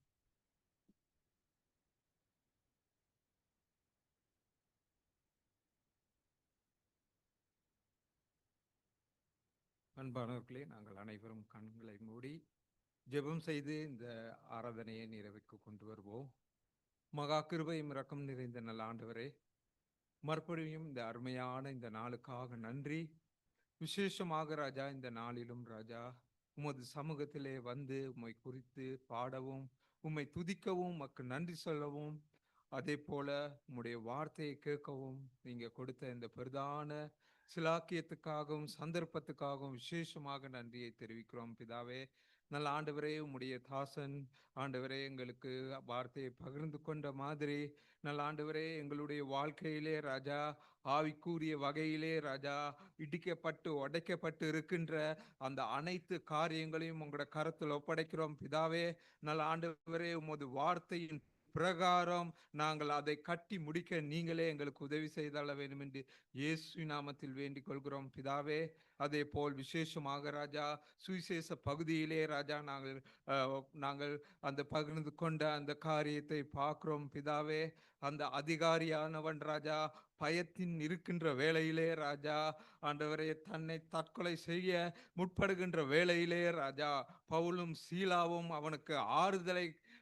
அன்பானவர்களே, நாங்கள் அனைவரும் கண்களை மூடி ஜெபம் செய்து இந்த ஆராதனையை நிறைவுக்கு கொண்டு வருவோம். மகா கிருபையும் இரக்கம் நிறைந்த நல்ல ஆண்டவரே, மறுபடியும் இந்த அருமையான இந்த நாளுக்காக நன்றி. விசேஷமாக ராஜா, இந்த நாளிலும் ராஜா உமது சமூகத்திலே வந்து உம்மை குறித்து பாடவும், உம்மை துதிக்கவும், உமக்கு நன்றி சொல்லவும், அதே போல உம்முடைய வார்த்தையை கேட்கவும் நீங்க கொடுத்த இந்த பிரதான சிலாக்கியத்துக்காகவும் சந்தர்ப்பத்துக்காகவும் விசேஷமாக நன்றியை தெரிவிக்கிறோம் பிதாவே. நல்ல ஆண்டவரே, உம்முடைய தாசன் ஆண்டவரே எங்களுக்கு வார்த்தையை பகிர்ந்து கொண்ட மாதிரி நல்ல ஆண்டவரே, எங்களுடைய வாழ்க்கையிலே ராஜா ஆவிக்குரிய வகையிலே ராஜா இடிக்கப்பட்டு உடைக்கப்பட்டு இருக்கின்ற அந்த அனைத்து காரியங்களையும் உங்களோட கரத்தில் ஒப்படைக்கிறோம் பிதாவே. நல்ல ஆண்டவரே, உமது வார்த்தையின் பிரகாரம் நாங்கள் அதை கட்டி முடிக்க நீங்களே எங்களுக்கு உதவி செய்தள்ள வேண்டும் என்று இயேசு நாமத்தில் வேண்டிக் கொள்கிறோம் பிதாவே. அதே போல் விசேஷமாக ராஜா சுவிசேஷ பகுதியிலே ராஜா நாங்கள் அந்த பகிர்ந்து கொண்ட அந்த காரியத்தை பார்க்கிறோம் பிதாவே. அந்த அதிகாரியானவன் ராஜா பயத்தின் இருக்கின்ற வேளையிலே ராஜா ஆண்டவரே தன்னை தற்கொலை செய்ய முற்படுகின்ற வேளையிலே ராஜா பவுலும் சீலாவும் அவனுக்கு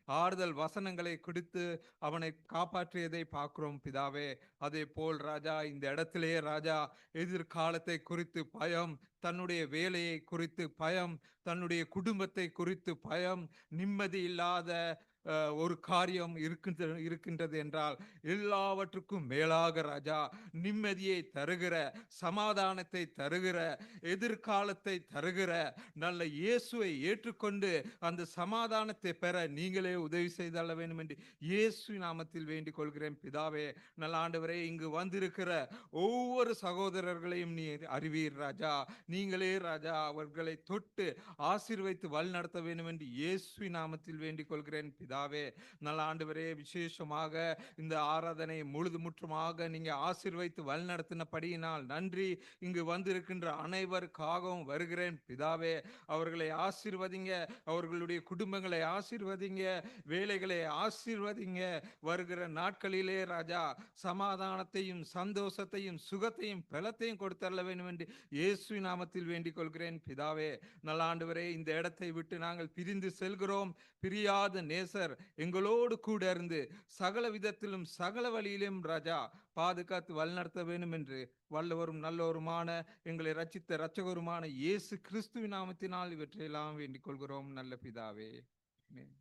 ஆறுதல் வசனங்களை கொடுத்து அவனை காப்பாற்றியதை பார்க்கிறோம் பிதாவே. அதே போல் ராஜா இந்த இடத்திலே ராஜா எதிர்காலத்தை குறித்து பயம், தன்னுடைய வேலையை குறித்து பயம், தன்னுடைய குடும்பத்தை குறித்து பயம், நிம்மதி இல்லாத ஒரு காரியம் இருக்கின்றது என்றால் எல்லாவற்றுக்கும் மேலாக ராஜா நிம்மதியை தருகிற, சமாதானத்தை தருகிற, எதிர்காலத்தை தருகிற நல்ல இயேசுவை ஏற்றுக்கொண்டு அந்த சமாதானத்தை பெற நீங்களே உதவி செய்தள்ள வேண்டும் என்று இயேசு நாமத்தில் வேண்டிக் கொள்கிறேன் பிதாவே. நல்ல ஆண்டவரே, இங்கு வந்திருக்கிற ஒவ்வொரு சகோதரர்களையும் நீ அறிவீர் ராஜா. நீங்களே ராஜா அவர்களை தொட்டு ஆசீர்வதித்து வழிநடத்த வேண்டும் என்று இயேசு நாமத்தில் வேண்டிக் கொள்கிறேன் பிதாவே. நல்ல ஆண்டவரே, விசேஷமாக இந்த ஆராதனை முற்றுமாக நீங்க ஆசீர்வதித்து வழிநடத்தினபடியினால் நன்றி. இங்கு வந்திருக்கின்ற அனைவருக்காகவும் வருகிறேன் பிதாவே. அவர்களை ஆசீர்வதிங்க, அவர்களுடைய குடும்பங்களை ஆசீர்வதிங்க, வேலைகளை ஆசீர்வதிங்க. வருகிற நாட்களிலே ராஜா சமாதானத்தையும் சந்தோஷத்தையும் சுகத்தையும் பலத்தையும் கொடுத்தள்ள வேண்டும் என்று இயேசு நாமத்தில் வேண்டிக் கொள்கிறேன் பிதாவே. நல்ல ஆண்டவரே, இந்த இடத்தை விட்டு நாங்கள் பிரிந்து செல்கிறோம். பிரியாத நேசர் எங்களோடு கூட இருந்து சகல விதத்திலும் சகல வழியிலும் ராஜா பாதுகாத்து வழிநடத்த வேண்டும் என்று வல்லவரும் நல்லவருமான எங்களை ரட்சித்த இரட்சகருமான இயேசு கிறிஸ்துவின் நாமத்தினால் இவற்றையெல்லாம் வேண்டிக் கொள்கிறோம் நல்ல பிதாவே. ஆமென்.